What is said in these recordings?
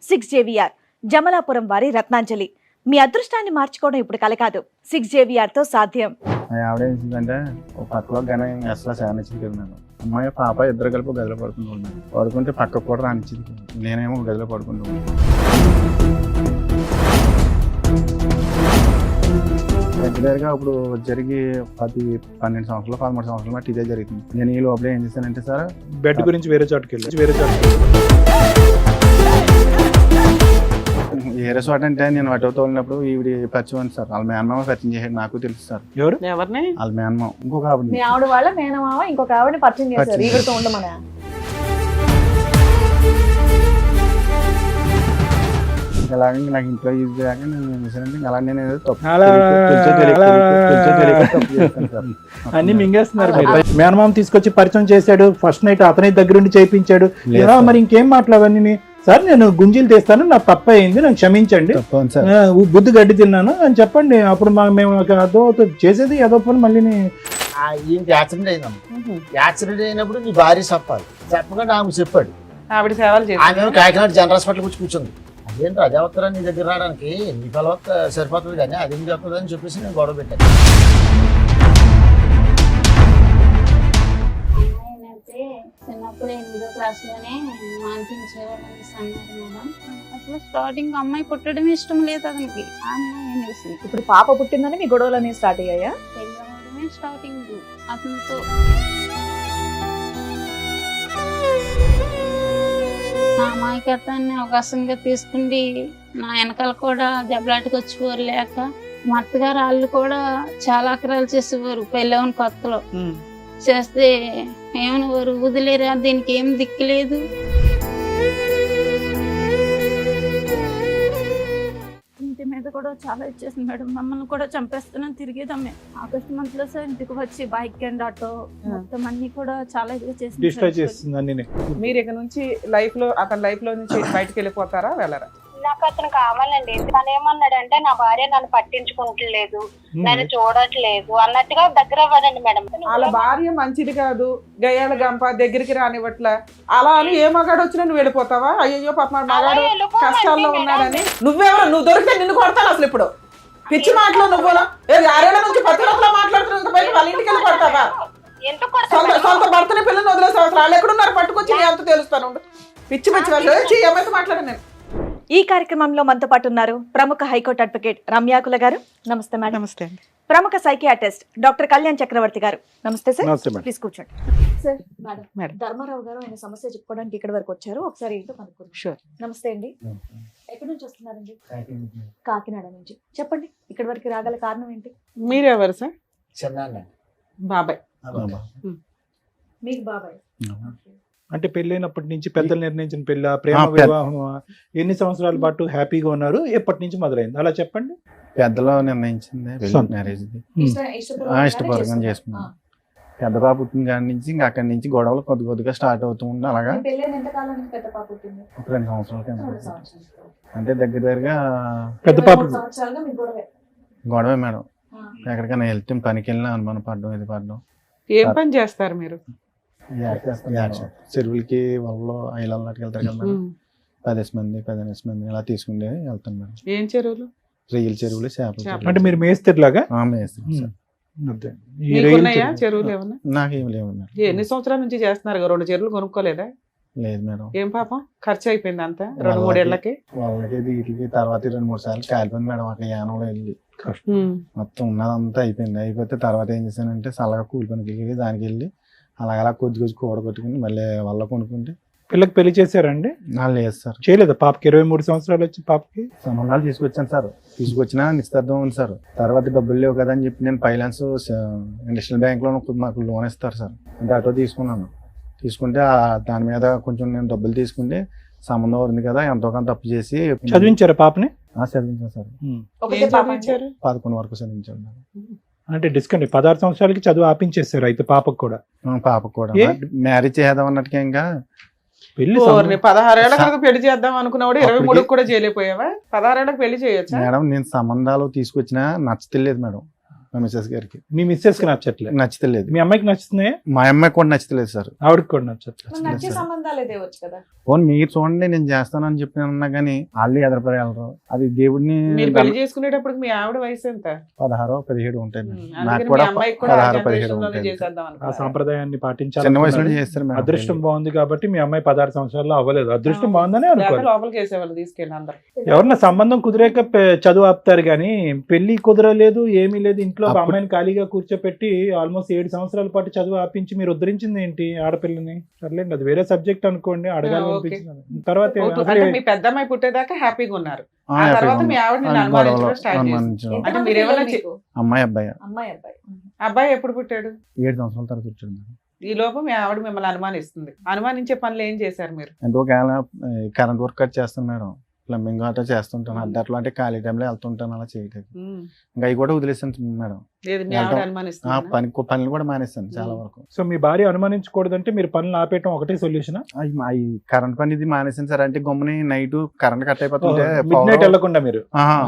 6JVR Jamalapuram వారి రత్నాంజలి. మీ అదృష్టాన్ని మార్చుకోవడం ఇప్పుడు కల కాదు, 6JVR తో సాధ్యం. ఆవిడ ఏంటంటే ఒక పక్కలో గన అసలు శానిచ్చింది ఉన్నాను. అమ్మాయి పాప ఇద్దరు కలిపి గదిలో పడుకుంటున్నాను. పడుకుంటే పక్కకు కూడా రానిచ్చింది. నేనేమో గదిలో పడుకుంటున్నాను. రెగ్యులర్గా ఇప్పుడు జరిగి 12 సంవత్సరాలు 13 సంవత్సరాల మట్టి ఇదే జరుగుతుంది. నేను ఈ లోపల ఏం చేశానంటే సార్, బెడ్ గురించి వేరే చోటుకి వెళ్ళి వేరే చోట అంటే నేను అటో తోలినప్పుడు ఈవిడ పరిచయం సార్. వాళ్ళ మేనమామ పరిచయం చేసాడు, నాకు తెలుసు సార్. ఎవరు? ఎవరిని? వాళ్ళ మేనమామ ఇంకొక ఆవిడ. మీ ఆవిడ వాళ్ళ మేనమామ ఇంకొక ఆవిడని పరిచయం చేశారు ఈవిడతో ఉండమన. అలాగే నాకు ఇంట్లో యూజ్ చేయక నేను ఏం చేశానంటే అలా నేను ఏదో తప్పు అన్ని మింగేస్తున్నారు మీరు. మేనమామ తీసుకొచ్చి పరిచయం చేశాడు, ఫస్ట్ నైట్ అతని దగ్గరుండి చేయించాడు. మరి ఇంకేం మాట్లాడవన్నీ సార్, నేను గుంజీలు తీస్తాను, నాకు తప్ప అయింది, నాకు క్షమించండి, బుద్ధి గడ్డి తిన్నాను అని చెప్పండి. అప్పుడు మేము అదో చేసేది ఏదో పని మళ్ళీ ఈయనకి యాక్సిడెంట్ అయిందమ్మా. యాక్సిడెంట్ అయినప్పుడు నీ భార్య చెప్పాలి, చెప్పకుండా ఆమె చెప్పాడు. ఆవిడ సేవలు చేసి ఆమె కాకినాడ జనరల్ హాస్పిటల్ వచ్చి కూర్చుంది. అదేంటి అదేవత్తరా నీ దగ్గర రావడానికి, నీ కలవత్త సరిపోతుంది కానీ అదేం చెప్తుంది అని చెప్పేసి నేను గొడవ పెట్టాను. చిన్నప్పుడు 8వ క్లాస్లోనే మాన్పించేవాళ్ళని అన్నారు మేడం. అసలు స్టార్టింగ్ అమ్మాయి పుట్టడం ఇష్టం లేదు అతనికి. ఆ అమ్మాయి అనేసి ఇప్పుడు పాప పుట్టిందని మీ గొడవలు అనేవి స్టార్ట్ అయ్యాయా? పెళ్ళవడమే స్టార్టింగ్ అతనితో. నా అమాయకత్వాన్ని అవకాశంగా తీసుకుండి నా వెనకాల కూడా దెబ్బలాటకు వచ్చేవారు. లేక మా అత్తగారు వాళ్ళు కూడా చాలా అక్రాలు చేసేవారు. పెళ్ళవని కొత్తలో చేస్తే ఏమనేవారు, వదిలేరా దీనికి ఏం దిక్కులేదు. ఇంటి మీద కూడా చాలా ఇచ్చేసింది మేడం. మమ్మల్ని కూడా చంపేస్తున్నాను తిరిగేదమ్మే. ఆగస్ట్ మంత్ లో సార్ ఇంటికి వచ్చి బైక్ అండ్ ఆటో మొత్తం అన్ని కూడా చాలా ఇదిగా డిస్ట్రాయ్ చేస్తుంది అన్ని. మీరు ఇక నుంచి లైఫ్ లో అతని లైఫ్ లో నుంచి బయటకు వెళ్ళిపోతారా, వెళ్ళరా? నాకు అతను కావాలండి. తను ఏమన్నాడంటే నా భార్య నన్ను పట్టించుకుంటలేదు, నన్ను చూడట్లేదు అన్నట్టుగా దగ్గర అవ్వదండి మేడం. వాళ్ళ భార్య మంచిది కాదు, గయ్యాల గంప దగ్గరికి రానివ్వట్లా, అలా అని ఏ మగాడు వచ్చినా నువ్వు వెళ్ళిపోతావా? అయ్యో పాప మగాడు కష్టాల్లో ఉన్నాడని. నువ్వెవరు? నువ్వు దొరికితే నిన్ను కొడతాను అసలు. ఇప్పుడు పిచ్చి మాటలు నువ్వు ఆరేళ్ల నుంచి ప్రతి ఒక్కరు మాట్లాడుతున్నా వాళ్ళ ఇంటికి వెళ్ళి కొడతావా? సొంత భర్తని పిల్లల్ని వదిలేసే అవసరం వాళ్ళు ఎక్కడున్నారు పట్టుకొచ్చి నీ అంత తెలుస్తాను. పిచ్చి పిచ్చి వాళ్ళు ఏమైతే మాట్లాడాను నేను. ఈ కార్యక్రమంలో మనతో పాటు ఉన్నారు ప్రముఖ హైకోర్టు అడ్వకేట్ రమ్యాకుల గారు. నమస్తే మేడం. నమస్తే. ప్రముఖ సైకియాట్రిస్ట్ డాక్టర్ కళ్యాణ్ చక్రవర్తి గారు. నమస్తే సార్. నమస్తే మేడం. ప్లీజ్ కూర్చోండి సార్. మేడం. ధర్మారావు గారు ఆయన సమస్య చెప్పుకోవడానికి ఇక్కడ వరకు వచ్చారు. ఒకసారి ఏంటో కనుక్కుందాం. షూర్. నమస్తే అండి. ఎక్కడి నుంచి వస్తున్నారండి? కాకినాడ నుంచి. చెప్పండి, ఇక్కడ వరకు రాగల కారణం ఏంటి? మీరెవరు సార్? చిన్న బాబాయ్. మీకు బాబాయ్. అంటే పెళ్ళైనప్పటి నుంచి పెద్దలు నిర్ణయించిన పెళ్ళ, ప్రేమ వివాహం, ఎన్ని సంవత్సరాల పాటు హ్యాపీగా ఉన్నారు, ఎప్పటి నుంచి మొదలైంది అలా చెప్పండి. పెద్దలో నిర్ణయించింది మ్యారేజ్ ఇష్టపూర్వకంగా చేసుకున్నాను. పెద్ద పాప పుట్టిన కాడి నుంచి ఇంకా అక్కడి నుంచి గొడవలు కొద్దిగా స్టార్ట్ అవుతూ ఉంది. అలాగా 2 సంవత్సరాల కింద అంటే దగ్గరగా పెద్ద పాప గొడవే మేడం. ఎక్కడికైనా వెళ్తే పనికి వెళ్ళినా అనుమానం పడడం, ఇది పడడం. ఏం పని చేస్తారు మీరు? చెరువులకి వాళ్ళలో ఐలాంటికి వెళ్తారు కదా మేడం. 15 మంది ఇలా తీసుకుంటే వెళ్తాను మేడం. ఏం చెరువులు? రొయ్యల చెరువులు, చేపల అంటే మీరు మేస్తేలాగా చెరువులు ఏమన్నా? నాకేం లేవు మేడం. ఎన్ని సంవత్సరాల నుంచి చేస్తున్నారు? 2 చెరువులు కొనుక్కోలేదా? లేదు మేడం. ఏం పాపం ఖర్చు అయిపోయింది అంతా 2-3 ఏళ్ళకి. వాళ్ళకి వీటికి తర్వాత 2-3 సార్లు కాలిపోయింది మేడం. అక్కడ యానంలో వెళ్ళి మొత్తం ఉన్నదంతా అయిపోతే తర్వాత ఏం చేశానంటే చల్లగా కూలి పనికి వెళ్ళి దానికి వెళ్ళి అలా కొద్ది కూడగొట్టుకుని మళ్ళీ వాళ్ళ కొనుక్కుంటే. పిల్లకి పెళ్లి చేశారండి? లేదు సార్, చేయలేదు. పాపకి 23 సంవత్సరాలు వచ్చి పాపకి సంబంధాలు తీసుకొచ్చాను సార్. తీసుకొచ్చినా నిశ్చితార్థం ఉంది సార్. తర్వాత డబ్బులు లేవు కదా అని చెప్పి నేను ఫైనాన్స్ ఇండస్ట్రియల్ బ్యాంక్ లో మాకు లోన్ ఇస్తారు సార్. అంటే ఆటో తీసుకున్నాను. తీసుకుంటే దాని మీద కొంచెం నేను డబ్బులు తీసుకుంటే సంబంధం ఉంది కదా, ఎంతో కొంత తప్పు చేసి చదివించారా పాపని? చదివించాను సార్. 11 వరకు చదివించాను. అంటే డిస్కౌంట్ 16 సంవత్సరాలకి చదువు ఆపించేస్తారు అయితే పాపకు కూడా. పాపకు కూడా మ్యారేజ్ చేద్దాం అన్నట్టుగా ఇంకా పెళ్లి 16 ఏళ్ళకి పెళ్లి చేద్దాం అనుకున్నవాడు 23 కూడా చేయలేకపోయావా? 16 ఏళ్ళకి పెళ్లి చేయొచ్చా మేడం? నేను సంబంధాలు తీసుకొచ్చినా నచ్చలేదు మేడం. మా మిస్సెస్ గారికి మీ మిస్సెస్ కి నచ్చట్లేదు, నచ్చలేదు. మీ అమ్మాయికి నచ్చుతున్నాయా? మా అమ్మాయి కూడా నచ్చలేదు సార్. ఆవిడకి కూడా నచ్చట్లేదు. మరి నచ్చే సంబంధాలు తేవచ్చు కదా. పోనీ మీరు చూడండి నేను చేస్తానని చెప్పి అన్నా కానీ వాళ్ళు ఎదరపడగలరు. అది దేవుడిని మీరు పెళ్లి చేసుకునేటప్పుడు మీ ఆవిడ వయసు ఎంత? 16, 17 ఉంటాయి మేడం. నాకు అందుకని కూడా మీ అమ్మాయికి కూడా 16, 17 generation లోనే ఉంటాయి. చేసేద్దాం ఆ అనుకున్నారా? సాంప్రదాయాన్ని చిన్న వయసులో పాటించాలి. చేస్తారు మేడం. అదృష్టం బాగుంది కాబట్టి మీ అమ్మాయి 16 సంవత్సరాల్లో అవ్వలేదు. అదృష్టం బాగుందని లేకపోతే అనుకోవాలి. లోపలికి వేసేవాళ్ళు తీసుకెళ్ళి అందరు. ఎవరన్నా సంబంధం కుదిరాక చదువు ఆపుతారు కానీ పెళ్లి కుదరలేదు, ఏమీ లేదు, ఇంట్లో ఒక అప్పుడు- అమ్మాయిని ఖాళీగా కూర్చోపెట్టి ఆల్మోస్ట్ 7 సంవత్సరాల పాటు చదువు ఆపించి మీరు ఉద్ధరించింది ఏంటి ఆడపిల్లని? సర్లేండి, అది వేరే సబ్జెక్ట్ అనుకోండి, అడగాలి ఓకే. అనిపించింది. తర్వాత అంటే మీ పెద్ద అమ్మాయి పుట్టేదాకా హ్యాపీగా ఉన్నారు. ఆ, ఆ తర్వాత హ్యాపీగా మీ ఆవిడ ఉన్నాం. నిన్ను అనుమానించడం గొడవలు స్టార్ట్ చేసింది. అనుమానించడం. అంటే ఎంతమంది మీరేమన్నా పిల్లలు మీకు? అమ్మాయి అబ్బాయి అమ్మాయి అబ్బాయి. అబ్బాయి ఎప్పుడు పుట్టాడు? 7 సంవత్సరాల తర్వాత వచ్చాడు మేడం. ఈ లోపు మీ ఆవిడ మిమ్మల్ని అనుమానిస్తుంది. అనుమానించే పనులు ఏం చేశారు మీరు? అంటే ఒకవేళ కరెంట్ వర్క్ కట్ చేస్తాను మేడం, ప్లంబింగ్ అట్లా చేస్తుంటాను. అట్లా అంటే ఖాళీ టైంలో వెళ్తుంటాను, అలా చేయలేదు. ఇంకా అవి కూడా వదిలేస్తాను మేడం. లేదు మీ ఆవిడ వెళ్తాం. అనుమానిస్తుంది. పనులు కూడా మానేస్తాను చాలా వరకు. సో మీ భార్య అనుమానించకూడదంటే మీరు పనులు ఆపేయటం ఒకటే సొల్యూషన్? అవి కరెంట్ పని ఇది మానేసాను సార్. అంటే గమ్ముని నైట్ కరెంట్ కట్ అయిపోతుంటే మిడ్ నైట్ వెళ్ళకుండా మీరు ఆహా.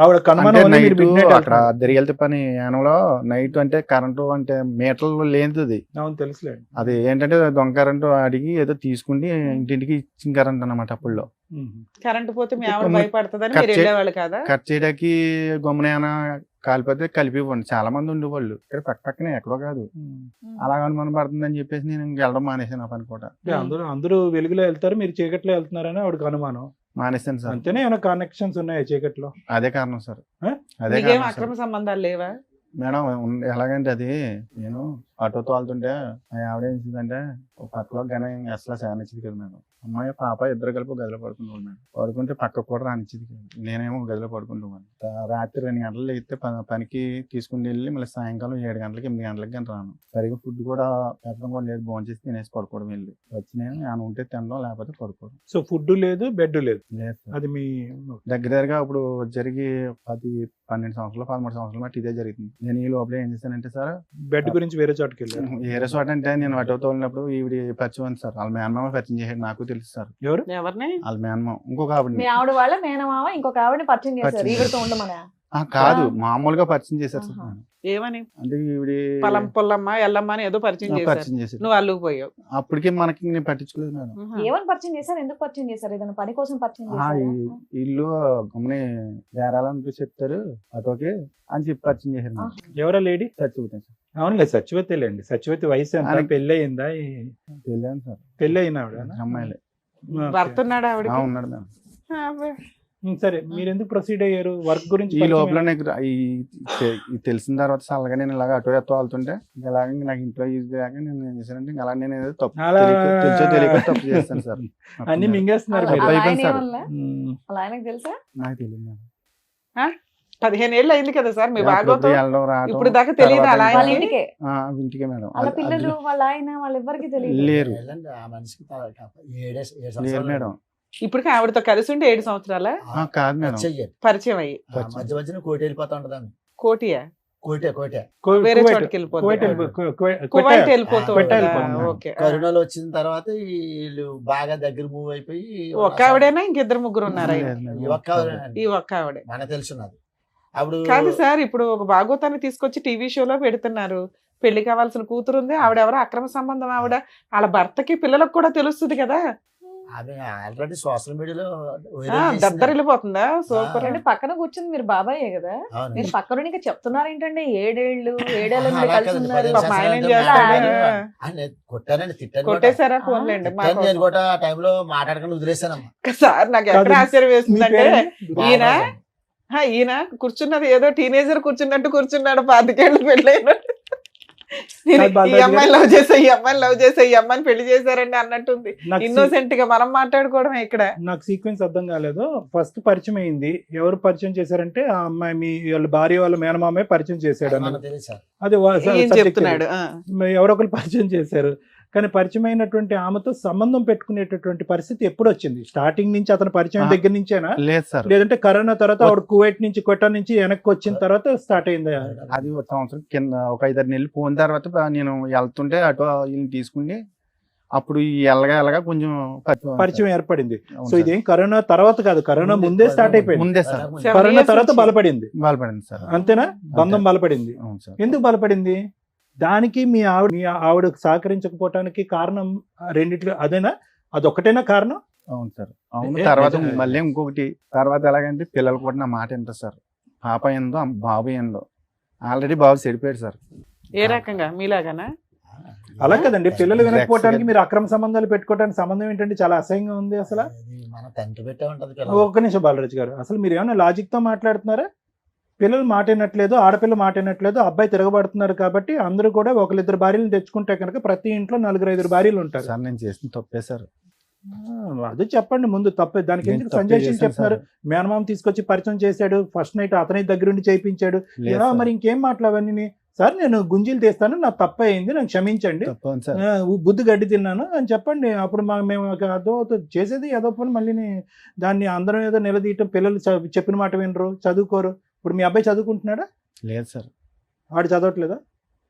ఆవిడ అనుమానం అంటే ఉంది, మీరు నైట్ midnight అక్కడ వెళ్తున్నారు. దరిగెళ్తే పని యానంలో నైట్ అంటే కరెంటు అంటే మీటర్లు లేనిది. అవును తెలుసులేండి. అది ఏంటంటే దొంగ కరెంటు అడిగి ఏదో తీసుకుని ఇంటింటికి ఇచ్చిన కరెంట్ అన్నమాట. అప్పుల్లో కరెంట్ పోతే మీ ఆవిడ ఇప్పుడు భయపడుతుందని కట్ మీరు చే- వెళ్ళేవాళ్ళు కదా? కట్ చేయడానికి గమ్మున ఏమైనా కాలిపోతే కలిపి ఇవ్వండి. చాలా మంది ఉండేవాళ్ళు ఇక్కడ పక్కనే, ఎక్కడో కాదు. అలా అనుమానం పడుతుందని చెప్పేసి నేను ఇంక వెళ్ళడం మానేసాను. ఆ పని కూడా అంటే అందరూ వెలుగులో వెళ్తారు, మీరు చీకట్లో వెళ్తున్నారని ఆవిడకి అనుమానం. మానేసాను సార్. అంతేనే ఏమైనా కనెక్షన్స్ ఉన్నాయా చీకట్లో? అదే కారణం సార్. ఆ? అదే మీకేం కారణం అక్రమ సార్. సంబంధాలు లేవా? మేడం ఎలాగంటే అది నేను ఆటోతో వెళ్తుంటే మా ఆవిడ ఏం చేసిందంటే ఒక పక్కలో కానీ అసలు శానిచ్చింది కదా మేడం. అమ్మాయి పాప ఇద్దరు కలిపి గదిలో పడుకునేవాళ్ళు మేడం. పడుకుంటే పక్కకు కూడా రానిచ్చింది కదా. నేనేమో గదిలో పడుకుంటాను. రాత్రి 2 గంటలు లేస్తే పనికి తీసుకుని వెళ్ళి మళ్ళీ సాయంకాలం 7 గంటలకి 8 గంటలకి కానీ రాను. సరిగ్గా ఫుడ్ కూడా పెట్టడం కూడా లేదు. భోంచేసి తినేసి పడుకోవడం వెళ్ళి వచ్చి నేను ఏమైనా ఉంటే తినడం, లేకపోతే పడుకోవడం. సో ఫుడ్ లేదు, బెడ్ లేదు. లేదు సార్. అది మీ దగ్గరగా ఇప్పుడు జరిగి 12 సంవత్సరాలు 13 సంవత్సరాలు బట్టి ఇదే జరుగుతుంది. నేను ఈ లోపల ఏం చేశానంటే సార్, బెడ్ గురించి వేరే చోటుకి వెళ్ళారు. ఏ చోట అంటే నేను అటో తోలినప్పుడు ఈవిడ పరిచయం ఉంది సార్. వాళ్ళ మేనమామ పరిచయం చేసాడు, నాకు తెలుసు సార్. ఎవరు? ఎవరిని? వాళ్ళ మేనమామ ఇంకొక ఆవిడ మీ ఆవిడ వాళ్ళ మేనమామ ఇంకొక ఆవిడని పరిచయం చేశారు. పరిచయం ఈవిడతో ఉండమనా? కాదు, మామూలుగా పరిచయం చేశారు సార్. ఆహా. ఏమని? అంటే ఈవిడ పొలం పొల్లమ్మ ఎల్లమ్మ అని ఏదో పరిచయం చేశారు. పరిచయం చేశారు. నువ్వు అల్లుకుపోయావు. అప్పటికే మనకి నేను పట్టించుకోలేదు మేడం. ఏమని పరిచయం చేశారు? ఎందుకు పరిచయం చేశారు? ఏదైనా పని కోసం పరిచయం ఆ, చేశారా? ఇల్లు గమ్ముని బేరాలని చెప్తారు అటోకి అని చెప్పి పరిచయం చేశారు మేడం. ఎవరా లేడీ? చచ్చిపోతాను సార్. అవునులే, సచివతిలేండి. సచివతి వయసు ఎంత? ఆయనకి- పెళ్ళి అయిందా? తెలియదు సార్. పెళ్ళి అయిన ఆవిడ? అమ్మాయిలే. భర్త ఉన్నాడు ఆవిడకి? ఉన్నాడు మేడం. సరే, మీరు ఎందుకు ప్రొసీడ్ అయ్యారు? వర్క్ గురించి ఈ పరిచయం లోపల నాకు ఈ తెలిసిన తర్వాత చల్లగా నేను ఇలాగ అటో ఎత్తో వెళ్తుంటే ఇలాగ నాకు ఇంట్లో ఈజీ లేక నేను ఏం చేశానంటే ఇంకా అలా నేను ఏదో తప్పు అలా- తెలుసో తెలియక తప్పు చేస్తాను సార్. అన్ని మింగేస్తున్నారు అలా- మీరు. అలా అయిపోయింది ఆయన సార్. ఏమనలా? ఉమ్. అలా ఆయనకు తెలుసా? నాకు తెలియదు మేడం. 15 ఏళ్ళు అయింది కదా సార్ మీ అప్పుడప్పుడు బాగోతో. వెళ్ళడం రావడం ఇప్పుడు దాకా తెలియదా తర్వాత అలా వాళ్ళ ఆయనకి? ఇంటికే ఇంటికే మేడం. వాళ్ళ పిల్లలు వాళ్ళ ఆయన వాళ్ళెవ్వరికి తెలియదు. లేరు. వెళ్ళండి, ఆ మనిషికి 7 లేరు సంవత్సరాలు మేడం. ఇప్పటికి ఆవిడతో కలిసి ఉంటే 7 సంవత్సరాల కాదు మేడం. చెయ్యాలి. పరిచయం అయ్యి. మధ్య మధ్యన కోటి వెళ్ళిపోతా ఉంటది ఆమె. కోటియా? కోటే వేరే కువైట్- చోటుకి వెళ్ళిపోతుంది. కువైట్ కువైట్ వెళ్ళిపోతూ కువైట్ ఉంటుందా? వెళ్ళిపోతుంది. ఓకే. కరోనాలో వచ్చిన తర్వాత వీళ్ళు బాగా దగ్గర మూవ్ అయిపోయి ఒక్క ఆవిడేనా ఇంకిద్దరు ముగ్గురు ఉన్నారా? లేదు మేడం. ఈ ఒక్క ఆవిడేనండి. ఈ ఒక్క ఆవిడే. మనకు తెలుసున్నది. అప్పుడు కాదు సార్, ఇప్పుడు ఒక భాగవతాన్ని తీసుకొచ్చి టీవీ షోలో పెడుతున్నారు. పెళ్లి కావాల్సిన కూతురు ఉంది, ఆవిడెవరో అక్రమ సంబంధం ఆవిడ. వాళ్ళ భర్తకి పిల్లలకు కూడా తెలుస్తుంది కదా. ఆమె ఆల్రెడీ సోషల్ మీడియాలో దద్దరిల్లిపోతుందా? సూపర్. అంటే పక్కన కూర్చుంది మీరు బాబాయే కదా, అవును. మీరు పక్కన ఇంకా చెప్తున్నారు ఏంటంటే 7 ఏళ్ళ అలా నుండి కలిసి కాదు, ఉన్నారు. 15 పాపం ఆయన ఏం సంవత్సరాలు చేస్తాడు? ఆయన కొట్టానండి, తిట్టాను కూడా. కొట్టేశారా? ఫోన్లేండి. తిట్టాను, నేను కూడా ఆ టైంలో మాట్లాడకుండా వదిలేసానమ్మా. సార్ నాకు ఎక్కడ కాదు, ఆశ్చర్యం మీ వేస్తుందంటే పేరేంటి? ఈయన ఈయన కూర్చున్నది ఏదో టీనేజర్ కూర్చున్నట్టు కూర్చున్నాడు. 25 ఏళ్ళు పెళ్ళైన ఈ అమ్మాయిని లవ్ చేసా, ఈ అమ్మాయిని లవ్ చేసా, ఈ అమ్మాయిని పెళ్లి చేశారండి అన్నట్టుంది. నాకు ఇన్నోసెంట్ గా మనం మాట్లాడుకోవడం ఇక్కడ. నాకు సీక్వెన్స్ అర్థం కాలేదు. ఫస్ట్ పరిచయం అయింది, ఎవరు పరిచయం చేశారంటే ఆ అమ్మాయి మీ వాళ్ళ భార్య వాళ్ళ మేనమామే పరిచయం చేశాడు మనకు అన్నది. తెలుసు సార్. అది ఏం చెప్తున్నాడు? ఎవరో ఒకరు పరిచయం చేశారు. కానీ పరిచయం అయినటువంటి ఆమెతో సంబంధం పెట్టుకునేటటువంటి పరిస్థితి ఎప్పుడు వచ్చింది? స్టార్టింగ్ నుంచి అతను పరిచయం దగ్గర నుంచేనా, లేదు సార్. లేదంటే కరోనా తర్వాత ఆవిడ కువైట్ నుంచి క్వెటా నుంచి వెనక్కి వచ్చిన తర్వాత స్టార్ట్ అయిందా? అది ఒక సంవత్సరం కింద ఒక 5-6 నెలలు పోయిన తర్వాత నేను వెళ్తుంటే అటు వీళ్ళని తీసుకుని అప్పుడు ఈ ఎల్లగా కొంచెం పరిచయం ఏర్పడింది. అవును సో సార్. ఇదేం కరోనా తర్వాత కాదు, కరోనా ముందే స్టార్ట్ అయిపోయింది. ముందే సార్ 7 కరోనా years తర్వాత నుంచి. బలపడింది, బలపడింది సార్. అంతేనా? బంధం బలపడింది. అవును సార్. ఎందుకు బలపడింది? దానికి మీ ఆవిడ సహకరించకపోవటానికి కారణం రెండిట్లో అదేనా? అదొక్కటేనా కారణం? అవును సార్. అవును. ఏ- తర్వాత నిజమే. మళ్ళీ ఇంకొకటి తర్వాత ఎలాగంటే పిల్లలు కూడా నా మాట వింటారు సార్. పాప ఏందో బాబు ఏందో. ఆల్రెడీ బాబు చెడిపోయాడు సార్. ఏ రకంగా మీలాగానా? అలా కదండి, పిల్లలు వినకపోవటానికి మీరు అక్రమ సంబంధాలు పెట్టుకోవడానికి సంబంధం ఏంటంటే చాలా అసహ్యంగా ఉంది అసలు. అది మన తండ్రి పెట్టే ఉంటది ఒక్క నిమిషం బాలరాజు గారు, అసలు మీరు ఏమైనా లాజిక్ తో మాట్లాడుతున్నారా? పిల్లలు మాట వినట్లేదు, ఆడపిల్ల మాట వినట్లేదు, అబ్బాయి తిరగబడుతున్నారు కాబట్టి అందరూ కూడా ఒకరిద్దరు భార్యలు తెచ్చుకుంటే కనుక ప్రతి ఇంట్లో 4-5 భార్యలు ఉంటారు. సార్ నేను చేసిన తప్పే సార్. అది చెప్పండి ముందు, తప్పే. దానికి నేను ఎందుకు తప్పే సంజయ్ సింగ్ చేశాను చెప్తున్నారు? సార్. మేనమామ తీసుకొచ్చి పరిచయం చేశాడు, ఫస్ట్ నైట్ అతని దగ్గరుండి చేయించాడు. లేదు ఇలా సార్. మరి ఇంకేం మాట్లాడవన్నీ? సార్ నేను గుంజీలు తీస్తాను, నాకు తప్ప అయింది, నాకు క్షమించండి, తప్పని సార్. బుద్ధి గడ్డి తిన్నాను అని చెప్పండి. అప్పుడు మేము అదో చేసేది ఏదో పని మళ్ళీ దాన్ని అందరం ఏదో నిలదీయటం. పిల్లలు చెప్పిన మాట వినరు, చదువుకోరు. ఇప్పుడు మీ అబ్బాయి చదువుకుంటున్నాడా? లేదు సార్. వాడు చదవట్లేదా?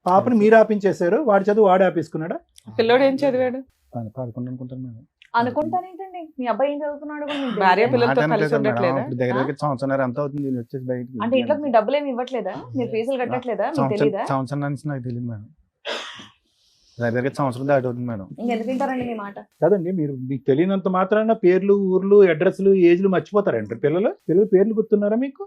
పాపని మీరు ఆపించేశారు, వాడి చదువు వాడు ఆపేసుకున్నాడా? పిల్లోడు ఏం చదివాడు? 11 అనుకుంటాను మేడం. అనుకుంటానేంటండి మీ అబ్బాయి ఏం చదువుతున్నాడు కూడా మీకు భార్య తెలియదా? పిల్లలతో మాట కలిసి అనట్లేదు మేడం. ఉండట్లేదా? ఇప్పుడు దగ్గర సంవత్సరం ఎంత అవుతుంది నేను వచ్చేసి బయటికి. అంటే ఇంట్లో మీ డబ్బులు ఏమి ఇవ్వట్లేదా? మీరు ఫీజులు కట్టట్లేదా? మీకు తెలీదా? సంవత్సరం నుంచి నాకు తెలియదు మేడం. దగ్గర సంవత్సరం దాటి అవుతుంది మేడం. ఇంకెందుకు తింటారండి మీ మాట? కదండి, మీరు మీకు తెలియనంత మాత్రాన పేర్లు, ఊర్లు, అడ్రస్లు, ఏజ్లు మర్చిపోతారంట పిల్లలు పిల్లలు గుర్తున్నారా మీకు?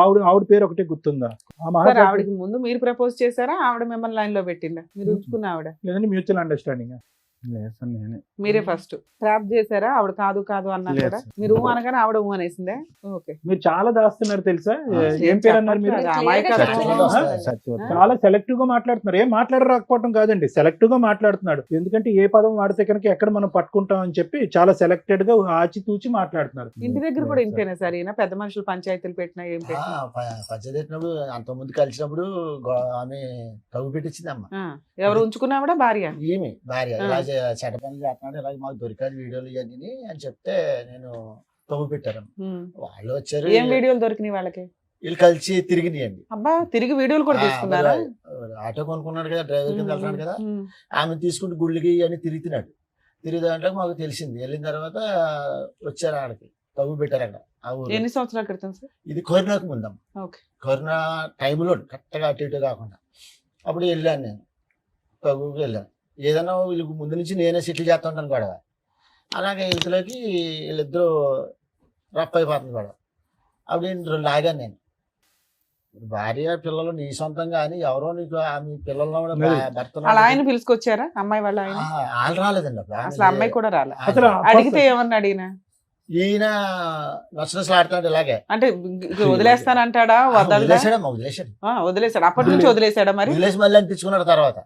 ఆవిడ పేరు ఒకటే గుర్తుందా? ఆ సార్ మహారాజు ఆవిడకి ముందు మీరు ప్రపోజ్ చేశారా? ఆవిడ మిమ్మల్ని లైన్ లో పెట్టిందా? మీరు ఉంచుకున్న ఆవిడ లేదండి, మ్యూచువల్ అండర్స్టాండింగ్. లేదు సార్ నేనే. మీరే ఫస్ట్ ట్రాప్ చేశారా? ఆవిడ కాదు అన్నా లేదు కూడా సార్. మీరు అనగానే ఆవిడ అనేసిందే. ఓకే. మీరు చాలా దాస్తున్నారు తెలుసా? ఏం పేరు అన్నారు మీరు? సత్యవతి. చాలా సెలెక్టివ్ గా మాట్లాడుతున్నారు. ఏం మాట్లాడరాకపోవడం కాదండి, సెలెక్టివ్ గా మాట్లాడుతున్నాడు. ఎందుకంటే ఏ పదం వాడితే కనుక ఎక్కడ మనం పట్టుకుంటాం అని చెప్పి చాలా సెలెక్టెడ్ గా ఆచితూచి మాట్లాడుతున్నారు. ఇంటి దగ్గర కూడా ఇంతేనా సార్? ఈయన పెద్ద మనుషులు పంచాయతీలు పెట్టినా ఏం పెట్టినా పంచదెట్టినప్పుడు అంతకుముందు కలిసినప్పుడు ఆమె తగు పెట్టించిందమ్మ. ఎవరు ఉంచుకున్నా కూడా భార్య? ఈమె భార్య ఇలా చెడ్డ పనులు చేస్తున్నాడు, ఇలా మాకు దొరికాడు వీడియోలు ఇవన్నీ అని చెప్తే నేను తగు పెట్టాను. వాళ్ళు వచ్చారు, ఏం వీడియోలు దొరికినాయి వాళ్ళకి? వీళ్ళు కలిసి తిరిగినాయండి. అబ్బా, తిరిగి వీడియోలు కూడా తీసుకున్నారా? ఆటో కొనుక్కున్నాడు కదా, డ్రైవర్ కింద వెళ్తున్నాడు కదా, ఆమె తీసుకుంటూ గుళ్ళకి అని తిరుగుతున్నాడు. తిరిగిదాంట్లో మాకు తెలిసింది. వెళ్ళిన తర్వాత వచ్చారు ఆడకి తగు పెట్టారు అక్కడ. ఆ ఊరు ఎన్ని సంవత్సరాల క్రితం సార్? ఇది కరోనాకు ముందమ్మ. ఓకే. కరోనా టైంలో కరెక్ట్గా అటు ఇటు కాకుండా అప్పుడు వెళ్ళాను నేను, తగుకి వెళ్ళాను. ఏదైనా వీళ్ళకి ముందు నుంచి నేనే సెటిల్ చేస్తూ ఉంటాను గొడవ. అలాగే ఇంతలోకి వీళ్ళిద్దరూ రఫ్ అయిపోతుంది గొడవ. అప్పుడు నేను లాగాను నేను. భార్య పిల్లలు నీ సొంతం కానీ ఎవరో నీకు ఆమె పిల్లల్లో కూడా భర్త అలా ఆయన పిలుచుకొచ్చారా అమ్మాయి వాళ్ళ ఆయన? వాళ్ళు రాలేదండి అప్పుడు. అసలు అమ్మాయి కూడా రాలే. అసలు అడిగితే ఏమన్నా అడిగినా? ఈయన నచ్చనసలు ఆడుతున్నాడు ఇలాగే. అంటే వదిలేస్తానంటాడా? వదిలేసాడమ్మా, వదిలేసాడు. వదిలేసాడు. అప్పటి నుంచి వదిలేసాడా మరి? వదిలేసి మళ్ళీ అనిపించుకున్నాడు తర్వాత.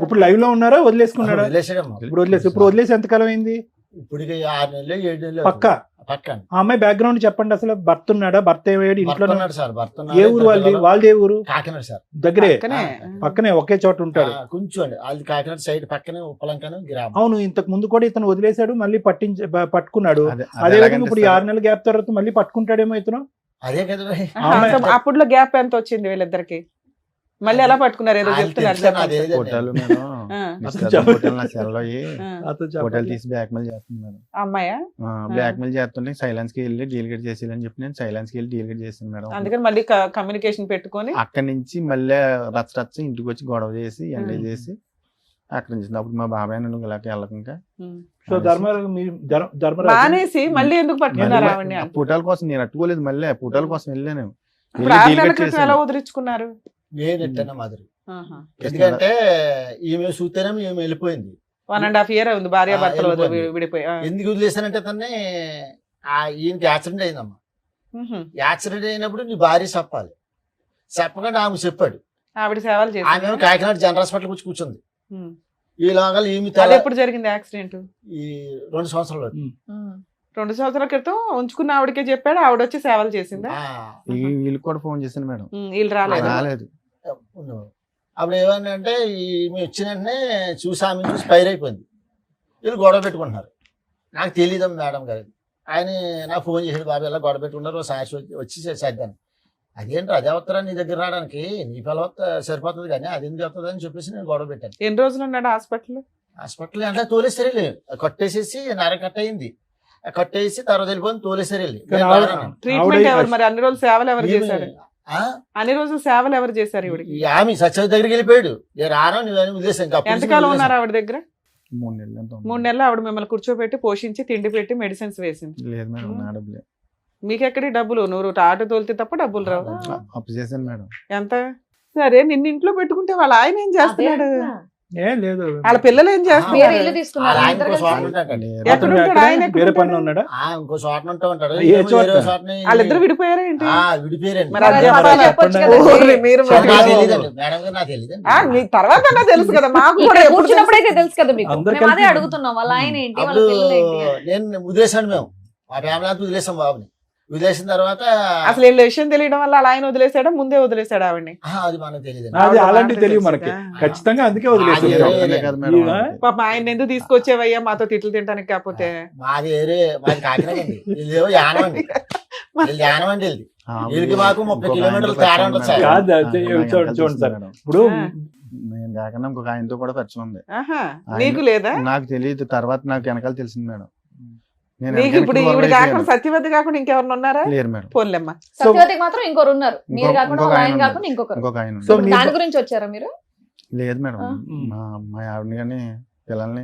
ఇప్పుడు లైవ్ లో ఉన్నారా, వదిలేసుకున్నాడా? వదిలేసాడమ్మా. ఇప్పుడు వదిలేసి ఎంతకాలం అయింది? ఇప్పటికి 6 నెలలు 7 నెలలు పక్క పక్క. ఆ అమ్మాయి బ్యాక్గ్రౌండ్ చెప్పండి. అసలు భర్త ఉన్నాడా? భర్త ఏమయ్యాడు? ఇంట్లో ఉన్నాడు సార్. భర్త ఏ ఊరు వాళ్ళది? వాళ్ళది ఏ ఊరు? కాకినాడ సార్. దగ్గరే, పక్కనే. పక్కనే ఒకే చోట ఉంటాడు. కొంచెం అండి వాళ్ళది కాకినాడ సైడ్ పక్కనే ఉప్పలంకను గ్రామం. అవును, ఇంతకు ముందు కూడా ఇతను వదిలేశాడు, మళ్ళీ పట్టుకున్నాడు. అదే అదే విధంగా ఎలాగంటే ఇప్పుడు ఈ సార్, 6 నెలల గ్యాప్ తర్వాత మళ్ళీ పట్టుకుంటాడేమో ఇతను. అదే కదా మరి. అప్పుడులో గ్యాప్ ఎంత వచ్చింది వీళ్ళిద్దరికి? మళ్ళీ ఎలా పట్టుకున్నారు? ఏదో చెప్తున్నారు. ఫోటోలు మేడం ఆ. ఫోటోలు నా సెల్లో అతను ఫోటోలు చెప్పండి. తీసి బ్లాక్మెయిల్ చేస్తుంది మేడం. అమ్మాయా? బ్లాక్మెయిల్ చేస్తుంటే సైలెన్స్ కి వెళ్ళి డీలిగేట్ చేసేయాలని చెప్పి నేను సైలెన్స్ కి వెళ్ళి డీలిగేట్ చేసాను మేడం. అందుకని మళ్ళీ కమ్యూనికేషన్ పెట్టుకొని అక్కడి నుంచి మళ్ళీ రచ్చ ఇంటికి వచ్చి గొడవ చేసి ఎంజాయ్ చేసి అక్కడ నుంచి అప్పుడు మా బాబాయ్ నన్ను ఇలాగ వెళ్ళకుండా సో ధర్మరాజు మానేసి మళ్ళీ ఎందుకు పట్టుకున్నారు ఆవిడని? ఫోటోల కోసం నేను అట్టుకోలేదు, మళ్ళీ ఫోటోల కోసం వెళ్ళాను. ఇప్పుడు 6 నెలల క్రితం ఎలా వదిలించుకున్నారు? నేను ఎట్టాను మాదిరి. ఎందుకంటే ఈమె చూస్తేనే ఈమె వెళ్ళిపోయింది. 1.5 year ఉంది భార్య భర్తలు విడిపోయి. ఎందుకు వదిలేసానంటే తనే ఈయనకి యాక్సిడెంట్ అయిందమ్మా. యాక్సిడెంట్ అయినప్పుడు నీ భార్య చెప్పాలి, చెప్పకుండా ఆమె చెప్పాడు. ఆవిడ సేవలు చేసి ఆమె కాకినాడ జనరల్ హాస్పిటల్ వచ్చి కూర్చుంది. ఈ లాగా ఈమె ఎప్పుడు జరిగింది యాక్సిడెంట్? ఈ 2 సంవత్సరాలు 2 సంవత్సరాల క్రితం ఉంచుకున్న ఆవిడకే చెప్పాడు, ఆవిడ వచ్చి సేవలు చేసిందా? వీళ్ళు కూడా ఫోన్ చేశాను మేడం, వీళ్ళు రాలేదు. అప్పుడు ఏమన్నా అంటే ఈమె వచ్చిన వెంటనే చూసి ఆమె చూసి ఫైర్ అయిపోయింది. వీళ్ళు గొడవ పెట్టుకుంటున్నారు. నాకు తెలియదు మేడం గారు. ఆయన నాకు ఫోన్ చేసాడు, బాబు ఎలా గొడవ పెట్టుకున్నారు, సాక్షి వచ్చి చేద్దాను. అదేంటి అదే వస్తారా నీ దగ్గర రావడానికి, నీ పిల్ల సరిపోతుంది కానీ అది ఎందుకు వస్తుంది అని చెప్పేసి నేను గొడవ పెట్టాను. ఎన్ని రోజులు ఉన్నాడు హాస్పిటల్? హాస్పిటల్ అంటే తోలేసారు వెళ్ళి కట్టేసేసి నర కట్ అయింది, కట్టేసి తర్వాత వెళ్ళిపోయింది తోలేసారు వెళ్ళి. కానీ ఆవిడ- ట్రీట్మెంట్ ఎవరు ఆవిడ- మరి అన్ని రోజులు సేవలు ఎవరు చేశారు? ఆ? అన్ని రోజులు సేవలు ఎవరు చేశారు ఈవిడికి? ఈ ఆమె సత్యవతి దగ్గరికి వెళ్ళిపోయాడు, నేను రాను నువ్వు వదిలేసాను. ఇంకా అప్పటి నుంచి ఎంతకాలం వదిలేసాను. ఉన్నారు ఆవిడ దగ్గర? 3 నెలలు ఎంత ఉంది? 3 నెలలు ఆవిడ మిమ్మల్ని కూర్చోబెట్టి పోషించి తిండి పెట్టి మెడిసిన్స్ వేసింది. లేదు మేడం, నా డబ్బులే మీకెక్కడి డబ్బులు? నువ్వు ఆటో తోలితే తప్ప డబ్బులు రావు. అప్పు చేశాను మేడం. ఎంత? సరే నిన్ను ఇంట్లో పెట్టుకుంటే వాళ్ళ ఆయన ఏం చేస్తున్నాడు? ఏం లేదు, వాళ్ళ పిల్లలు ఏం వేరే చేస్తున్నారు? ఇల్లు వాళ్ళ తీసుకున్నారు ఆయన ఇద్దరు ఇంకో చోట కలిసి? ఉంటాడండి. లేదు. ఎక్కడ ఉంటాడు ఎక్కడ? ఆయన? ఎక్కడ వేరే ఉంటాడు? పనిలో ఉన్నాడా? ఇంకో చోట ఉంటూ ఉంటాడు. ఏ చోట? వేరే చోటని వాళ్ళిద్దరు విడిపోయారా ఏంటి? విడిపోయారండి. మరి అది మరి చెప్పాలా? చెప్పొచ్చు చెప్పండి. కదండి. ఓరి మీరు నాకు మరి- తెలియదండి, మేడం గారు నాకు తెలియదండి. మీ తర్వాత అన్నా తెలుసు కదా, మాకు కూడా ఇక్కడ ఎప్పుడు కూర్చున్నప్పుడైతే తెలుసు కదా మీకు. అందరు మేము అదే కలిసి- అడుగుతున్నాం, వాళ్ళ ఆయన ఏంటి, వాళ్ళ అప్పుడు పిల్లలు ఏంటి అని. నేను వదిలేసాను, మేము మా ఫ్యామిలీ అంతా వదిలేసాం బాబుని. వదిలేసిన తర్వాత అసలు వీళ్ళ విషయం తెలియడం వల్ల వాళ్ళ ఆయన వదిలేసాడా, ముందే వదిలేసాడా ఆవిడ్ని? అది మనకు తెలియదండి. అది ఆవిడ అలాంటివి మాట తెలియదు తెలుసు మనకి, కదా. ఖచ్చితంగా అందుకే మీరు వదిలేసారు. ఒక్కనే కాదు మేడం. ఇవా? పాప ఆయన ఎందుకు తీసుకొచ్చేవయ్యా మాతో తిట్లు తింటానికి? కాకపోతే మాది మాది కాకినాడ అండి, వీళ్ళేవో యానం అండి, వీళ్ళు యానం అండి వీళ్ళది. వీళ్ళకి మాకు 30 కిలోమీటర్లు తేడా ఉంటుంది సార్. కాదు, అది చూడండి సార్, ఇప్పుడు నేను కాకుండా ఇంకొక ఆయనతో కూడా పరిచయం ఉంది. ఆహా, ఆయన- నీకు లేదా? నాకు తెలియదు, తర్వాత నాకు వెనకాల తెలిసింది మేడం. నేను నీకు వెనకాల ఇప్పుడు ఇంకో ఈవిడ వాళ్ళని కాకుండా అయిపోయాను. సత్యవతి కాకుండా ఇంకెవరిని ఉన్నారా? లేరు మేడం. పోన్లేమ్మా. సత్యవతికి మాత్రం ఇంకొకరు ఉన్నారు, మీరు ఇంకొక- కాకుండా ఇంకొక వాళ్ళ ఆయన ఆయన ఉన్నారు. కాకుండా ఇంకొకరు. ఇంకొక ఆయన సో ఉన్నారు. మీ- దాని గురించి వచ్చారా మీరు? లేదు మేడం, ఆ. మా ఆవిడని కానీ పిల్లల్ని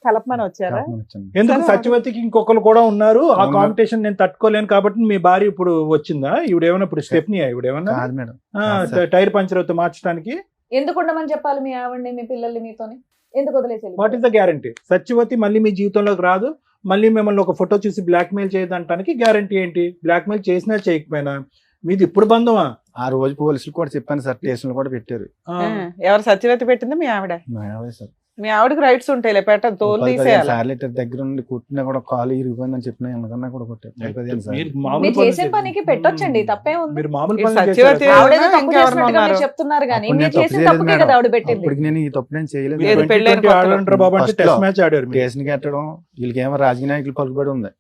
కలపమని వచ్చారా? కలపమని వచ్చాను. ఎందుకు సరే, సత్యవతికి ఇంకొకరు కూడా ఉన్నారు, ఆ అవును. కాంపిటీషన్ నేను తట్టుకోలేను కాబట్టి మీ భార్య ఇప్పుడు వచ్చిందా? ఇవిడేమన్నా ఇప్పుడు స్టెప్ని ఇవిడేమన్నా కాదు మేడం. కాదు సార్. టైర్ పంచర్ అవుతూ మార్చడానికి? ఎందుకు ఉండమని చెప్పాలి మీ ఆవిడని, మీ పిల్లల్ని మీతోని? ఎందుకు వదిలేసి what is the guarantee? Satyavati మళ్ళీ మీ జీవితంలోకి రాదు, మళ్ళీ మిమ్మల్ని ఒక ఫోటో చూసి బ్లాక్మెయిల్ చేయదంటానికి గ్యారంటీ ఏంటి? బ్లాక్మెయిల్ చేసినా చేయకపోయినా మీది ఇప్పుడు బంధమా? ఆ రోజు పోలీసులు కూడా చెప్పాను సార్, స్టేషన్లు కూడా పెట్టారు. ఆ, ఎవరు సత్యవతి పెట్టింది? మీ ఆవిడ. మా ఆవిడే సార్. మీ ఆవిడకి రైట్స్ ఉంటాయి, పెట్టదు, తోలు 10-15 తీసేయాలి. సార్లు ఇట్లా దగ్గర ఉండి కుట్టినా కూడా కాలు ఇరిగిపోయిందని చెప్పిన ఎందుకన్నా కూడా కొట్టారు. 10-15 సార్లు. మీరు మామూలు మీరు పనులు చేసే చేసి- పనికి పెట్టొచ్చండి, తప్పే ఉంది. మీరు మామూలు ఈ పనులు సత్యవతి చేశారా? ఆవిడ ఎవరన్నా తప్పు ఇంకెవరన్నా చేసినట్టుగా మీరు ఉన్నారు? చెప్తున్నారు కానీ అప్పుడు మీరు నేను తప్పు చేసిన చేయలేదు తప్పుకే మేడం. కదా ఆవిడ పెట్టింది. అప్పటికి నేను ఈ తప్పు నేను చేయలేదు. లేదు, 2020 పెళ్ళైన కొత్తలో. ఆడంటారు బాబు అంటే First టెస్ట్ లో. మ్యాచ్ ఆడారు మీరు. కేసుని కట్టడం, వీళ్ళకేమో రాజకీయ నాయకులు పలుకుబడి ఉంది.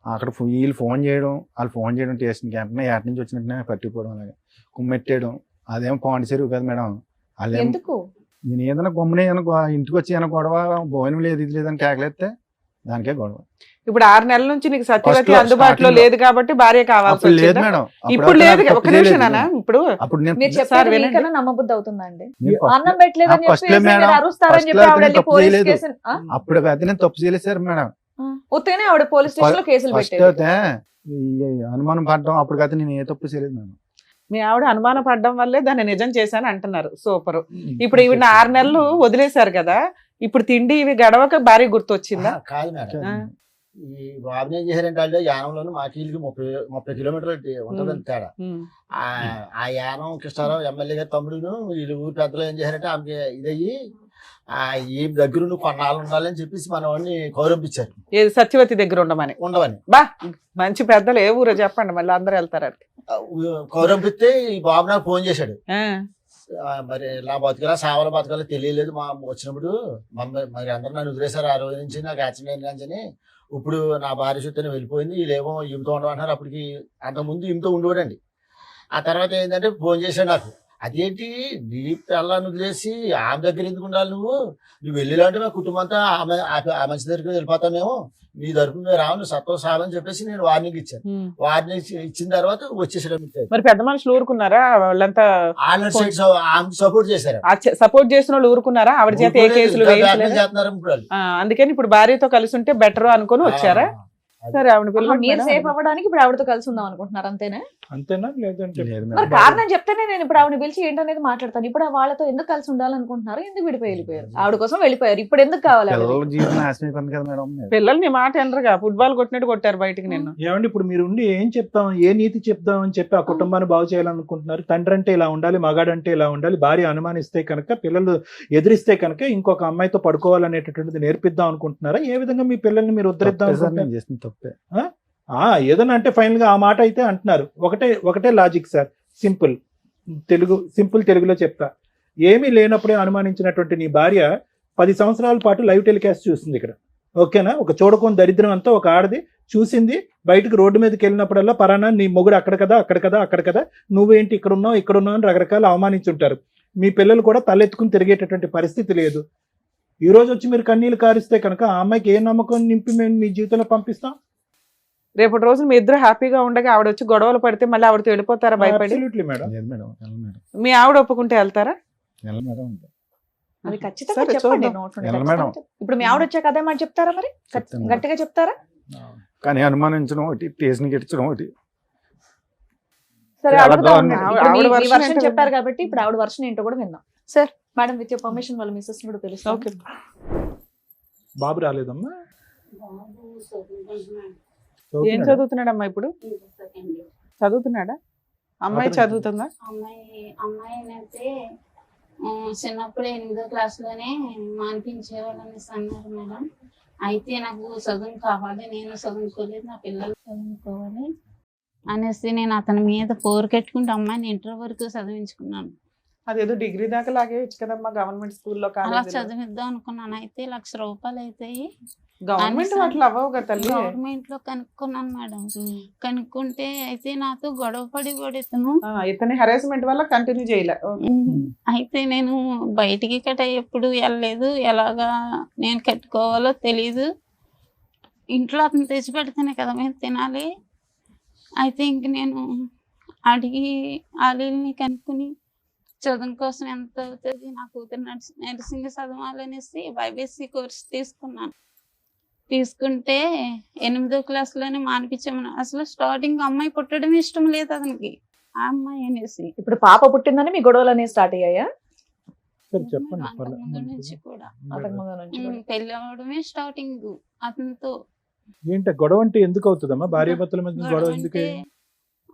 అక్కడ వీళ్ళు ఫోన్ చేయడం, వాళ్ళు ఫోన్ చేయడం స్టేషన్కి వెంటనే ఏట నుంచి వచ్చినట్టునే పట్టిపోవడం, అలాగే కుమ్మెట్టేయడం. అదేమో పాండిచేరు కదా మేడం. వాళ్ళు ఎందుకు? నేను ఏదైనా గమ్మునే ఇంటికి వచ్చి ఏమైనా గొడవ, భోజనం లేదు ఇది లేదని కేకలేస్తే దానికే గొడవ. ఇప్పుడు 6 నెలల నుంచి నీకు సత్యవతి First లో, అందుబాటులో starting లో. లేదు కాబట్టి భార్య కావాల్సి అప్పుడు లేదు వచ్చిందా? మేడం. ఇప్పుడు అప్పుడు లేదు. నాకు ఒక తప్పు నిమిషం చేయలేదు. నాన్న, ఇప్పుడు అప్పుడు నేను మీరు సార్ చెప్పేది వినండి. మీకన్నా నమ్మబుద్ధి అవుతుందా అండి? నేను first అన్నం లో- పెట్టలేదని first చెప్పి లో మేడం, మీరు అరుస్తారని first చెప్పి లో ఆవిడ అయితే వెళ్ళి తప్పు పోలీస్ చేయలేదు. కేసు అప్పుడు అయితే నేను తప్పు చేయలేదు సార్ మేడం. ఉత్తగానే ఆవిడ పోలీస్ స్టేషన్ లో కేసులు ఫస్ట్ పెట్టారు. అయితే ఈ అనుమానం పడడం, అప్పటికైతే నేను ఏ తప్పు చేయలేదు మేడం. మీ ఆవిడ అనుమానం పడడం వల్లే దాన్ని నిజం చేశాను అంటున్నారు. సూపర్. ఇప్పుడు ఈవిడ 6 నెలలు వదిలేశారు కదా, ఇప్పుడు తిండి ఇవి గడవక భార్య గుర్తొచ్చిందా? కాదు మేడం, ఆ. ఈ బాబుని ఏం చేశారంటే వాళ్ళు యానంలోను మా కీళ్ళకి 30 కిలోమీటర్లు ఉంటుందండి తేడా. ఉమ్. ఆ యానం కృష్ణారావు ఎమ్మెల్యే గారి తమ్ముడును వీళ్ళు ఊరి పెద్దలు ఏం చేశారంటే ఆమెకి ఇదయ్యి ఈ దగ్గర నువ్వు కొన్నాళ్ళు ఉండాలని చెప్పేసి మన వాడిని కౌరంపించారు, ఏది సత్యవతి దగ్గర ఉండమని. ఉండవని. బా, మంచి పెద్దలు ఏ ఊరో చెప్పండి, మళ్ళీ అందరూ వెళ్తారు అక్కడికి. కౌరంపిస్తే ఈ బాబు నాకు ఫోన్ చేశాడు. ఆ. మరి నా బతకలా సావల బతకాలో తెలియలేదు మా వచ్చినప్పుడు మరి అందరూ నన్ను వదిలేశారు ఆ రోజు నుంచి, నాకు యాక్సిడెంట్ అని. ఇప్పుడు నా భార్య చుట్టూ వెళ్ళిపోయింది, వీళ్ళేమో ఈమెతో ఉండమంటున్నారు. అప్పటికి అంతకుముందు ఈమెతో ఉండేవాడండి. ఆ తర్వాత ఏంటంటే ఫోన్ చేశాడు నాకు, అదేంటి నీ పిల్లని వదిలేసి ఆమె దగ్గర ఎందుకు ఉండాలి, నువ్వు వెళ్ళిలాంటి మా కుటుంబం అంతా ఆ మంచి దగ్గరికి వెళ్ళిపోతాం మేము, నీ తరపున మేము రావు, నువ్వు సత్వం సాలని చెప్పేసి నేను వార్నింగ్ ఇచ్చాను. ఉమ్. వార్నింగ్ ఇచ్చిన తర్వాత వచ్చేసడం మరి పెద్ద మనుషులు ఊరుకున్నారా? వాళ్ళంతా ఆన్లైన్ సైడ్ సపోర్ట్ చేశారు. సపోర్ట్ చేసిన వాళ్ళు ఊరుకున్నారా? ఆవిడ చేత ఏ కేసులు వేయించలేదు. చేస్తున్నారు ఇప్పుడు వాళ్ళు. అందుకని ఇప్పుడు భార్యతో కలిసి ఉంటే బెటర్ అనుకుని వచ్చారా? సరే, ఆవిడ ఆహా, పిల్లలు మీరు సేఫ్ అవ్వడానికి ఇప్పుడు ఆవిడతో కలిసి ఉందాం అనుకుంటున్నారు అంతేనా? అంతేనా? లేదంటే లేదు మరి మేడం. కారణం చెప్తేనే నేను ఇప్పుడు ఆవిడ పిలిచి ఏంటనేది మాట్లాడతాను. ఇప్పుడు వాళ్ళతో ఎందుకు కలిసి ఉండాలనుకుంటున్నారు? ఎందుకు విడిపోయి వెళ్ళిపోయారు? ఆవిడ కోసం వెళ్ళిపోయారు, ఇప్పుడు ఎందుకు కావాలి ఆవిడ? పిల్లల జీవితం నాశనం అయిపోయింది కదా మేడం. పిల్లలు నీ మాట ఎనరుగా ఫుట్బాల్ కొట్టినట్టు కొట్టారు బయటికి నిన్ను. ఏమండి ఇప్పుడు మీరు ఉండి ఏం చెప్తాం, ఏ నీతి చెప్తాం అని చెప్పి ఆ కుటుంబాన్ని బాగు చేయాలనుకుంటున్నారు? తండ్రి అంటే ఇలా ఉండాలి, మగాడంటే ఇలా ఉండాలి, భార్య అనుమానిస్తే కనుక, పిల్లలు ఎదిరిస్తే కనుక ఇంకొక అమ్మాయితో పడుకోవాలనేటటువంటిది నేర్పిద్దాం అనుకుంటున్నారా? ఏ విధంగా మీ పిల్లల్ని మీరు ఉద్ధరిద్దాం తప్పే సార్, అనుకుంటున్నారు? నేను చేసిన తప్పే. ఏదైనా అంటే ఫైనల్ గా ఆ మాట అయితే అంటున్నారు. ఒకటే లాజిక్ సార్, సింపుల్ తెలుగులో చెప్తా. ఏమీ లేనప్పుడే అనుమానించినటువంటి నీ భార్య 10 సంవత్సరాల పాటు లైవ్ టెలికాస్ట్ చూస్తుంది ఇక్కడ, ఓకేనా? ఒక చూడకొని దరిద్రం అంతా ఒక ఆడది చూసింది. బయటకు రోడ్డు మీదకి వెళ్ళినప్పుడల్లా పరానా నీ మొగుడు అక్కడ కదా, అక్కడ కదా, నువ్వేంటి ఇక్కడ ఉన్నావు అని రకరకాల అవమానించుంటారు. మీ పిల్లలు కూడా తలెత్తుకుని తిరిగేటటువంటి పరిస్థితి లేదు. ఈ రోజు వచ్చి మీరు కన్నీళ్ళు కారిస్తే కనుక ఆ అమ్మాయికి ఏ నమ్మకం నింపి మేము మీ జీవితంలో పంపిస్తాం? రేపటి రోజు మీ ఇద్దరు హ్యాపీగా ఉండగా ఆవిడ వచ్చి గొడవలు పడితే మళ్ళీ ఆవిడతో వెళ్ళిపోతారా భయపడి? Absolutely madam. లేదు మేడం, వెళ్ళను మేడం, మీ ఆవిడ ఒప్పుకుంటే వెళ్తారా? వెళ్ళను మేడం అంతే. అది ఖచ్చితంగా సరే, చెప్పండి చూద్దాం. నోట్ నుండి ఎలా ఖచ్చితంగా మేడం? చెప్పండి. ఇప్పుడు మీ ఆవిడ వచ్చాక అదే మాట చెప్తారా మరి? చెప్తాను. గట్టిగా చెప్తారా? కానీ అనుమానించడం ఒకటి, టేస్ట్ని గెలిచడం ఒకటి. సరే, చాలా అడుగుతా బాగుంది. ఉండండి. ఇప్పుడు ఆవిడ మీ version version ఏంటో చెప్పారు విందాం. కాబట్టి ఇప్పుడు ఆవిడ వర్షన్ ఏంటో కూడా విందాం. Sir madam with your permission వాళ్ళ మిస్సెస్ కూడా తెలుసు. ఓకే. బాబు రాలేదమ్మా? ఏం చదువుతున్నాడా? చదువుతున్నాడమ్మా ఇప్పుడు? చదువుతున్నాడా? అమ్మాయి అతను- చదువుతుందా? అమ్మాయి అయితే చిన్నప్పుడు 8వ క్లాస్లోనే మానిపించేవాళ్ళు అనేసి అన్నారు మేడం. అయితే నాకు చదువు కావాలి, నేను చదువుకోలేదు, నా పిల్లలు చదువుకోవాలి అనేసి నేను అతని మీద పోరుకెట్టుకుంటే అమ్మాయిని ఇంటర్ వరకు చదివించుకున్నాను. అదేదో డిగ్రీ దాకా లాగేయచ్చు కదమ్మా గవర్నమెంట్ స్కూల్లో, అలా కాలేజీలో. చదివిద్దాం అనుకున్నాను. అయితే ₹1,00,000 అవుతాయి. గవర్నమెంట్ అనేసి వాటిలో అవ్వవు కదా తల్లి. గవర్నమెంట్ లో కనుక్కున్నాను మేడం. కనుక్కుంటే అయితే నాతో గొడవ పడి ఇతను. ఇతని హెరాస్మెంట్ వల్ల కంటిన్యూ చేయలే. అయితే నేను బయటికి కట్ట ఎప్పుడు వెళ్ళలేదు. ఎలాగా నేను కట్టుకోవాలో తెలీదు. ఇంట్లో అతను తెచ్చి పెడితేనే కదా మేము తినాలి. అయితే ఇంక నేను అడిగి ఆలీల్ని కనుక్కుని చదువు కోసం ఎంత అవుతుంది, నా కూతురు నర్సింగ్ చదవాలనేసి బైబీసీ కోర్స్ తీసుకున్నాను. తీసుకుంటే 8వ క్లాస్లోనే మానిపించామని. అసలు స్టార్టింగ్ అమ్మాయి పుట్టడం ఇష్టం లేదు అతనికి, ఆ అమ్మాయి అనేసి. ఇప్పుడు పాప పుట్టిందని మీ గొడవలు అనేవి స్టార్ట్ అయ్యాయా? సరే చెప్పండి. అంతకు ముందు నుంచి కూడా అంతకు ముందు నుంచి కూడా. పెళ్లి అవడమే స్టార్టింగ్ అతనితో. ఏంటి గొడవ అంటే ఎందుకు అవుతుందమ్మా? భార్య భర్తల మధ్య గొడవ గొడవ ఎందుకు? అంటే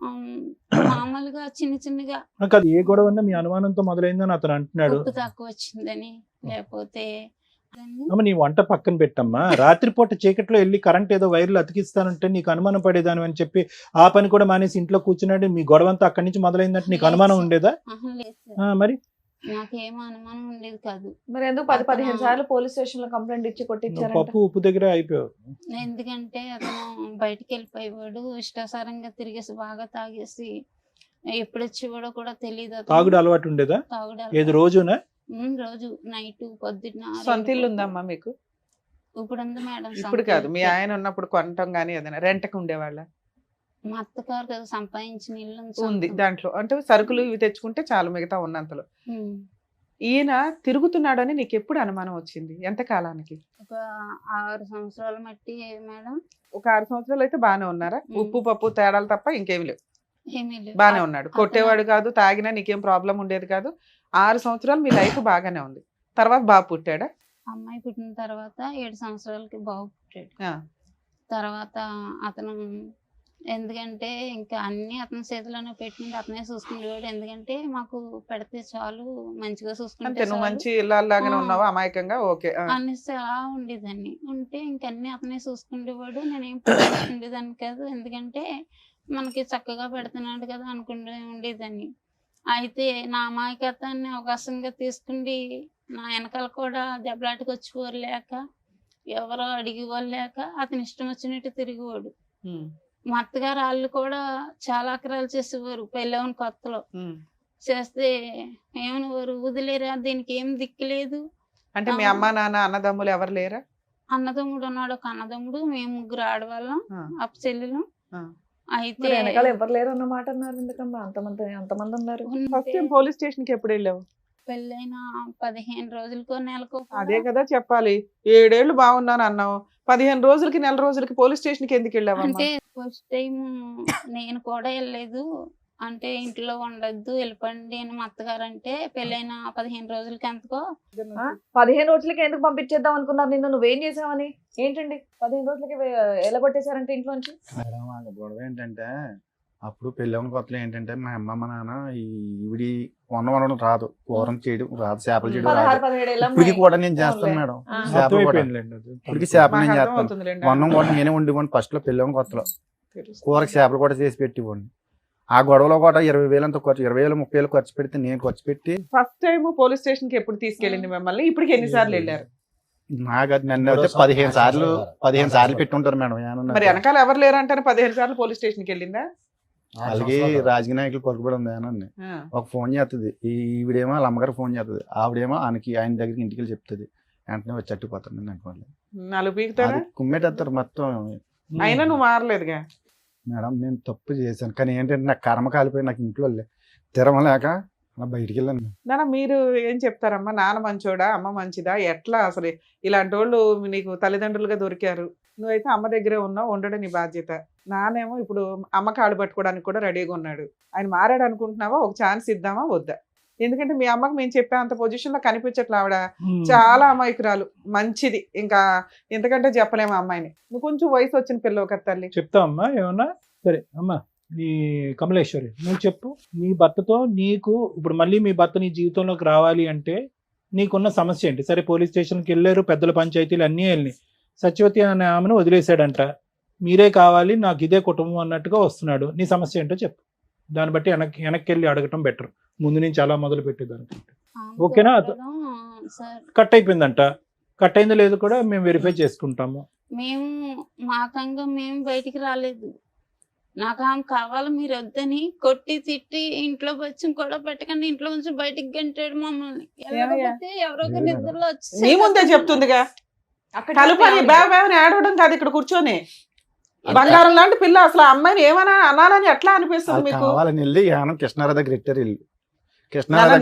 మామూలుగా చిన్నగా నాకు అది ఏ గొడవ అన్నా మీ అనుమానంతో మొదలైందని అతను అంటున్నాడు. ఉప్పు తక్కువ వచ్చిందని, లేకపోతే అమ్మ నీ వంట పక్కన పెట్టమ్మా. రాత్రిపూట చీకట్లో వెళ్ళి కరెంట్ ఏదో వైర్లు అతికిస్తానంటే నీకు అనుమానం పడేదాని అని చెప్పి ఆ పని కూడా మానేసి ఇంట్లో కూర్చున్నాడు. మీ గొడవ అంతా అక్కడి నుంచి మొదలైందంటే నీకు అనుమానం ఉండేదా? లేదు సార్, మరి నాకేం అనుమానం ఉండేది కాదు. మరి ఎందుకు 10-15 సార్లు పోలీస్ స్టేషన్ లో కంప్లైంట్ ఇచ్చి కొట్టించారంట? పప్పు ఉప్పు దగ్గర అయిపోయావు. ఎందుకంటే అతను బయటికి వెళ్ళిపోయేవాడు, ఇష్టాసారంగా తిరిగేసి బాగా తాగేసి ఎప్పుడు వచ్చేవాడో కూడా తెలియదు. తాగుడు అలవాటు ఉండేదా? తాగుడు ఏది రోజునా? రోజు నైట్ పొద్దున్న సొంత ఇల్లు ఉందమ్మా మీకు? ఇప్పుడు ఉంది మేడం. ఇప్పుడు కాదు, మీ ఆయన ఉన్నప్పుడు కొనటం గానీ ఏదైనా రెంట్కి ఉండేవాళ్ళ? మా అత్తగారు కదా సంపాదించిన ఇల్లు ఉంది సొంతం. దాంట్లో. అంటే సరుకులు ఇవి తెచ్చుకుంటే చాలు మిగతా ఉన్నంతలో. ఉమ్. ఈయన తిరుగుతున్నాడు అని నీకు ఎప్పుడు అనుమానం వచ్చింది? ఎంత కాలానికి? ఒక 6 సంవత్సరాల మట్టి మేడం. ఒక 6 సంవత్సరాలు అయితే బాగానే ఉన్నారా? ఉప్పు పప్పు తేడాలు తప్ప ఇంకేమి లేవు, ఏమీ లేవు. బాగానే ఉన్నాడు. కొట్టేవాడు కాదు, తాగినా నీకేం ప్రాబ్లం ఉండేది కాదు. 6 సంవత్సరాలు మీ లైఫ్ బాగానే ఉంది. తర్వాత బాబు పుట్టాడా? అమ్మాయి పుట్టిన తర్వాత 7 సంవత్సరాలకి బాబు పుట్టాడు. ఆ. తర్వాత అతను ఎందుకంటే ఇంకా అన్ని అతని చేతిలోనే పెట్టుకుంటే అతనే చూసుకునేవాడు. ఎందుకంటే మాకు పెడితే చాలు, మంచిగా అంతే, చూసుకుంటే నువ్వు చాలు మంచి ఇళ్ళలాగానే ఆ. ఉన్నావు అమాయకంగా. ఓకే. అనేసి అలా ఉండేదాన్ని. ఉంటే ఇంకన్నీ అతనే చూసుకునేవాడు. నేనేం పట్టించుకునేదాన్ని కాదు, ఎందుకంటే మనకి చక్కగా పెడుతున్నాడు కదా అనుకుంటూ ఉండేదాన్ని. అయితే నా అమాయకత్వాన్ని అవకాశంగా తీసుకుండి నా వెనకాల కూడా దెబ్బలాటకు వచ్చేవారు లేక, ఎవరో అడిగేవాళ్ళు లేక అతని ఇష్టం వచ్చినట్టు తిరిగేవాడు. మా అత్తగారు వాళ్ళు కూడా చాలా అక్రాలు చేసేవారు పెళ్ళవని కొత్తలో. చేస్తే ఏమనేవారు, వదిలేరా, దీనికి ఏం దిక్కులేదు. అంటే మీ అమ్మ నాన్న అన్నదమ్ములు ఎవరు లేరా? అన్నదమ్ముడు ఉన్నాడు, ఒక అన్నదమ్ముడు, మేము 3 ఆడవాళ్ళం, అప్ప చెల్లెలు. ఆ. అయితే మరి వెనకాల ఎవరు లేరు అన్న మాట అన్నారు ఎందుకమ్మా? అంతమంది ఉన్నారు. ఫస్ట్ టైం పోలీస్ స్టేషన్ కి ఎప్పుడు వెళ్ళావు? పెళ్ళైన 15 రోజులకో నెలకో అదే కదా చెప్పాలి. 7 ఏళ్ళు బాగున్నాను అన్నావు, 15 రోజులకి నెల రోజులకి పోలీస్ స్టేషన్ కి ఎందుకు వెళ్ళావు? అంటే ఫస్ట్ టైం నేను కూడా వెళ్ళలేదు. అంటే ఇంట్లో ఉండొద్దు, వెళ్ళిపోండి అని మా అత్తగారు అంటే, పెళ్ళైన 15 రోజులకి ఎంతకో 15 రోజులకి ఎందుకు పంపించేద్దాం అనుకున్నారు నిన్ను? నువ్వేం చేసావని? ఏంటండి 15 రోజులకి ఎలా కొట్టేశారంటే ఇంట్లోంచి? మేడం ఆ గొడవ ఏంటంటే అప్పుడు పెళ్ళవని కొత్తలో ఏంటంటే మా అమ్మ మా నాన్న ఈవిడి వండడం రాదు, కూరం చేయడం రాదు, చేపలు చేయడం రాదు. 16-17 ఏళ్ళ ఇప్పటికి అమ్మాయి. కూడా నేను చేస్తాను మేడం. ఆ. చేపలు కూడా అర్థమైపోయిందిలేండి అది. ఇప్పటికి చేపలు మాకు నేను అర్థం చేస్తాను. అవుతుందిలేండి. వండం కూడా నేనే వండుకోండి ఫస్ట్ లో పెళ్ళవని కొత్తలో. తెలుసు. కూరకి చేపలు కూడా చేసి పెట్టివ్వండి. ఆ గొడవలో కూడా 20,000 అంత ఖర్చు, 20,000-30,000 ఖర్చు పెడితే నేను ఖర్చు పెట్టి ఫస్ట్ టైం పోలీస్ స్టేషన్ కి ఎప్పుడు తీసుకెళ్ళింది మిమ్మల్ని? ఇప్పటికి ఎన్నిసార్లు వెళ్ళారు? నాకు అది నన్ను అయితే 15 సార్లు పెట్టుంటారు మేడం. ఏమన్నా మరి వెనకాల ఎవరు లేరు అంటారు 15 సార్లు పోలీస్ స్టేషన్ కి వెళ్ళిందా? అలాగే రాజకీయ నాయకులు పలుకుబడి ఉంది ఏమన్నా. ఒక ఫోన్ చేస్తుంది, ఈవిడేమో వాళ్ళ అమ్మగారు ఫోన్ చేస్తుంది, ఆవిడేమో ఆయన దగ్గరికి ఇంటికి వెళ్ళి చెప్తుంది. వెంటనే వచ్చి అట్టుకుపోతాను అనుకోండి. నాలుగు పీకుతారా? కుమ్మేటేస్తారు మొత్తం. అయినా నువ్వు మారలేదుగా. మేడం నేను తప్పు చేశాను, కానీ ఏంటంటే నాకు కర్మ కాలిపోయి నాకు ఇంట్లో తిరమలేక అలా బయటికి వెళ్ళాను. నాన్న మీరు ఏం చెప్తారమ్మా? నాన్న మంచోడా, అమ్మ మంచిదా, ఎట్లా అసలు ఇలాంటి వాళ్ళు నీకు తల్లిదండ్రులుగా దొరికారు, నువ్వైతే అమ్మ దగ్గరే ఉన్నావు, ఉండడం నీ బాధ్యత. నానేమో ఇప్పుడు అమ్మ కాళ్ళు పట్టుకోవడానికి కూడా రెడీగా ఉన్నాడు. ఆయన మారాడు అనుకుంటున్నావా? ఒక ఛాన్స్ ఇద్దామా వద్దా? ఎందుకంటే మీ అమ్మకి మేము చెప్పే అంత పొజిషన్ లో కనిపించట్లే. ఆవిడ చాలా అమాయకురాలు, మంచిది, ఇంకా ఎంతకంటే చెప్పలేము అమ్మాయిని. నువ్వు కొంచెం వయసు వచ్చిన పిల్లవు కదా తల్లి. చెప్తావమ్మా ఏమన్నా? సరే అమ్మా, నీ కమలేశ్వరి నువ్వు చెప్పు. నీ భర్తతో నీకు ఇప్పుడు మళ్ళీ మీ భర్త నీ జీవితంలోకి రావాలి అంటే నీకున్న సమస్య ఏంటి? సరే పోలీస్ స్టేషన్కి వెళ్ళారు, పెద్దల పంచాయతీలు అన్నీ వెళ్ళి సత్యవతి అనే ఆమెను వదిలేశాడంట, మీరే కావాలి నాకు ఇదే కుటుంబం అన్నట్టుగా వస్తున్నాడు. నీ సమస్య ఏంటో చెప్పు, దాన్ని బట్టి వెనక్కి వెళ్ళి అడగటం బెటర్ ముందు నుంచి అలా మొదలు పెట్టేదానికంటే. ఓకేనా? కట్ అయిపోయిందంట, కట్ అయిందో లేదో కూడా మేము వెరిఫై చేసుకుంటాము. మేము మాకంగా మేము బయటికి రాలేదు. నాకు ఆమె కావాలి, మీరు వద్దని కొట్టి తిట్టి ఇంట్లో వచ్చి కూడా పెట్టకండి, ఇంట్లో నుంచి బయటికి గంటాడు మమ్మల్ని. వెళ్ళకపోతే ఎవరో ఒక నిద్రలో వచ్చి నీ ముందే చెప్తుందిగా, కలుపని బాగా ఆడవడం కాదు, ఇక్కడ కూర్చొని బంగారం లాంటి పిల్ల. అసలు ఆ అమ్మాయిని ఏమన్నా అనాలని ఎట్లా అనిపిస్తుంది మీకు? కావాలని వెళ్ళి యానం కృష్ణారావు దగ్గర ఇట్టారు ఇల్లు.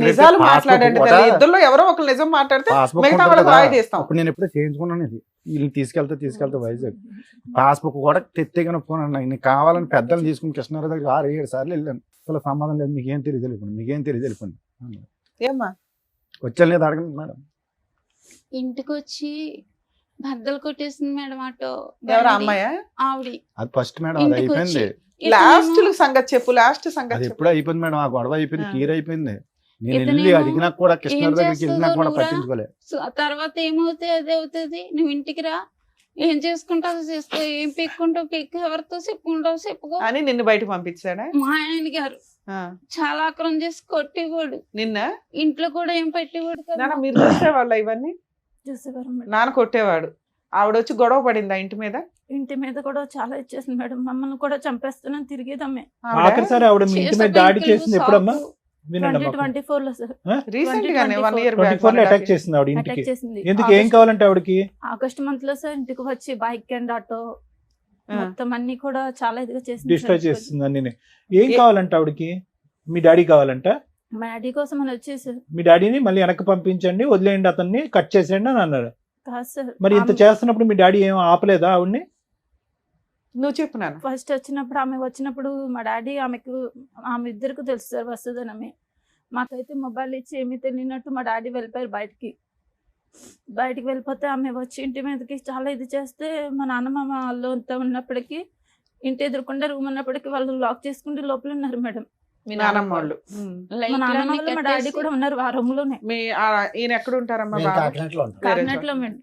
నిజాలు మాట్లాడండి తల్లి, ఇద్దరులో ఎవరో ఒకరు నిజం మాట్లాడితే మిగతా వాళ్ళకి వాయి తీస్తాం. అప్పుడు నేను ఎప్పుడో చేయించుకున్నాను, ఇది వీళ్ళు తీసుకెళ్తే వైజాగ్ పాస్బుక్ కూడా తెత్తేగానే పోను. నేను కావాలని పెద్దలు తీసుకుని కృష్ణారావు దగ్గర 6-7 సార్లు వెళ్ళాను. అసలు సంబంధం లేదు, మీకేం తెలియదు వెళ్ళిపోండి, మీకేం తెలియదు వెళ్ళిపోండి. ఏమ్మా వచ్చాను లేదు అడగండి మేడం. ఇంటికి వచ్చి బద్దలు కొట్టేసింది మేడం ఆటో. ఎవరు అమ్మాయా? ఆవిడ. అది ఫస్ట్ మేడం, అది అయిపోయింది. లాస్ట్ సంగతి చెప్పు, లాస్ట్ సంగతి అది ఎప్పుడు అయిపోయింది మేడం, ఆ గొడవ అయిపోయింది, క్లియర్ అయిపోయింది. నేను వెళ్ళి అడిగినా కూడా కృష్ణారావు దగ్గరికి వెళ్ళినా కూడా పట్టించుకోలేదు. తర్వాత ఏమవుతుంది అదే అవుతుంది, నువ్వు ఇంటికి రా, ఏం చేసుకుంటావు చేసుకో, ఏం పెక్కుంటావు పెక్కు, ఎవరితో చెప్పుకుంటావు చెప్పుకో అని నిన్ను బయటకు పంపించాడా? మా ఆయన గారు చాలా ఆక్రమం చేసి కొట్టేవాడు. నిన్న ఇంట్లో కూడా ఏం పెట్టేవాడు కదా. మీరు చూసేవాళ్ళ ఇవన్నీ? నాన్న కొట్టేవాడు, ఆవిడ వచ్చి గొడవ పడిందా ఇంటి మీద? ఇంటి మీద కూడా చాలా ఇచ్చేసింది మేడం, మమ్మల్ని కూడా చంపేస్తున్నాను తిరిగేదమ్మే. ఆఖరిసారి ఆవిడ మీ ఇంటి మీద దాడి చేసింది ఎప్పుడమ్మా? 2024 లో సార్, రీసెంట్ గానే 1 year 24 లో అటాక్ చేసింది ఆవిడ ఇంటికి. ఎందుకు, ఏం కావాలంటే ఆవిడకి? ఆగస్ట్ మంత్ లో సార్ ఇంటికి వచ్చి బైక్ అండ్ ఆటో మొత్తం అన్ని కూడా చాలా ఇదిగా చేసింది, డిస్ట్రాయ్ చేస్తుంది అన్ని. ఏం కావాలంటే ఆవిడకి? మీ డాడీ కావాలంట? మా డాడీ కోసం అని వచ్చేసి మీ డాడీని మళ్ళీ వెనక్కి పంపించండి, వదిలేయండి, అతన్ని కట్ చేసేయండి అని అన్నారు. కాదు సార్. మరి ఇంత చేస్తున్నప్పుడు మీ డాడీ ఏం ఆపలేదా ఆవిడ్ని? నువ్వు చెప్పు నాన్న. ఫస్ట్ వచ్చినప్పుడు ఆమె వచ్చినప్పుడు మా డాడీ ఆమె ఇద్దరికి తెలుసు సార్ వస్తుందని. మాకైతే మొబైల్ ఇచ్చి ఏమీ తెలియనట్టు మా డాడీ వెళ్ళిపోయారు బయటికి వెళ్ళిపోతే ఆమె వచ్చి ఇంటి మీదకి చాలా ఇది చేస్తే మా నాన్నమ్మ వాళ్ళు అంతా ఉన్నప్పటికీ ఇంటి ఎదురుకుండా రూమ్ ఉన్నప్పటికీ వాళ్ళు లాక్ చేసుకుంటే లోపల ఉన్నారు మేడం. మీ నాన్నమ్మ వాళ్ళు? మా నాన్నమ్మ వాళ్ళు మా డాడీ కూడా ఉన్నారు ఆ రూమ్ లోనే. ఈయన ఎక్కడ ఉంటారమ్మా? కాకినాడలో మేడం.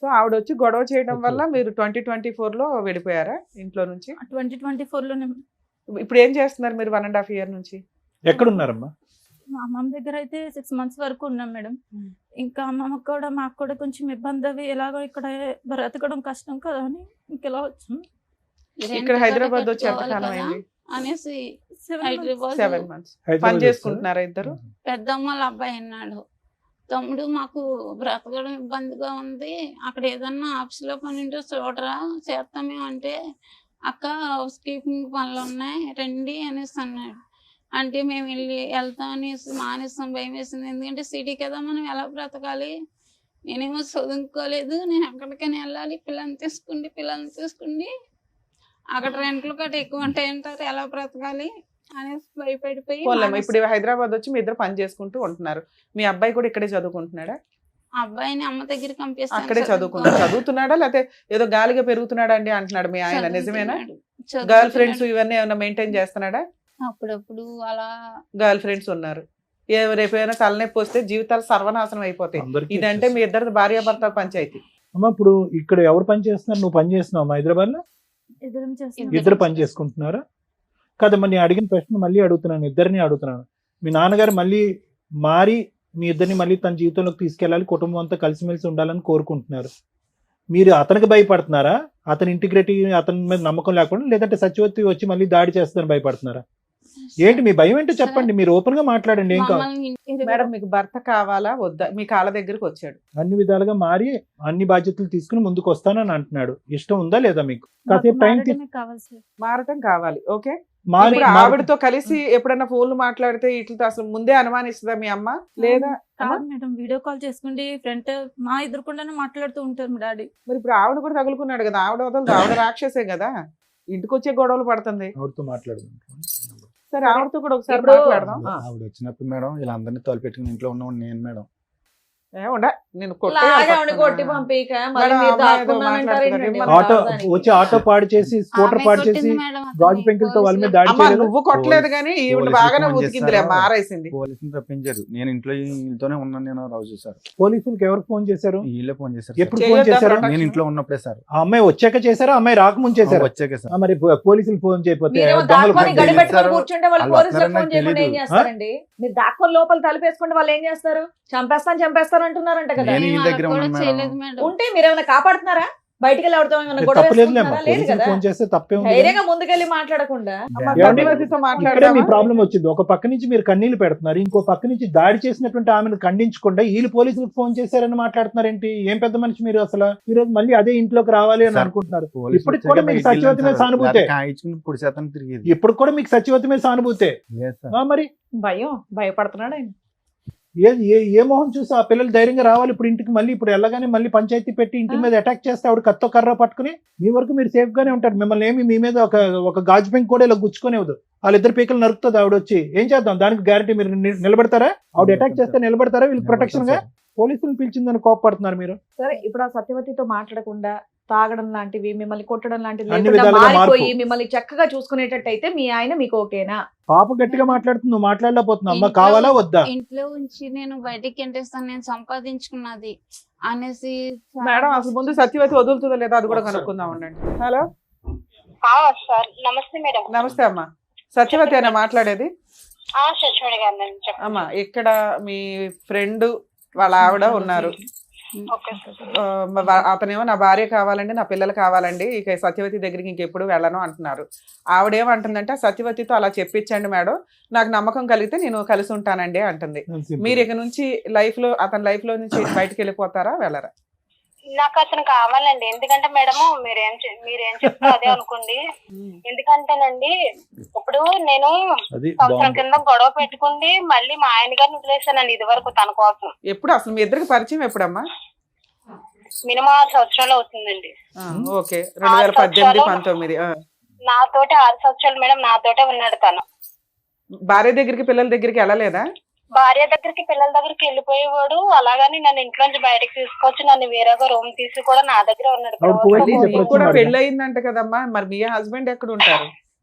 సో ఆవిడ వచ్చి గొడవ చేయడం వల్ల మీరు 2024 లో వెళ్ళిపోయారా ఇంట్లో నుంచి? 2024 లోనే. ఇప్పుడు ఏం చేస్తున్నారు మీరు 1.5 year నుంచి? ఎక్కడున్నారమ్మా? మా అమ్మమ్మ దగ్గర అయితే 6 months వరకు ఉన్నాం మేడం. ఇంకా అమ్మమ్మకి కూడా మాకు కూడా కొంచెం ఇబ్బంది అవి, ఎలాగో ఇక్కడ బ్రతకడం కష్టం కదా అని ఇంకెలా వచ్చాం. ఇక్కడ హైదరాబాద్ వచ్చి ఎంతకాలం అయింది అనేసి 7 months పని చేసుకుంటున్నారా ఇద్దరు? పెద్దమ్మ వాళ్ళ అబ్బాయి అన్నాడు, తమ్ముడు మాకు బ్రతకడం ఇబ్బందిగా ఉంది, అక్కడ ఏదన్నా ఆఫీస్ లో పని ఉంటే చూడరా చేస్తామే అంటే, అక్క హౌస్ కీపింగ్ పనులు ఉన్నాయి రండి అనేసి అన్నాడు. అంటే మేము వెళ్తాం అనేసి మానేస్తాం, భయం వేసింది. ఎందుకంటే సిటీ కదా, మనం ఎలా బ్రతకాలి, నేనేమో చదువుకోలేదు, నేను ఎక్కడికైనా వెళ్ళాలి, పిల్లల్ని తీసుకుండి అక్కడ రెంట్లు కట్ట ఎక్కువ ఉంటాయి అంటారు, ఎలా బ్రతకాలి అనేసి భయపడిపోయి. ఇప్పుడు హైదరాబాద్ వచ్చి మీ ఇద్దరు పని చేసుకుంటూ ఉంటున్నారు. మీ అబ్బాయి కూడా ఇక్కడే చదువుకుంటున్నాడా? అబ్బాయిని అమ్మ దగ్గర అక్కడే చదువుతున్నాడా లేకపోతే ఏదో గాలిగా పెరుగుతున్నాడా అండి అంటున్నాడు మీ ఆయన, నిజమేనా? గర్ల్ ఫ్రెండ్స్ ఇవన్నీ ఏమైనా మెయింటైన్ చేస్తున్నాడా? అప్పుడప్పుడు అలా గర్ల్ ఫ్రెండ్స్ ఉన్నారు. రేపు ఏమైనా తలనొప్పి వస్తే జీవితాలు సర్వనాశనం అయిపోతాయి. ఇదంటే మీ ఇద్దరు భార్యాభర్త పంచాయతీ. అమ్మా ఇప్పుడు ఇక్కడ ఎవరు పని చేస్తున్నారు? నువ్వు పని చేస్తున్నావు హైదరాబాద్ లో? ఇద్దరు పని చేసుకుంటున్నారా? కదమ్మా, నేను అడిగిన ప్రశ్న మళ్ళీ అడుగుతున్నాను, ఇద్దరిని అడుగుతున్నాను. మీ నాన్నగారు మళ్ళీ మారి మీ ఇద్దరిని మళ్ళీ తన జీవితంలోకి తీసుకెళ్ళాలి, కుటుంబం అంతా కలిసిమెలిసి ఉండాలని కోరుకుంటున్నారు. మీరు అతనికి భయపడుతున్నారా? అతని ఇంటిగ్రిటీ, అతని మీద నమ్మకం లేకుండా, లేదంటే సత్యవతి వచ్చి మళ్ళీ దాడి చేస్తుందని భయపడుతున్నారా? ఏంటి మీ భయం ఏంటో చెప్పండి, మీరు ఓపెన్ గా మాట్లాడండి. ఏం కావాలి? మమ్మల్ని ఇంటికి మేడం మీకు భర్త కావాలా వద్దా? మీ కాళ్ళ దగ్గరికి వచ్చాడు. అన్ని విధాలుగా మారి అన్ని బాధ్యతలు తీసుకుని ముందుకు వస్తానని అంటున్నాడు. ఇష్టం ఉందా లేదా మీకు? కాసేపు టైం మారడమే కావాలి సార్. మారటం కావాలి. ఓకే, మారి ఇప్పుడు ఆవిడతో కలిసి ఎప్పుడన్నా ఫోన్లు మాట్లాడితే ఇట్లా అసలు ముందే అనుమానిస్తుందా మీ అమ్మ? లేదా కాదు మేడం, వీడియో కాల్ చేసుకుంటే ఫ్రంట్ మా ఎదురుకుండానే మాట్లాడుతూ ఉంటారు మా డాడీ. మరి ఇప్పుడు ఆవిడ కూడా తగులుకున్నాడు కదా, ఆవిడ వదలదు, ఆవిడ రాక్షసే కదా, ఇంటికి వచ్చే గొడవలు పడుతుంది. ఆవిడతో మాట్లాడుకుంటాం. సరే ఆవిడతో కూడా ఒకసారి ఇప్పుడు- మాట్లాడదాం. ఆవిడ వచ్చినప్పుడు మేడం వీళ్ళందరినీ తోలుపెట్టుకుని ఇంట్లో ఉన్న నేను మేడం. నేను లాగా ఆవిడ కొట్టి పంపిక మళ్ళీ మేడం, మీరు అమ్మాయి ఏదో దాక్కున్నానంటారు మాట్లాడుతున్నారు. ఏంటండి? ఏమన్నా ఆటో దానికి. వచ్చి ఆటో పాడు చేసి స్కూటర్ ఆమె పాడు కొట్టింది చేసి మేడం అతన్ని. గాజు పెంకులతో వాళ్ళ మీద దాడి అమ్మా చేయలేదు. నువ్వు కొట్టలేదు కానీ ఈవిడ పోలీసులు బాగానే ఫోన్ ఉతికిందిలే, చేశారు. మారేసింది. పోలీసులు రప్పించారు. నేను ఇంట్లోనే ఉన్నాను. నేను రోజు సార్ పోలీసులకు ఎవరు ఫోన్ చేశారు? వీళ్ళే ఫోన్ చేశారు. ఎప్పుడు సార్. ఫోన్ చేయొద్దా చేశారు? ప్రొటెక్షన్? నేను ఇంట్లో ఉన్నప్పుడే సార్. ఆ అమ్మాయి వచ్చాక చేశారా, అమ్మాయి రాకముందు చేశారా? వచ్చాక సార్. మరి పోలీసులు ఫోన్ చేయకపోతే మీరేమో దొంగలు దాక్కొని ఫోన్ గడి చేశారు. పెట్టుకొని కూర్చుంటే వాళ్ళు వాళ్ళు పోలీసులకు వస్తారని ఫోన్ నాకు చేయకుండా ఏం తెలీదు. చేస్తారండి? మీరు దాక్కొని లోపల తలుపేసుకుంటే వాళ్ళు ఏం చేస్తారు? చంపేస్తాను అంటున్నారంట కదా. నేను మేము వీళ్ళ దగ్గర అలా కూడా ఉన్నాను మేడం. చేయలేదు మేడం. ఉంటే మీరేమైనా కాపాడుతున్నారా? బయటికి వెళ్ళి ఎవరితో ఏమైనా గొడవ తప్పలేదులే వేసుకుంటున్నారా? లేదు పోలీసులు కదా. ఫోన్ చేస్తే తప్పే ఉంది. ధైర్యంగా ముందుకెళ్ళి మాట్లాడకుండా అమ్మ, ఏమండి? సత్యవతితో ఇక్కడే మీ మాట్లాడదామా? ప్రాబ్లం వచ్చింది. ఒక పక్క నుంచి మీరు కన్నీళ్లు పెడుతున్నారు, ఇంకో పక్క నుంచి దాడి చేసినటువంటి ఆమెను ఖండించకుండా వీళ్ళు పోలీసులకు ఫోన్ చేశారని మాట్లాడుతున్నారు ఏంటి? ఏం పెద్ద మనిషి మీరు అసలు. ఈ రోజు మళ్ళీ అదే ఇంట్లోకి రావాలి అని సార్, అనుకుంటున్నారు. పోలీసులు ఇప్పటికి వచ్చాక కూడా మీకు బయటికి సత్యవతి మీద వెళ్ళాను సార్. సానుభూతే. లేకపోతే కాయించుకుని పొడి శాతం తిరిగేది. ఇప్పుడు కూడా మీకు సత్యవతి మీద సానుభూతే. లేదు సార్. మరి భయపడుతున్నాడు ఆయన. ఏ మొహం చూసి ఆ పిల్లలు ధైర్యంగా రావాలి ఇప్పుడు ఇంటికి? మళ్ళీ ఇప్పుడు వెళ్ళగానే మళ్ళీ పంచాయతీ పెట్టి ఇంటి మీద అటాక్ చేస్తే ఆవిడ కత్తో కర్ర పట్టుకుని మీ వరకు మీరు సేఫ్ గానే ఉంటారు. మిమ్మల్ని ఏమి మీ మీద ఒక గాజు పెంకు కూడా ఇలా గుచ్చుకునేవద్దు. వాళ్ళిద్దరు పీకలు నరుకుతుంది ఆవిడ వచ్చి. ఏం చేద్దాం దానికి గ్యారంటీ? మీరు నిలబడతారా? ఆవిడ అటాక్ చేస్తే నిలబడతారా? వీళ్ళు ప్రొటెక్షన్ గా పోలీసులు పిలిచిందని కోపడుతున్నారు మీరు. సరే ఇప్పుడు ఆ సత్యవతితో మాట్లాడకుండా తాగడం లాంటివి, మిమ్మల్ని కొట్టడం లాంటివి అన్ని లేకుండా విధాలుగా మారిపోయి మార్పు. మిమ్మల్ని చక్కగా చూసుకునేటట్టయితే మీ ఆయన మీకు ఓకేనా? పాప గట్టిగా మాట్లాడుతుంది, నువ్వు మాట్లాడలేకపోతున్నావు. అమ్మ కావాలా వద్దా? ఇంట్లో ఉంచి నేను బయటికి ఎంటేస్తాను, నేను సంపాదించుకున్నది అనేసి మేడం అసలు ముందు సత్యవతి వదులుతుందో లేదా అది కూడా కనుక్కుందాం. ఉండండి. హలో, సార్ నమస్తే మేడం. నమస్తే అమ్మా. సత్యవతి అయినా మాట్లాడేది? సచివాడి గారు చెప్పండి. అమ్మా ఇక్కడ మీ ఫ్రెండ్ వాళ్ళ ఆవిడ ఉన్నారు. ఓకే అతనేమో నా భార్య కావాలండి, నా పిల్లలు కావాలండి, ఇక సత్యవతి దగ్గరికి ఇంకెప్పుడు వెళ్ళను అంటున్నారు. ఆవిడేమంటుందంటే సత్యవతితో అలా చెప్పించండి మేడం, నాకు నమ్మకం కలిగితే నేను కలిసి ఉంటానండి అంటుంది. మీరు ఇక నుంచి అతని లైఫ్ లో నుంచి బయటకు వెళ్ళిపోతారా వెళ్ళరా? నాకు అతను కావాలండి. ఎందుకంటే మేడం మీరేం చెప్తారో అదే అనుకోండి. ఎందుకంటేనండి ఇప్పుడు నేను సంవత్సరం కింద గొడవ పెట్టుకుంది మళ్ళీ మా ఆయన గారిని వదిలేసానండి ఇది వరకు తన కోసం. ఎప్పుడు అసలు మీ ఇద్దరికి పరిచయం ఎప్పుడమ్మా? మినిమం 6 సంవత్సరాలు అవుతుందండి. ఓకే, 2018, 19. నాతోటి 6 సంవత్సరాలు మేడం నాతోటే ఉన్నాడు తను. భార్య దగ్గరికి పిల్లల దగ్గరికి వెళ్ళలేదా? భార్య దగ్గరికి పిల్లల దగ్గరికి వెళ్ళిపోయేవాడు. అలాగని నన్ను ఇంట్లో నుంచి బయటకు తీసుకొచ్చి నన్ను వేరేగా రూమ్ తీసి కూడా నా దగ్గర ఉన్నాడు. నీకు కూడా పెళ్లి అయిందంట కదమ్మా, మరి మీ హస్బెండ్ ఎక్కడ ఉంటారు?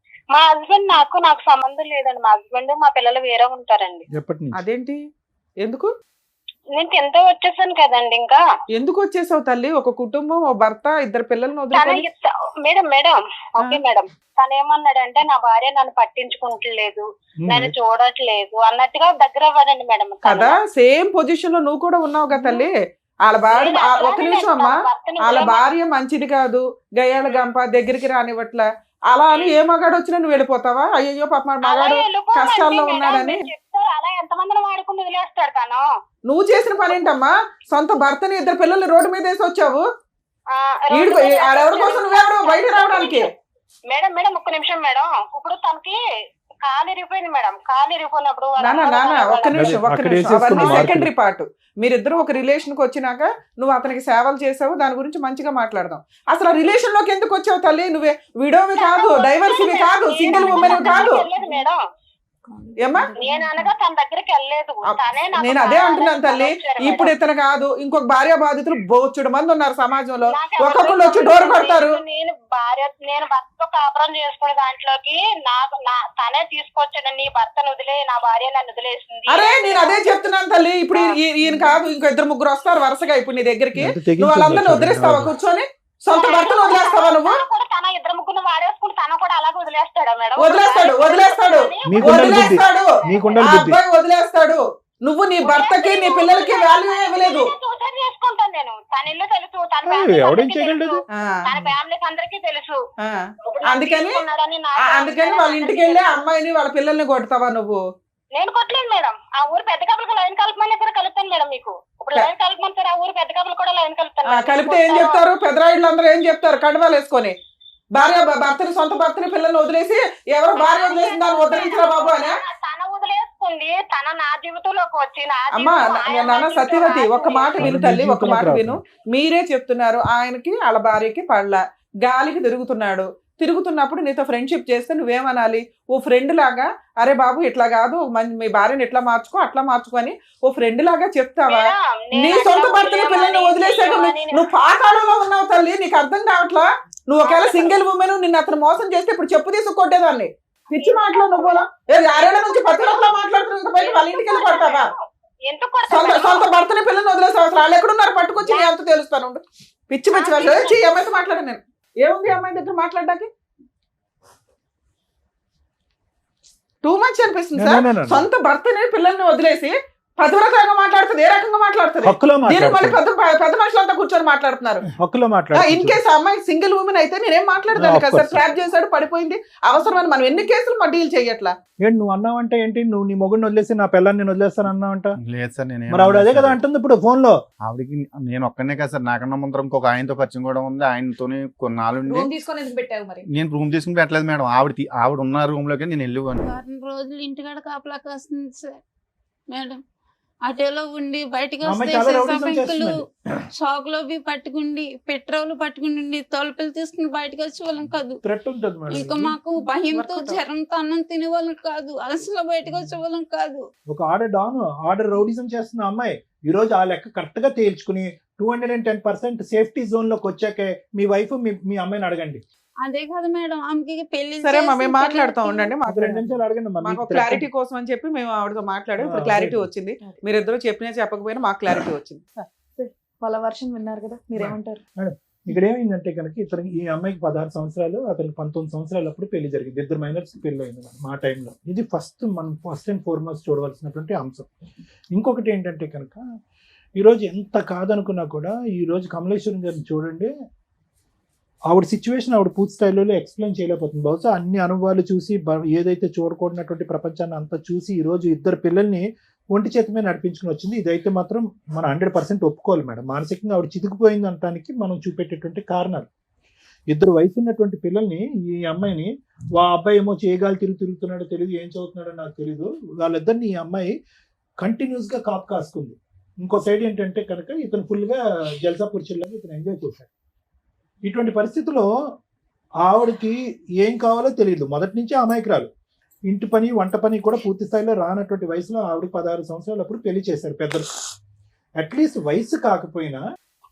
మా హస్బెండ్ నాకు సంబంధం లేదండి. మా హస్బెండ్ మా పిల్లలు వేరే ఉంటారండి. అదేంటి? ఎందుకు? నేను ఎంతో వచ్చేసాను కదండి. ఇంకా ఎందుకు వచ్చేసావు తల్లి? ఒక కుటుంబం, ఓ భర్త, 2 పిల్లలను వదిలికొని. మేడం ఓకే మేడం, తను ఏమన్నాడంటే నా భార్య నన్ను పట్టించుకుంటలేదు, నన్ను చూడట్లేదు అన్నట్టుగా దగ్గర అవ్వదండి మేడం. కదా సేమ్ పొజిషన్ లో నువ్వు కూడా ఉన్నావు కదా తల్లి. వాళ్ళ భార్య ఒక్క నిమిషం అమ్మా, వాళ్ళ భార్య మంచిది కాదు, గయ్యాల గంప, దగ్గరికి రానివ్వట్ల, అలా అని ఏ మగాడు వచ్చినా నువ్వు వెళ్ళిపోతావా? అయ్యో పాప మగాడు కష్టాల్లో ఉన్నాడని. అలా ఎంతమందిని వాడుకుని వదిలేస్తాడు తను. నువ్వు చేసిన పని ఏంటమ్మా? సొంత భర్తని 2 పిల్లల్ని రోడ్డు మీద వేసి వచ్చావు. ఆడెవరి కోసం నువ్వెవరు బయట రావడానికి? మేడం ఒక్క నిమిషం మేడం. ఇప్పుడు తనకి కాలు ఇరిగిపోయింది మేడం. కాలు ఇరిగిపోయినప్పుడు నాన్న ఒక్క నిమిషం అవన్నీ సెకండరీ పార్ట్. మీరిద్దరు ఒక రిలేషన్ కి వచ్చినాక నువ్వు అతనికి సేవలు చేసావు, దాని గురించి మంచిగా మాట్లాడదాం. అసలు రిలేషన్ లోకి ఎందుకు వచ్చావు తల్లి? నువ్వే విడోవి కాదు, డైవర్సివి కాదు, సింగిల్ ఉమెన్ కాదు. మేడం ఏమ్మా నేను అనగా తన దగ్గరికి వెళ్ళలేదు. నేను అదే అంటున్నాను తల్లి. ఇప్పుడు ఇతను కాదు, ఇంకొక భార్య బాధితులు బోచుడు మంది ఉన్నారు సమాజంలో. ఒక్కొక్కళ్ళు వచ్చి డోర్ కొడతారు. నేను భర్తతో కాపురం చేసుకునే దాంట్లోకి తనే తీసుకొచ్చాడు. నీ భర్తను వదిలే, నా భార్య నన్ను వదిలేసింది. అరే నేను అదే చెప్తున్నాను తల్లి. ఇప్పుడు ఈయన కాదు, ఇంకో 2-3 వస్తారు వరుసగా ఇప్పుడు నీ దగ్గరికి. నువ్వు వాళ్ళందరినీ వదిలేస్తావా? కూర్చొని సొంత భర్తను వదిలేస్తావా నువ్వు? తన 2-3 వాడేసుకుని తను కూడా అలాగే వదిలేస్తాడా మేడం? వదిలేస్తాడు. అబ్బాయి వదిలేస్తాడు. నువ్వు నీ భర్తకి నీ పిల్లలకి వాల్యూ ఇవ్వలేదు. చేసుకుంటాను నేను. తన ఇల్లు తెలుసు, తన ఫ్యామిలీకి అందరికీ తెలుసు. ఇప్పుడు నన్ను అందుకని తీసుకున్నాడని అందుకని వాళ్ళ ఇంటికి వెళ్ళి ఆ అమ్మాయిని వాళ్ళ పిల్లల్ని కొడతావా నువ్వు? నేను కొట్టలేదు మేడం. ఆ ఊరు పెద్ద కప్పులకు లైన్ కలపమని సరే కలుపుతాను మేడం. మీకు ఇప్పుడు లైన్ కలపమని సరే ఆ ఊరు పెద్ద కప్పులు కూడా లైన్ కలుపుతాను. కలిపితే ఏం చెప్తారు పెద్దరాయిళ్ళు అందరూ? ఏం చెప్తారు? కండువాలు వేసుకొని భర్తని సొంత భర్తని పిల్లల్ని వదిలేసి ఎవరో భార్య వదిలేసి దాన్ని వదిలించరా బాబు అని. తన వదిలేసుకుంది, తన నా జీవితంలోకి వచ్చి అమ్మా నాన్న సత్యవతి ఒక్క మాట విను తల్లి, ఒక్క మాట విను. మీరే చెప్తున్నారు ఆయనకి వాళ్ళ భార్యకి పడలా, గాలికి తిరుగుతున్నప్పుడు నీతో ఫ్రెండ్షిప్ చేస్తే నువ్వేమనాలి? ఓ ఫ్రెండ్ లాగా అరే బాబు ఇట్లా కాదు మీ భార్యని ఎట్లా మార్చుకో అట్లా మార్చుకొని ఓ ఫ్రెండ్ లాగా చెప్తావా? నీ సొంత భర్తని పిల్లల్ని వదిలేసాక నువ్వు పాతాళంలో ఉన్నావు తల్లి, నీకు అర్థం కావట్లా? నువ్వు ఒకవేళ సింగిల్ ఉమెన్ నిన్ను అతను మోసం చేస్తే ఇప్పుడు చెప్పు తీసుకొట్టేదాన్ని. పిచ్చి మాటలో నువ్వు 6 ఏళ్ల నుంచి పత్రికలో మాట్లాడుతున్నా బయట వాళ్ళ ఇంటికి వెళ్ళి పడతావా? సొంత భర్తని పిల్లల్ని వదిలేసావు. అసలు వాళ్ళు ఎక్కడున్నారు పట్టుకొచ్చి నేను అంత తెలుస్తాను. పిచ్చి పిచ్చి వచ్చి అమ్మాయితో మాట్లాడాను నేను. ఏముంది అమ్మాయి దగ్గర మాట్లాడడానికి? టూ మచ్ అనిపిస్తుంది సార్. సొంత భర్తని పిల్లల్ని వదిలేసి పతివ్రతంగా మాట్లాడుతుంది. ఏ రకంగా మాట్లాడుతుంది? పెద్ద మనుషులంతా కూర్చొని మాట్లాడుతున్నారు. ఇన్ కేసు అమ్మాయి సింగిల్ ఉమెన్ అయితే నేనేం మాట్లాడదాను కదా సార్. ట్రాప్ చేశాడు, పడిపోయింది, అవసరమని మనం ఎన్ని కేసులు మా డీల్ చేయట్లా. ఏంటి నువ్వు అన్నావంటే ఏంటి? నువ్వు నీ మొగుడిని వదిలేసి నా పిల్లల్ని నేను వదిలేస్తాను అన్నావంట? లేదు సార్, నేను మరి ఆవిడ అదే కదా అంటుంది ఇప్పుడు ఫోన్ లో. ఆవిడకి నేను ఒక్కనే కదా సార్, నాకన్నా ముందర ఇంకొక ఆయనతో పరిచయం కూడా ఉంది. ఆయనతోనే కొన్నాళ్ళు నేను రూమ్ తీసుకుని పెట్టలేదు మేడం. ఆవిడ ఉన్న రూమ్ లోకి నేను వెళ్ళిపోయాను. 4 రోజులు ఇంటికాడ కాపలా కాస్తుంది సార్ మేడం. అటేలో ఉండి బయటకు వస్తే షాక్ లో పట్టుకుండి పెట్రోల్ పట్టుకుని తలుపులు తీసుకుని బయటకు వచ్చే వాళ్ళం కాదు. ఇంకా మాకు భయంతో జ్వరంతో అన్నం తినేవాళ్ళం కాదు. అలసలో బయటకు వచ్చే వాళ్ళం కాదు. ఒక ఆర్డర్ రౌడిజం చేస్తున్న అమ్మాయి ఈ రోజు ఆ లెక్క కరెక్ట్ గా తేల్చుకుని 210% సేఫ్టీ జోన్ లోకి వచ్చాకే మీ వైఫ్ మీ అమ్మాయిని అడగండి. అదే కదా మేడం, ఆమెకి పెళ్లి సరే మేము మాట్లాడుతూ ఉండండి. మాకు 2 నిమిషాలు అడగండి. మాకు క్లారిటీ కోసం అని చెప్పి మేము ఆవిడతో మాట్లాడాం. ఇప్పుడు క్లారిటీ వచ్చింది. మీరిద్దరూ చెప్పినా చెప్పకపోయినా మాకు క్లారిటీ వచ్చింది. వాళ్ళ వర్షన్ విన్నారు కదా, మీరేమంటారు? ఇక్కడ ఏమైందంటే కనుక ఈ అమ్మాయికి 16 సంవత్సరాలు, అతనికి 19 సంవత్సరాలు అప్పుడు పెళ్లి జరిగింది. 2 మైనర్స్ పెళ్లి అయింది మా టైంలో. ఇది మనం ఫస్ట్ అండ్ ఫార్మోస్ట్ చూడవలసినటువంటి అంశం. ఇంకొకటి ఏంటంటే కనుక ఈరోజు ఎంత కాదనుకున్నా కూడా ఈరోజు కమలేశ్వరం గారిని చూడండి, ఆవిడ సిచ్యువేషన్ ఆవిడ పూర్తి స్థాయిలో ఎక్స్ప్లెయిన్ చేయలేకపోతుంది. బహుశా అన్ని అనుభవాలు చూసి ఏదైతే చూడకూడనటువంటి ప్రపంచాన్ని అంతా చూసి ఈరోజు 2 పిల్లల్ని ఒంటి చేతి మీద నడిపించుకుని వచ్చింది. ఇదైతే మాత్రం మనం 100% ఒప్పుకోవాలి మేడం. మానసికంగా ఆవిడ చితికిపోయింది అనడానికి మనం చూపెట్టేటువంటి కారణాలు. 2 వయసు ఉన్నటువంటి పిల్లల్ని, ఈ అమ్మాయిని ఆ అబ్బాయి ఏమో చేయగాలి తిరుగుతున్నాడో తెలియదు, ఏం చదువుతున్నాడో నాకు తెలియదు, వాళ్ళిద్దరిని ఈ అమ్మాయి కంటిన్యూస్గా కాపు కాసుకుంది. ఇంకో సైడ్ ఏంటంటే కనుక ఇతను ఫుల్గా జల్సా పురుషుల్లాగా ఇతను ఎంజాయ్ చేశాడు. ఇటువంటి పరిస్థితుల్లో ఆవిడకి ఏం కావాలో తెలియదు. మొదటి నుంచి అమాయకురాలు. ఇంటి పని వంట పని కూడా పూర్తి స్థాయిలో రానటువంటి వయసులో ఆవిడకి 16 సంవత్సరాలు అప్పుడు పెళ్లి చేశారు పెద్దలు. అట్లీస్ట్ వయసు కాకపోయినా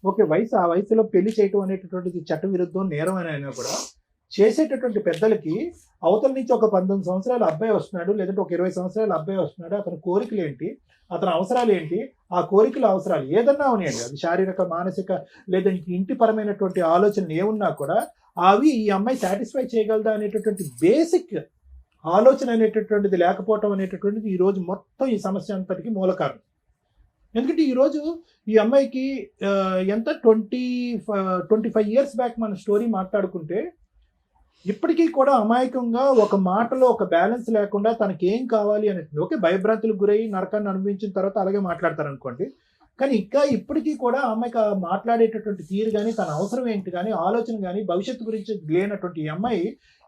ఓకే, ఆ వయసులో పెళ్లి చేయటం అనేటటువంటిది చట్ట విరుద్ధం, నేరం అని అయినా కూడా చేసేటటువంటి పెద్దలకి అవతల నుంచి ఒక 19 సంవత్సరాల అబ్బాయి వస్తున్నాడు, లేదంటే ఒక 20 సంవత్సరాల అబ్బాయి వస్తున్నాడు, అతని కోరికలు ఏంటి, అతని అవసరాలు ఏంటి, ఆ కోరికల అవసరాలు ఏదన్నా ఉన్నాయండి, అది శారీరక మానసిక లేదా ఇంటి పరమైనటువంటి ఆలోచనలు ఏమున్నా కూడా అవి ఈ అమ్మాయి సాటిస్ఫై చేయగలదా అనేటటువంటి బేసిక్ ఆలోచన అనేటటువంటిది లేకపోవటం అనేటటువంటిది ఈరోజు మొత్తం ఈ సమస్య అంతటికి మూల కారణం. ఎందుకంటే ఈరోజు ఈ అమ్మాయికి ఎంత 25 ఇయర్స్ బ్యాక్ మన స్టోరీ మాట్లాడుకుంటే ఇప్పటికీ కూడా అమాయకంగా ఒక మాటలో ఒక బ్యాలెన్స్ లేకుండా తనకి ఏం కావాలి అనేది ఓకే, భయభ్రాంతులకు గురై నరకాన్ని అనుభవించిన తర్వాత అలాగే మాట్లాడతారు అనుకోండి. కానీ ఇంకా ఇప్పటికీ కూడా అమ్మాయికి మాట్లాడేటటువంటి తీరు కానీ, తన అవసరం ఏంటి కానీ, ఆలోచన కానీ, భవిష్యత్తు గురించి లేనటువంటి ఈ అమ్మాయి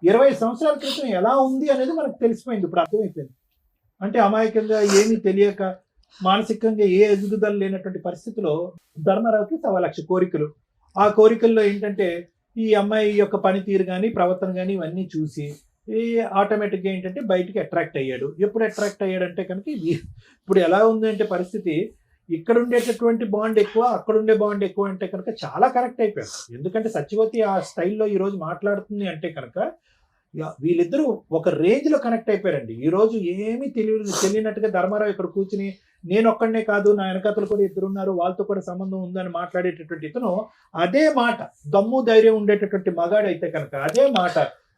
20 సంవత్సరాల క్రితం ఎలా ఉంది అనేది మనకు తెలిసిపోయింది, ఇప్పుడు అర్థమైపోయింది. అంటే అమాయకంగా ఏమీ తెలియక మానసికంగా ఏ ఎదుగుదల లేనటువంటి పరిస్థితిలో ధర్మారావుకి 1,00,000 కోరికలు. ఆ కోరికల్లో ఏంటంటే ఈ అమ్మాయి యొక్క పనితీరు కానీ, ప్రవర్తన కానీ ఇవన్నీ చూసి ఆటోమేటిక్గా ఏంటంటే బయటికి అట్రాక్ట్ అయ్యాడు. ఎప్పుడు అట్రాక్ట్ అయ్యాడంటే కనుక ఇప్పుడు ఎలా ఉందంటే పరిస్థితి, ఇక్కడ ఉండేటటువంటి బాండ్ ఎక్కువ, అక్కడ ఉండే బాండ్ ఎక్కువ అంటే కనుక చాలా కరెక్ట్ అయిపోయారు. ఎందుకంటే సత్యవతి ఆ స్టైల్లో ఈరోజు మాట్లాడుతుంది అంటే కనుక వీళ్ళిద్దరూ ఒక రేంజ్లో కనెక్ట్ అయిపోయారండి. ఈరోజు ఏమీ తెలియనట్టుగా ధర్మారావు ఇక్కడ కూర్చుని నేను ఒక్కడనే కాదు, నా వెనకతలు కూడా 2 ఉన్నారు, వాళ్ళతో కూడా సంబంధం ఉందని మాట్లాడేటటువంటి ఇతను అదే మాట, దమ్ము ధైర్యం ఉండేటటువంటి మగాడు అయితే కనుక అదే మాట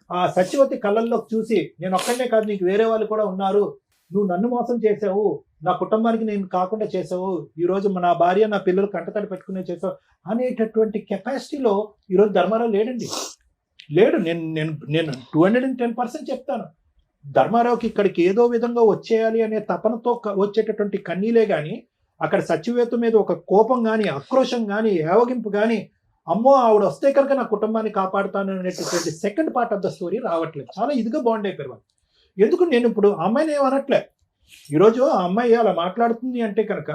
ఆ సత్యవతి కళ్ళల్లోకి చూసి నేను ఒక్కడనే కాదు, నీకు వేరే వాళ్ళు కూడా ఉన్నారు, నువ్వు నన్ను మోసం చేసావు, నా కుటుంబానికి నేను కాకుండా చేసావు, ఈరోజు నా భార్య నా పిల్లలు కంటతడి పెట్టుకునే చేసావు అనేటటువంటి కెపాసిటీలో ఈరోజు ధర్మారావు లేడండి. లేడు. నేను నేను నేను 210% చెప్తాను. ధర్మారావుకి ఇక్కడికి ఏదో విధంగా వచ్చేయాలి అనే తపనతో వచ్చేటటువంటి కన్నీలే కానీ అక్కడ సచివేత మీద ఒక కోపం కానీ ఆక్రోశం కానీ ఏవగింపు కానీ అమ్మో ఆవిడ వస్తే కనుక నా కుటుంబాన్ని కాపాడుతాను అనేటటువంటి second part of the story రావట్లేదు. చాలా ఇదిగా బాండ్ అయిపోయారు వాళ్ళు. ఎందుకు నేను ఇప్పుడు ఆ అమ్మాయిని ఏమనట్లే. ఈరోజు ఆ అమ్మాయి అలా మాట్లాడుతుంది అంటే కనుక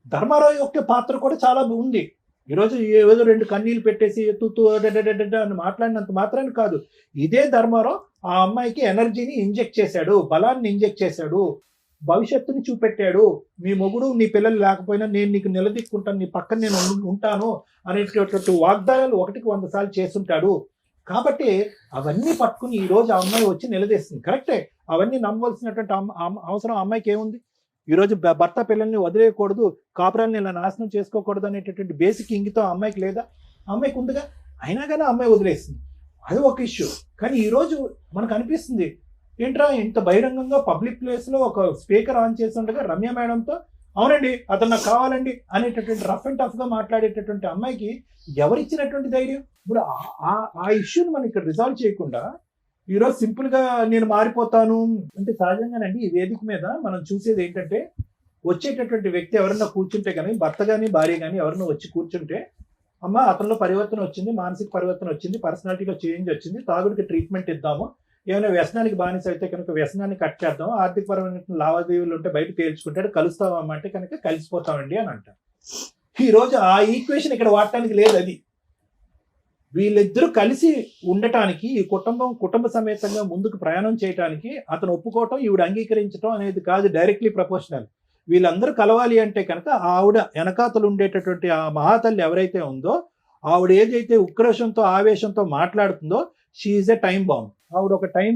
ధర్మారావు యొక్క పాత్ర కూడా చాలా ఉంది. ఈరోజు ఏదో 2 కన్నీళ్ళు పెట్టేసి తూతూ అని మాట్లాడినంత మాత్రాన్ని కాదు, ఇదే ధర్మారావు ఆ అమ్మాయికి ఎనర్జీని ఇంజెక్ట్ చేశాడు, బలాన్ని ఇంజెక్ట్ చేశాడు, భవిష్యత్తుని చూపెట్టాడు. మీ మొగుడు నీ పిల్లలు లేకపోయినా నేను నీకు నిలదీక్కుంటాను, నీ పక్కన నేను ఉంటాను అనేటటువంటి వాగ్దానాలు 1కి 100 సార్లు చేస్తుంటాడు. కాబట్టి అవన్నీ పట్టుకుని ఈ రోజు ఆ అమ్మాయి వచ్చి నిలదీస్తుంది. కరెక్టే, అవన్నీ నమ్మవలసినటువంటి అవసరం ఆ అమ్మాయికి ఏముంది? ఈరోజు భర్త పిల్లల్ని వదిలేయకూడదు, కాపురాన్ని ఇలా నాశనం చేసుకోకూడదు అనేటటువంటి బేసిక్ ఇంగితం ఆ అమ్మాయికి లేదా? అమ్మాయికి ఉందిగా. అయినా కానీ ఆ అమ్మాయి వదిలేస్తుంది, అది ఒక ఇష్యూ. కానీ ఈరోజు మనకు అనిపిస్తుంది ఏంట్రా ఇంత బహిరంగంగా పబ్లిక్ ప్లేస్లో ఒక స్పీకర్ ఆన్ చేసి ఉండగా రమ్య మేడంతో అవునండి అతను నాకు కావాలండి అనేటటువంటి రఫ్ అండ్ టఫ్గా మాట్లాడేటటువంటి అమ్మాయికి ఎవరిచ్చినటువంటి ధైర్యం? ఇప్పుడు ఆ ఇష్యూని మనం ఇక్కడ రిజాల్వ్ చేయకుండా ఈరోజు సింపుల్గా నేను మారిపోతాను అంటే సహజంగానండి ఈ వేదిక మీద మనం చూసేది ఏంటంటే వచ్చేటటువంటి వ్యక్తి ఎవరన్నా కూర్చుంటే కానీ భర్త కానీ భార్య కానీ ఎవరన్నా వచ్చి కూర్చుంటే అమ్మ అతనిలో పరివర్తన వచ్చింది, మానసిక పరివర్తన వచ్చింది, పర్సనాలిటీలో చేంజ్ వచ్చింది, తాగుడికి ట్రీట్మెంట్ ఇద్దాము, ఏమైనా వ్యసనానికి బానిస అయితే కనుక వ్యసనాన్ని కట్ చేద్దాం, ఆర్థికపరమైన లావాదేవీలు ఉంటే బయట తేల్చుకుంటాడు, కలుస్తామమ్మ అంటే కనుక కలిసిపోతామండి అని అంటారు. ఈరోజు ఆ ఈక్వేషన్ ఇక్కడ వాడటానికి లేదు. అది వీళ్ళిద్దరూ కలిసి ఉండటానికి ఈ కుటుంబ సమేతంగా ముందుకు ప్రయాణం చేయడానికి అతను ఒప్పుకోవటం ఈవిడ అంగీకరించడం అనేది కాదు డైరెక్ట్లీ ప్రపోర్షనల్. వీళ్ళందరూ కలవాలి అంటే కనుక ఆవిడ వెనకాతలు ఉండేటటువంటి ఆ మహాతల్లి ఎవరైతే ఉందో ఆవిడ ఏదైతే ఉక్రోషంతో ఆవేశంతో మాట్లాడుతుందో she is a time bomb. ఆవిడ ఒక టైం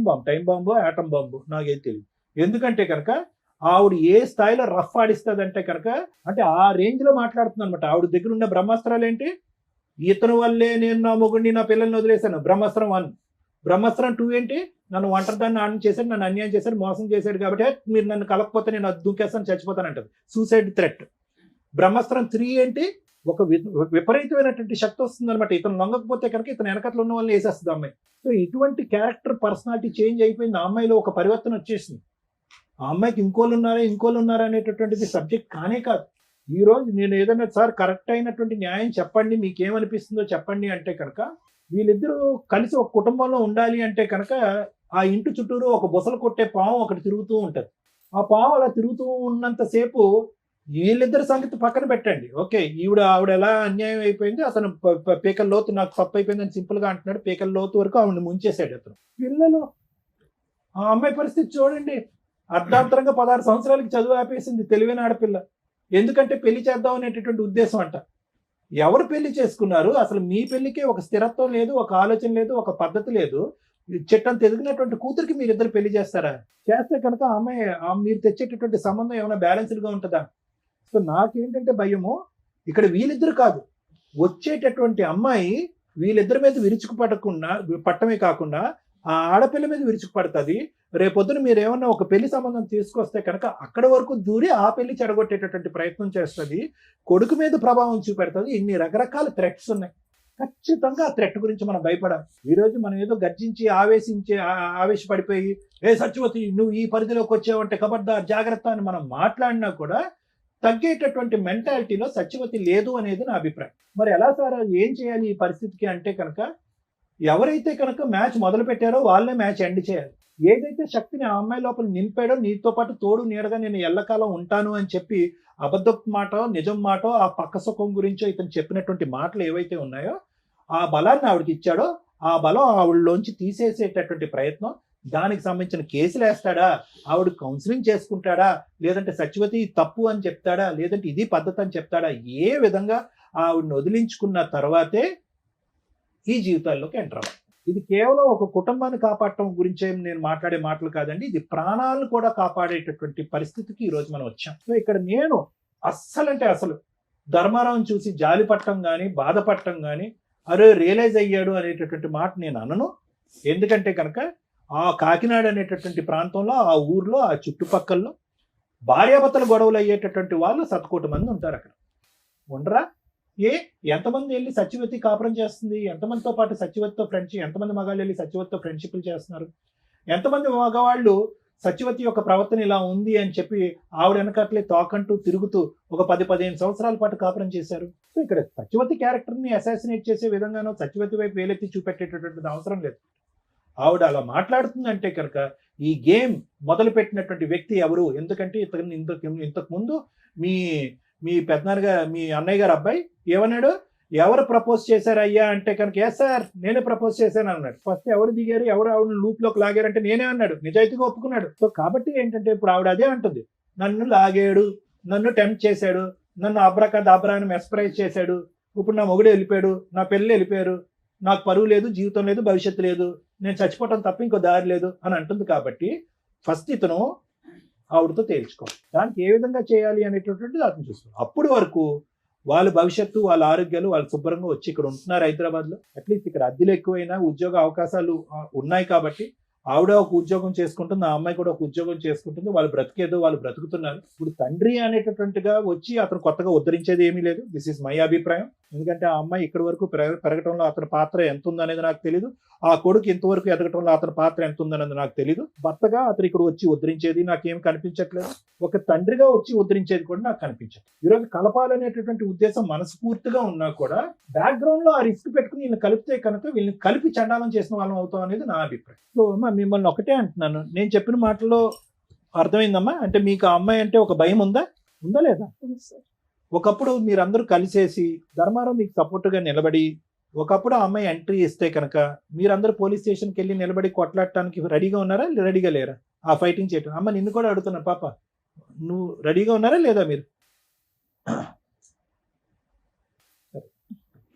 బాంబు ఆటం బాంబు నాకేం తెలియదు. ఎందుకంటే కనుక ఆవిడ ఏ స్థాయిలో రఫ్ ఆడిస్తుందంటే కనుక అంటే ఆ రేంజ్లో మాట్లాడుతుంది అనమాట. ఆవిడ దగ్గర ఉన్న బ్రహ్మాస్త్రాలు ఏంటి? ఇతను వల్లే నేను నా మొగుడిని నా పిల్లల్ని వదిలేశాను, బ్రహ్మాస్త్రం 1. బ్రహ్మాస్త్రం 2 ఏంటి? నన్ను ఒంటరిదాన్ని ఆడని చేశాడు, నన్ను అన్యాయం చేశాడు, మోసం చేశాడు కాబట్టి మీరు నన్ను కలపకపోతే నేను అది దూకేస్తాను చచ్చిపోతానంటది, సూసైడ్ థ్రెట్. బ్రహ్మాస్త్రం 3 ఏంటి? ఒక విపరీతమైనటువంటి శక్తి వస్తుంది అనమాట. ఇతను లొంగకపోతే కనుక ఇతను వెనకట్లో ఉన్న వాళ్ళని వేసేస్తుంది అమ్మాయి. సో ఇటువంటి క్యారెక్టర్ పర్సనాలిటీ చేంజ్ అయిపోయింది. ఆ అమ్మాయిలో ఒక పరివర్తన వచ్చేసింది. ఆ అమ్మాయికి ఇంకోళ్ళు ఉన్నారా అనేటటువంటిది సబ్జెక్ట్ కానే కాదు. ఈ రోజు నేను ఏదైనా సార్ కరెక్ట్ అయినటువంటి న్యాయం చెప్పండి, మీకేమనిపిస్తుందో చెప్పండి అంటే కనుక వీళ్ళిద్దరూ కలిసి ఒక కుటుంబంలో ఉండాలి అంటే కనుక ఆ ఇంటి చుట్టూరు ఒక బుసలు కొట్టే పాము ఒకటి తిరుగుతూ ఉంటుంది. ఆ పాము అలా తిరుగుతూ ఉన్నంతసేపు వీళ్ళిద్దరి సంగతి పక్కన పెట్టండి. ఓకే, ఆవిడ ఎలా అన్యాయం అయిపోయింది, అతను పీకల లోతు నాకు తప్పు అయిపోయిందని సింపుల్గా అంటున్నాడు, పీకల లోతు వరకు ఆవిడని ముంచేసాడు అతను. పిల్లలు, ఆ అమ్మాయి పరిస్థితి చూడండి, అర్ధాంతరంగా 16 సంవత్సరాలకి చదువు ఆపేసింది, తెలివైన ఆడపిల్ల. ఎందుకంటే పెళ్లి చేద్దాం అనేటటువంటి ఉద్దేశం అంట. ఎవరు పెళ్లి చేసుకున్నారు? అసలు మీ పెళ్లికే ఒక స్థిరత్వం లేదు, ఒక ఆలోచన లేదు, ఒక పద్ధతి లేదు. చెట్టంత ఎదిగినటువంటి కూతురికి మీరిద్దరు పెళ్లి చేస్తారా? చేస్తే కనుక అమ్మాయి మీరు తెచ్చేటటువంటి సంబంధం ఏమైనా బ్యాలెన్స్డ్గా ఉంటుందా? సో నాకేంటంటే భయము, ఇక్కడ వీళ్ళిద్దరు కాదు, వచ్చేటటువంటి అమ్మాయి వీళ్ళిద్దరి మీద పట్టమే కాకుండా ఆ ఆడపిల్ల మీద విరుచుకుపడుతుంది. రేపొద్దున మీరు ఏమన్నా ఒక పెళ్లి సంబంధం తీసుకొస్తే కనుక అక్కడి వరకు దూరి ఆ పెళ్లి చెడగొట్టేటటువంటి ప్రయత్నం చేస్తుంది, కొడుకు మీద ప్రభావం చూపెడుతుంది. ఇన్ని రకరకాల థ్రెట్స్ ఉన్నాయి. ఖచ్చితంగా ఆ థ్రెట్ గురించి మనం భయపడాలి. ఈరోజు మనం ఏదో గర్జించి ఆవేశపడిపోయి సత్యవతి నువ్వు ఈ పరిధిలోకి వచ్చావంటే ఖబర్దార్ జాగ్రత్త అని మనం మాట్లాడినా కూడా తగ్గేటటువంటి మెంటాలిటీలో సత్యవతి లేదు అనేది నా అభిప్రాయం. మరి ఎలా సార్ ఏం చేయాలి ఈ పరిస్థితికి అంటే కనుక ఎవరైతే కనుక మ్యాచ్ మొదలు పెట్టారో వాళ్ళే మ్యాచ్ ఎండ్ చేయాలి. ఏదైతే శక్తిని ఆ అమ్మాయి లోపల నింపాడో నీతో పాటు తోడు నీడగా నేను ఎల్లకాలం ఉంటాను అని చెప్పి అబద్ధపు మాటో నిజం మాటో ఆ పక్క సుఖం గురించో ఇతను చెప్పినటువంటి మాటలు ఏవైతే ఉన్నాయో ఆ బలాన్ని ఆవిడకి ఇచ్చాడో ఆ బలం ఆవిడలోంచి తీసేసేటటువంటి ప్రయత్నం, దానికి సంబంధించిన కేసులు వేస్తాడా, ఆవిడ కౌన్సిలింగ్ చేసుకుంటాడా, లేదంటే సత్యవతి తప్పు అని చెప్తాడా, లేదంటే ఇది పద్ధతి అని చెప్తాడా, ఏ విధంగా ఆవిడని వదిలించుకున్న తర్వాతే ఈ జీవితాల్లోకి ఎంటర్ అవ్వాలి. ఇది కేవలం ఒక కుటుంబాన్ని కాపాడటం గురించే నేను మాట్లాడే మాటలు కాదండి, ఇది ప్రాణాలను కూడా కాపాడేటటువంటి పరిస్థితికి ఈరోజు మనం వచ్చాం. సో ఇక్కడ నేను అస్సలు ధర్మారావుని చూసి జాలి పట్టడం కానీ బాధపడటం కానీ అరే రియలైజ్ అయ్యాడు అనేటటువంటి మాట నేను అనను. ఎందుకంటే కనుక ఆ కాకినాడ అనేటటువంటి ప్రాంతంలో ఆ ఊర్లో ఆ చుట్టుపక్కల్లో భార్యాభర్తల గొడవలు అయ్యేటటువంటి వాళ్ళు 1,000,000 మంది ఉంటారు. అక్కడ ఉండరా? ఎంతమంది వెళ్ళి సత్యవతి కాపురం చేస్తుంది, ఎంతమందితో పాటు సత్యవతితో ఫ్రెండ్షిప్, ఎంతమంది మగాళ్ళు వెళ్ళి సత్యవతితో ఫ్రెండ్షిప్లు చేస్తున్నారు, ఎంతమంది మగవాళ్ళు సత్యవతి యొక్క ప్రవర్తన ఇలా ఉంది అని చెప్పి ఆవిడ వెనకట్లే తోకంటూ తిరుగుతూ ఒక 10-15 సంవత్సరాల పాటు కాపురం చేశారు. సో ఇక్కడ సత్యవతి క్యారెక్టర్ని అసాసినేట్ చేసే విధంగానో సత్యవతి వైపు వేలెత్తి చూపెట్టేటటువంటి అవసరం లేదు. ఆవిడ అలా మాట్లాడుతుందంటే కనుక ఈ గేమ్ మొదలు పెట్టినటువంటి వ్యక్తి ఎవరు? ఎందుకంటే ఇంతకు ముందు మీ పెద్దనాన్నగా మీ అన్నయ్య గారు అబ్బాయి ఏమన్నాడు, ఎవరు ప్రపోజ్ చేశారు అయ్యా అంటే కనుక ఎస్ సార్ నేనే ప్రపోజ్ చేశాను అన్నాడు. ఫస్ట్ ఎవరు దిగారు, ఎవరు ఆవిడ లూప్ లోకి లాగారంటే నేనే అన్నాడు, నిజాయితీగా ఒప్పుకున్నాడు. సో కాబట్టి ఏంటంటే ఇప్పుడు ఆవిడ అదే అంటుంది, నన్ను లాగాడు, నన్ను టెంప్ట్ చేశాడు, నన్ను అబ్రాని మెస్పరైజ్ చేశాడు, ఇప్పుడు నా మొగుడు వెళ్ళిపోయాడు, నా పెళ్ళి వెళ్ళిపోయారు, నాకు పరువు లేదు, జీవితం లేదు, భవిష్యత్తు లేదు, నేను చచ్చిపోవటం తప్ప ఇంకో దారి లేదు అని అంటుంది. కాబట్టి ఫస్ట్ ఇతను ఆవిడతో తేల్చుకోవాలి, దానికి ఏ విధంగా చేయాలి అనేటటువంటిది అతను చూసుకోవాలి. అప్పుడు వరకు వాళ్ళ భవిష్యత్తు, వాళ్ళ ఆరోగ్యాలు వాళ్ళు శుభ్రంగా వచ్చి ఇక్కడ ఉంటున్నారు హైదరాబాద్లో. అట్లీస్ట్ ఇక్కడ అద్దెలు ఎక్కువైనా ఉద్యోగ అవకాశాలు ఉన్నాయి కాబట్టి ఆవిడ ఒక ఉద్యోగం చేసుకుంటుంది, ఆ అమ్మాయి కూడా ఒక ఉద్యోగం చేసుకుంటుంది, వాళ్ళు బ్రతికేదో వాళ్ళు బ్రతుకుతున్నారు. ఇప్పుడు తండ్రి అనేటటువంటిగా వచ్చి అతను కొత్తగా ఉద్ధరించేది ఏమీ లేదు. దిస్ ఈజ్ మై అభిప్రాయం. ఎందుకంటే ఆ అమ్మాయి ఇక్కడి వరకు పెరగటంలో అతని పాత్ర ఎంత ఉందనేది నాకు తెలియదు, ఆ కొడుకు ఇంతవరకు ఎదగటంలో అతని పాత్ర ఎంత ఉందనేది నాకు తెలియదు. భర్తగా అతను ఇక్కడ వచ్చి ఉద్ధరించేది నాకేం కనిపించట్లేదు, ఒక తండ్రిగా వచ్చి ఉద్ధరించేది కూడా నాకు కనిపించట్లేదు. ఈరోజు కలపాలనేటటువంటి ఉద్దేశం మనస్ఫూర్తిగా ఉన్నా కూడా బ్యాక్గ్రౌండ్ లో ఆ రిస్క్ పెట్టుకుని వీళ్ళని కలిపితే కనుక వీళ్ళని కలిపి చండాలం చేసిన వాళ్ళం అవుతాం అనేది నా అభిప్రాయం. సో మిమ్మల్ని ఒకటే అంటున్నాను, నేను చెప్పిన మాటలో అర్థమైందమ్మా? అంటే మీకు ఆ అమ్మాయి అంటే ఒక భయం ఉందా లేదా? ఒకప్పుడు మీరందరూ కలిసేసి ధర్మారావు మీకు సపోర్ట్గా నిలబడి ఒకప్పుడు ఆ అమ్మాయి ఎంట్రీ ఇస్తే కనుక మీరందరూ పోలీస్ స్టేషన్కి వెళ్ళి నిలబడి కొట్లాడటానికి రెడీగా ఉన్నారా, రెడీగా లేరా? ఆ ఫైటింగ్ చేయటం. అమ్మ నిన్ను కూడా అడుగుతున్నా, పాప నువ్వు రెడీగా ఉన్నారా లేదా మీరు?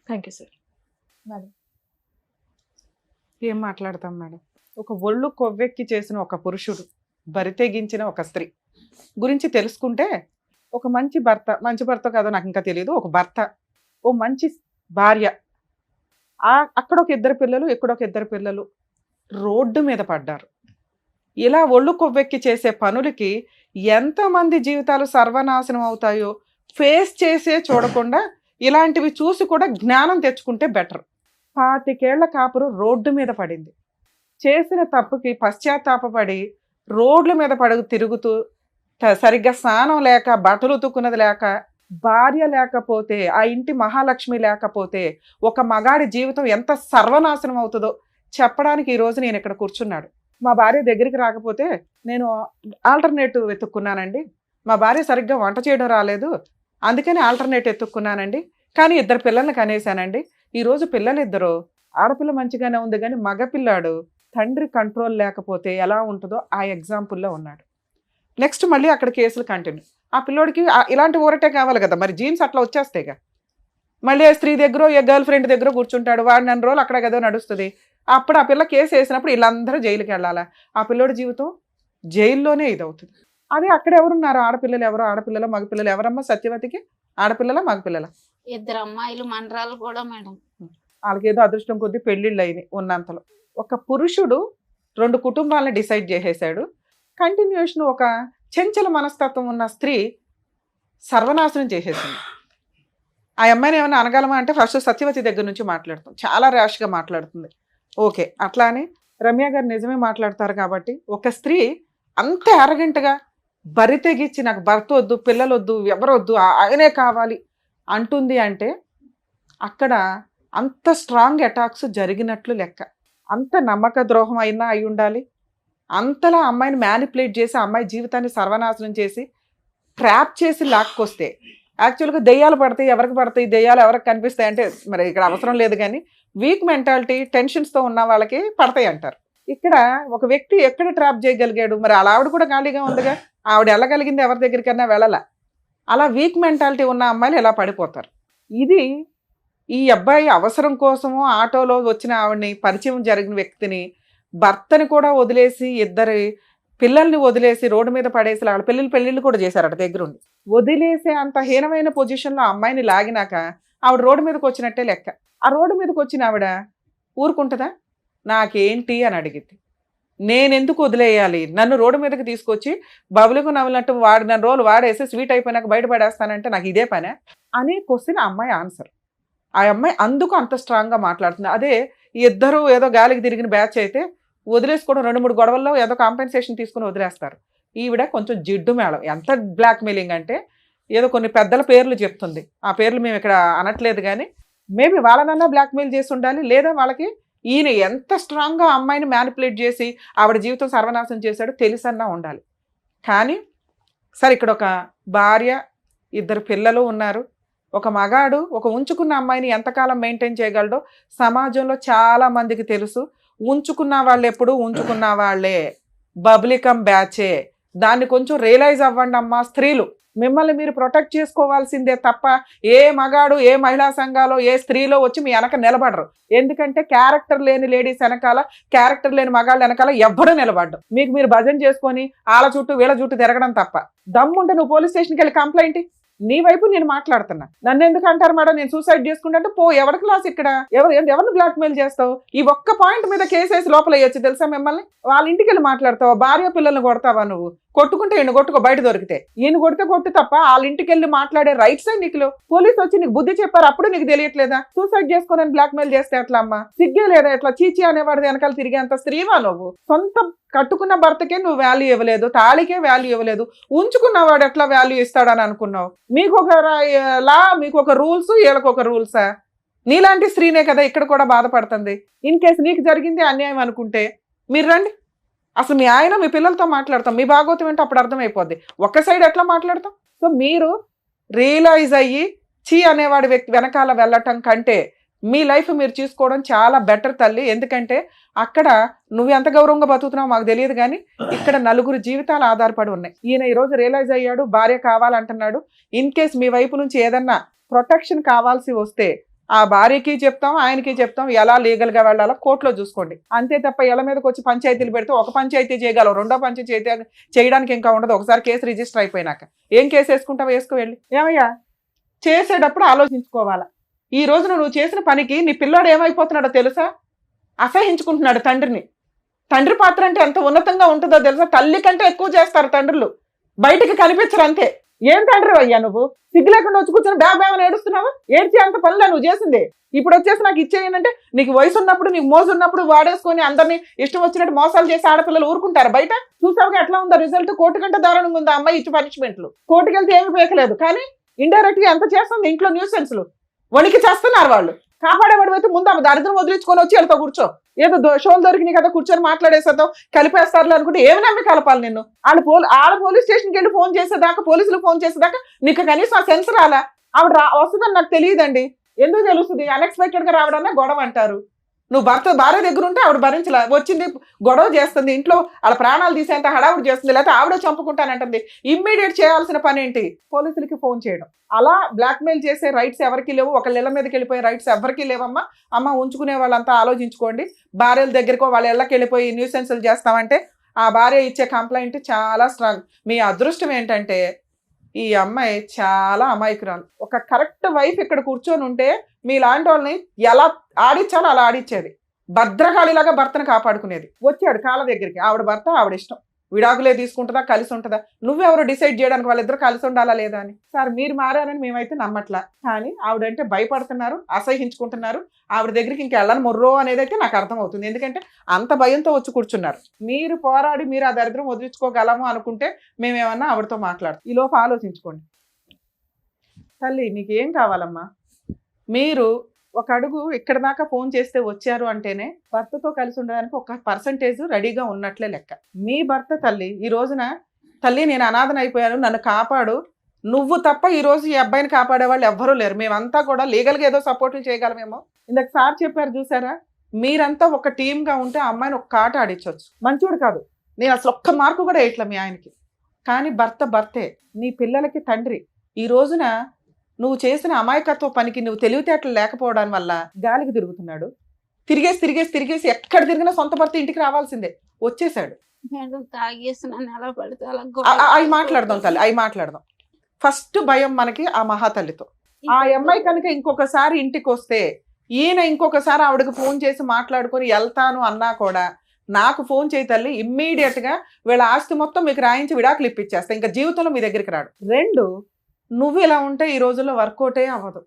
Thank you sir. ఏం మాట్లాడతాం మేడం? ఒక ఒళ్ళు కొవ్వెక్కి చేసిన ఒక పురుషుడు, బరితెగించిన ఒక స్త్రీ గురించి తెలుసుకుంటే ఒక మంచి భర్త కాదో నాకు ఇంకా తెలియదు, ఒక భర్త, ఓ మంచి భార్య, అక్కడ ఒక 2 పిల్లలు, ఇక్కడ ఒక 2 పిల్లలు రోడ్డు మీద పడ్డారు. ఇలా ఒళ్ళు కొవ్వెక్కి చేసే పనులకి ఎంతమంది జీవితాలు సర్వనాశనం అవుతాయో ఫేస్ చేసే చూడకుండా ఇలాంటివి చూసి కూడా జ్ఞానం తెచ్చుకుంటే బెటర్. 25 ఏళ్ల కాపురు రోడ్డు మీద పడింది. చేసిన తప్పుకి పశ్చాత్తాపపడి రోడ్ల మీద తిరుగుతూ సరిగ్గా స్నానం లేక, బట్టలు ఉతుక్కున్నది లేక, భార్య లేకపోతే, ఆ ఇంటి మహాలక్ష్మి లేకపోతే ఒక మగాడి జీవితం ఎంత సర్వనాశనం అవుతుందో చెప్పడానికి ఈరోజు నేను ఇక్కడ కూర్చున్నాడు. మా భార్య దగ్గరికి రాకపోతే నేను ఆల్టర్నేటివ్ వెతుక్కున్నానండి, మా భార్య సరిగ్గా వంట చేయడం రాలేదు అందుకని ఆల్టర్నేటివ్ ఎత్తుక్కున్నానండి, కానీ 2 పిల్లల్ని కనేసానండి. ఈరోజు పిల్లలిద్దరూ, ఆడపిల్ల మంచిగానే ఉంది కానీ మగపిల్లాడు తండ్రి కంట్రోల్ లేకపోతే ఎలా ఉంటుందో ఆ ఎగ్జాంపుల్లో ఉన్నాడు. నెక్స్ట్ మళ్ళీ అక్కడ కేసులు కంటిన్యూ. ఆ పిల్లోడికి ఇలాంటి ఊరటే కావాలి కదా, మరి జీన్స్ అట్లా వచ్చేస్తాయిగా. మళ్ళీ ఆ స్త్రీ దగ్గర, ఏ గర్ల్ ఫ్రెండ్ దగ్గర కూర్చుంటాడు, వాడు 2 రోజులు అక్కడ కదా నడుస్తుంది. అప్పుడు ఆ పిల్ల కేసు వేసినప్పుడు వీళ్ళందరూ జైలుకి వెళ్ళాలా? ఆ పిల్లోడి జీవితం జైల్లోనే ఇదవుతుంది. అదే అక్కడ ఎవరున్నారు? ఆడపిల్లలు ఎవరు? ఆడపిల్లల మగపిల్లలు ఎవరమ్మా సత్యవతికి? ఆడపిల్లల మగపిల్లల? 2 అమ్మాయిలు మనరాలు కూడా మేడం. వాళ్ళకేదో అదృష్టం కొద్దీ పెళ్ళిళ్ళు అయినాయి ఉన్నంతలో. ఒక పురుషుడు 2 కుటుంబాలను డిసైడ్ చేసేసాడు. కంటిన్యూషన్ ఒక చెంచల మనస్తత్వం ఉన్న స్త్రీ సర్వనాశనం చేసేసింది. ఆ అమ్మాయిని ఏమైనా అనగలమా అంటే ఫస్ట్ సత్యవతి దగ్గర నుంచి మాట్లాడుతుంది, చాలా ర్యాష్గా మాట్లాడుతుంది. ఓకే, అట్లా అని రమ్య గారు నిజమే మాట్లాడతారు కాబట్టి ఒక స్త్రీ అంత అరగంటగా బరి తెగించి నాకు భర్త వద్దు, పిల్లలు వద్దు, ఎవరొద్దు, ఆయనే కావాలి అంటుంది అంటే అక్కడ అంత స్ట్రాంగ్ అటాక్స్ జరిగినట్లు లెక్క. అంత నమ్మక ద్రోహం అయినా అయి ఉండాలి. అంతలా అమ్మాయిని మ్యానిపులేట్ చేసి అమ్మాయి జీవితాన్ని సర్వనాశనం చేసి ట్రాప్ చేసి లాక్కొస్తే, యాక్చువల్గా దెయ్యాలు పడతాయి, ఎవరికి పడతాయి, దెయ్యాలు ఎవరికి కనిపిస్తాయి అంటే మరి ఇక్కడ అవసరం లేదు, కానీ వీక్ మెంటాలిటీ టెన్షన్స్తో ఉన్న వాళ్ళకి పడతాయి అంటారు. ఇక్కడ ఒక వ్యక్తి ఎక్కడ ట్రాప్ చేయగలిగాడు? మరి అలా ఆవిడ కూడా ఖాళీగా ఉందిగా, ఆవిడ వెళ్ళగలిగింది ఎవరి దగ్గరికన్నా వెళ్ళాల. అలా వీక్ మెంటాలిటీ ఉన్న అమ్మాయిలు ఎలా పడిపోతారు? ఇది ఈ అబ్బాయి అవసరం కోసము ఆటోలో వచ్చిన ఆవిడని, పరిచయం జరిగిన వ్యక్తిని, భర్తని కూడా వదిలేసి 2 పిల్లల్ని వదిలేసి రోడ్డు మీద పడేసి వాళ్ళ పెళ్ళిళ్ళు కూడా చేశారట దగ్గరుండి. వదిలేసే అంత హీనమైన పొజిషన్లో అమ్మాయిని లాగినాక ఆవిడ రోడ్డు మీదకి వచ్చినట్టే లెక్క. ఆ రోడ్డు మీదకి వచ్చిన ఆవిడ ఊరుకుంటుందా? నాకేంటి అని అడిగింది. నేనెందుకు వదిలేయాలి? నన్ను రోడ్డు మీదకి తీసుకొచ్చి బబులకు నవ్వినట్టు వాడిన రోజులు వాడేసి స్వీట్ అయిపోయినాక బయటపడేస్తానంటే నాకు ఇదే పనే? అని క్వశ్చన్ ఆ అమ్మాయి ఆన్సర్. ఆ అమ్మాయి అందుకు అంత స్ట్రాంగ్గా మాట్లాడుతుంది. అదే ఇద్దరు ఏదో గాలికి తిరిగిన బ్యాచ్ అయితే వదిలేసుకోవడం, 2-3 గొడవల్లో ఏదో కాంపెన్సేషన్ తీసుకుని వదిలేస్తారు. ఈవిడ కొంచెం జిడ్డు మేడం. ఎంత బ్లాక్మెయిలింగ్ అంటే ఏదో కొన్ని పెద్దల పేర్లు చెప్తుంది. ఆ పేర్లు మేము ఇక్కడ అనట్లేదు, కానీ మేబీ వాళ్ళనన్నా బ్లాక్మెయిల్ చేసి ఉండాలి, లేదా వాళ్ళకి ఈయన ఎంత స్ట్రాంగ్గా అమ్మాయిని మ్యానిపులేట్ చేసి ఆవిడ జీవితం సర్వనాశనం చేశాడో తెలుసన్నా ఉండాలి. కానీ సరే, ఇక్కడ ఒక భార్య, 2 పిల్లలు ఉన్నారు. ఒక మగాడు ఒక ఉంచుకున్న అమ్మాయిని ఎంతకాలం మెయింటైన్ చేయగలడో సమాజంలో చాలా మందికి తెలుసు. ఉంచుకున్న వాళ్ళు ఎప్పుడు ఉంచుకున్న వాళ్ళే, బబ్లికం బ్యాచే. దాన్ని కొంచెం రియలైజ్ అవ్వండి అమ్మా స్త్రీలు. మిమ్మల్ని మీరు ప్రొటెక్ట్ చేసుకోవాల్సిందే తప్ప ఏ మగాడు, ఏ మహిళా సంఘాలో, ఏ స్త్రీలో వచ్చి మీ వెనక నిలబడరు. ఎందుకంటే క్యారెక్టర్ లేని లేడీస్ వెనకాల, క్యారెక్టర్ లేని మగాళ్ళ వెనకాల ఎవ్వడూ నిలబడ్డం. మీకు మీరు భజన చేసుకొని వాళ్ళ చుట్టూ వీళ్ళ చుట్టూ తిరగడం తప్ప. దమ్ముంటే నువ్వు పోలీస్ స్టేషన్కి వెళ్ళి కంప్లైంట్. నీ వైపు నేను మాట్లాడుతున్నా. నన్ను ఎందుకు అంటారు మేడం నేను సూసైడ్ చేసుకుంటే? పో, ఎవరి క్లాస్ ఇక్కడ? ఎవరిని బ్లాక్మెయిల్ చేస్తావు? ఈ ఒక్క పాయింట్ మీద కేసేసి లోపల వేయచ్చు తెలుసా మిమ్మల్ని? వాళ్ళ ఇంటికి వెళ్ళి మాట్లాడతావా? భార్య పిల్లల్ని కొడతావా నువ్వు? కొట్టుకుంటే ఈయన కొట్టుకో, బయట దొరికితే. ఈయన కొడితే కొట్టు తప్ప వాళ్ళ ఇంటికి వెళ్ళి మాట్లాడే రైట్స్ నీకు. పోలీసు వచ్చి నీకు బుద్ధి చెప్పారు, అప్పుడు నీకు తెలియట్లేదా? సూసైడ్ చేసుకోనని బ్లాక్మెయిల్ చేస్తే ఎట్లా అమ్మా? సిగ్గే లేదా? ఎట్లా చీచి అనేవాడి వెనకాల తిరిగేంత స్త్రీవా నువ్వు? సొంత కట్టుకున్న భర్తకే నువ్వు వాల్యూ ఇవ్వలేదు, తాళికే వాల్యూ ఇవ్వలేదు, ఉంచుకున్నవాడు ఎట్లా వాల్యూ ఇస్తాడని అనుకున్నావు? మీకు ఒక లా, మీకు ఒక రూల్స్, వీళ్ళకి ఒక రూల్సా? నీలాంటి స్త్రీనే కదా ఇక్కడ కూడా బాధపడుతుంది. ఇన్ కేసు నీకు జరిగింది అన్యాయం అనుకుంటే మీరు రండి. అసలు మీ ఆయన మీ పిల్లలతో మాట్లాడతాం, మీ భాగవతం ఏంటో అప్పుడు అర్థమైపోద్ది. ఒక్క సైడ్ ఎట్లా మాట్లాడతాం? సో మీరు రియలైజ్ అయ్యి చీ అనేవాడి వ్యక్తి వెనకాల వెళ్ళటం కంటే మీ లైఫ్ మీరు చూసుకోవడం చాలా బెటర్ తల్లి. ఎందుకంటే అక్కడ నువ్వు ఎంత గౌరవంగా బతుకుతున్నావు మాకు తెలియదు, కానీ ఇక్కడ 4 జీవితాలు ఆధారపడి ఉన్నాయి. ఈయన ఈరోజు రియలైజ్ అయ్యాడు, భార్య కావాలంటున్నాడు. ఇన్ కేస్ మీ వైపు నుంచి ఏదన్నా ప్రొటెక్షన్ కావాల్సి వస్తే ఆ భార్యకి చెప్తాం, ఆయనకి చెప్తాం, ఎలా లీగల్గా వెళ్ళాలో కోర్టులో చూసుకోండి. అంతే తప్ప ఇళ్ళ మీదకి వచ్చి పంచాయతీలు పెడితే ఒక పంచాయతీ చేయగలవు, 2వ పంచాయతీ చేయడానికి ఇంకా ఉండదు. ఒకసారి కేసు రిజిస్టర్ అయిపోయినాక ఏం కేసు వేసుకుంటావు? వేసుకో వెళ్ళి. ఏమయ్యా చేసేటప్పుడు ఆలోచించుకోవాలా. ఈ రోజున నువ్వు చేసిన పనికి నీ పిల్లాడు ఏమైపోతున్నాడో తెలుసా? అసహించుకుంటున్నాడు తండ్రిని. తండ్రి పాత్ర అంటే ఎంత ఉన్నతంగా ఉంటుందో తెలుసా? తల్లి కంటే ఎక్కువ చేస్తారు తండ్రులు, బయటకు కనిపించరు అంతే. ఏం తండ్రి అయ్యా నువ్వు? సిగ్గు లేకుండా వచ్చి కూర్చొని బ్యాగ్ ఏడుస్తున్నావా? ఏడ్చి అంత పనులే నువ్వు చేసింది. ఇప్పుడు వచ్చేసి నాకు ఇచ్చేయనంటే, నీకు వయసు ఉన్నప్పుడు, నీకు మోజు ఉన్నప్పుడు వాడేసుకొని అందరినీ ఇష్టం వచ్చినట్టు మోసాలు చేసి ఆడపిల్లలు ఊరుకుంటారు బయట? చూసావుగా ఎట్లా ఉందో రిజల్ట్? కోర్టు కంటే దారుణంగా ఉంది అమ్మాయి ఇచ్చి పనిష్మెంట్లు. కోర్టుకి వెళ్తే ఏమి పేకలేదు, కానీ ఇండైరెక్ట్ గా ఎంత చేస్తుంది ఇంట్లో న్యూసెన్స్లు. వణికి చేస్తున్నారు వాళ్ళు. కాపాడేవాడు అయితే ముందు ఆమె దరిద్రం వదిలించుకొని వచ్చి వెళ్తా కూర్చో. ఏదో షోలు దొరికినాయి కదా కూర్చొని మాట్లాడేసేద్దాం, కలిపేస్తారు అనుకుంటే ఏమి నమ్మి కలపాలి నిన్ను? ఆడ పోలీస్ స్టేషన్కి వెళ్ళి ఫోన్ చేసేదాకా, పోలీసులు ఫోన్ చేసేదాకా నీకు కనీసం ఆ సెన్స్ రాలా? ఆవిడ వస్తుందని నాకు తెలియదండి. ఎందుకు తెలుస్తుంది? అన్ఎక్స్పెక్టెడ్ గా రావడానే గొడవ అంటారు. నువ్వు భార్య దగ్గర ఉంటే ఆవిడ భరించలే, వచ్చింది గొడవ చేస్తుంది, ఇంట్లో వాళ్ళ ప్రాణాలు తీసేంత హడావుడు చేస్తుంది, లేకపోతే ఆవిడ చంపుకుంటానంటుంది. ఇమ్మీడియట్ చేయాల్సిన పని ఏంటి? పోలీసులకి ఫోన్ చేయడం. అలా బ్లాక్మెయిల్ చేసే రైట్స్ ఎవరికి లేవు. ఒకళ్ళ ఇళ్ళ మీదకి వెళ్ళిపోయే రైట్స్ ఎవరికి లేవమ్మా. అమ్మ ఉంచుకునే వాళ్ళంతా ఆలోచించుకోండి. భార్యల దగ్గరకో వాళ్ళ ఇళ్ళకి వెళ్ళిపోయి న్యూసెన్సులు చేస్తామంటే ఆ భార్య ఇచ్చే కంప్లైంట్ చాలా స్ట్రాంగ్. మీ అదృష్టం ఏంటంటే ఈ అమ్మాయి చాలా అమాయకురాలు. ఒక కరెక్ట్ వైఫ్ ఇక్కడ కూర్చొని ఉంటే మీలాంటి వాళ్ళని ఎలా ఆడిచ్చాలో అలా ఆడిచ్చేది. భద్రకాళిలాగా భర్తను కాపాడుకునేది. వచ్చాడు కాళ్ళ దగ్గరికి, ఆవిడ భర్త ఆవిడ ఇష్టం, విడాకులే తీసుకుంటుందా కలిసి ఉంటుందా? నువ్వెవరు డిసైడ్ చేయడానికి వాళ్ళిద్దరు కలిసి ఉండాలా లేదా అని? సార్ మీరు మారారని మేమైతే నమ్మట్లా, కానీ ఆవిడంటే భయపడుతున్నారు, అసహించుకుంటున్నారు. ఆవిడ దగ్గరికి ఇంకా వెళ్ళని మొర్రో అనేది అయితే నాకు అర్థమవుతుంది. ఎందుకంటే అంత భయంతో వచ్చి కూర్చున్నారు. మీరు పోరాడి మీరు ఆ దరిద్రం వదిలించుకోగలము అనుకుంటే మేమేమన్నా ఆవిడతో మాట్లాడతాం. ఈ లోపు ఆలోచించుకోండి. తల్లి మీకు ఏం కావాలమ్మా? మీరు ఒక అడుగు ఇక్కడ దాకా ఫోన్ చేస్తే వచ్చారు అంటేనే భర్తతో కలిసి ఉండడానికి ఒక పర్సంటేజ్ రెడీగా ఉన్నట్లే లెక్క. మీ భర్త తల్లి ఈ రోజున, తల్లి నేను అనాథన అయిపోయాను, నన్ను కాపాడు, నువ్వు తప్ప ఈ రోజు ఈ అబ్బాయిని కాపాడే వాళ్ళు ఎవ్వరూ లేరు. మేమంతా కూడా లీగల్గా ఏదో సపోర్ట్లు చేయగలమేమో. ఇందాక సార్ చెప్పారు చూసారా, మీరంతా ఒక టీమ్గా ఉంటే ఆ అమ్మాయిని ఒక ఆట ఆడించవచ్చు. మంచోడు కాదు, నేను అసలు ఒక్క మార్కు కూడా వేయట్లే మీ ఆయనకి, కానీ భర్తే, నీ పిల్లలకి తండ్రి. ఈ రోజున నువ్వు చేసిన అమాయకత్వ పనికి నువ్వు తెలివితేటలు లేకపోవడం వల్ల గాలికి తిరుగుతున్నాడు. తిరిగేసి ఎక్కడ తిరిగినా సొంత భర్త ఇంటికి రావాల్సిందే. వచ్చేసాడు. అవి మాట్లాడదాం తల్లి, అవి మాట్లాడదాం. ఫస్ట్ భయం మనకి ఆ మహాతల్లితో. ఆ అమ్మాయి కనుక ఇంకొకసారి ఇంటికి వస్తే, ఈయన ఇంకొకసారి ఆవిడకి ఫోన్ చేసి మాట్లాడుకొని వెళ్తాను అన్నా కూడా నాకు ఫోన్ చేయి తల్లి, ఇమ్మీడియట్ గా వీళ్ళ ఆస్తి మొత్తం మీకు రాయించి విడాకులు ఇప్పించేస్తా, ఇంకా జీవితంలో మీ దగ్గరికి రాడు. 2, నువ్వు ఇలా ఉంటే ఈ రోజుల్లో వర్కౌటే అవ్వదు.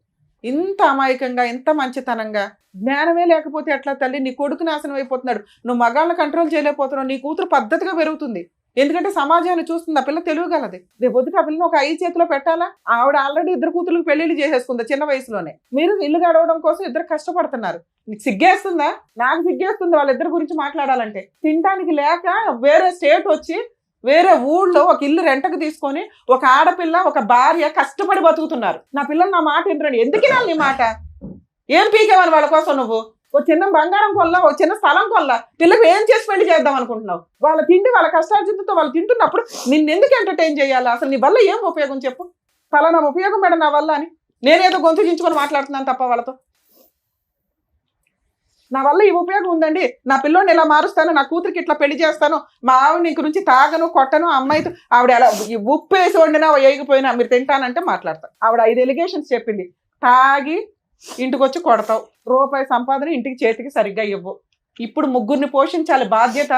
ఇంత అమాయకంగా, ఇంత మంచితనంగా, జ్ఞానమే లేకపోతే ఎట్లా తల్లి? నీ కొడుకు నాశనం అయిపోతున్నాడు, నువ్వు మగాళ్ళని కంట్రోల్ చేయలేకపోతున్నావు, నీ కూతురు పద్ధతిగా పెరుగుతుంది. ఎందుకంటే సమాజాన్ని చూస్తుంది, ఆ పిల్ల తెలియగలది. రేపు పొద్దుట ఆ పిల్లని ఒక 5 చేతిలో పెట్టాలా? ఆవిడ ఆల్రెడీ 2 కూతుర్లకు పెళ్లిళ్ళు చేసేసుకుంది చిన్న వయసులోనే. మీరు ఇల్లు గడవడం కోసం 2 కష్టపడుతున్నారు. నీకు సిగ్గేస్తుందా? నాకు సిగ్గేస్తుంది వాళ్ళిద్దరి గురించి మాట్లాడాలంటే. తినడానికి లేక వేరే స్టేట్ వచ్చి వేరే ఊళ్ళో ఒక ఇల్లు రెంటకు తీసుకొని ఒక ఆడపిల్ల ఒక భార్య కష్టపడి బతుకుతున్నారు. నా పిల్లలు నా మాట వింటారండి. ఎందుకు వినాలి నీ మాట? ఏం పీకేవని వాళ్ళ కోసం నువ్వు? ఓ చిన్న బంగారం కొల్లా, ఓ చిన్న స్థలం కొల్లా, పిల్లలకు ఏం చేసి పెళ్లి చేద్దాం అనుకుంటున్నావు? వాళ్ళ తిండి వాళ్ళ కష్టార్జితంతో వాళ్ళు తింటున్నప్పుడు నిన్నెందుకు ఎంటర్టైన్ చేయాలి? అసలు నీ వల్ల ఏం ఉపయోగం చెప్పు? ఫలానా ఉపయోగం మేడం నా వల్ల అని నేనేదో గొంతు చించుకొని మాట్లాడుతున్నాను తప్ప వాళ్ళతో. నా వల్ల ఈ ఉపయోగం ఉందండి, నా పిల్లోని ఇలా మారుస్తాను, నా కూతురికి ఇట్లా పెళ్లి చేస్తాను, మా ఆవిడ ఇంక నుంచి తాగను కొట్టను, అమ్మాయితో ఆవిడ ఎలా ఉప్పు వేసి వండినా వేయకపోయినా మీరు తింటానంటే మాట్లాడతాను. ఆవిడ 5 ఎలిగేషన్స్ చెప్పింది. తాగి ఇంటికి వచ్చి కొడతావు, రూపాయి సంపాదన ఇంటికి చేతికి సరిగ్గా ఇవ్వు. ఇప్పుడు 3 పోషించాలి, బాధ్యత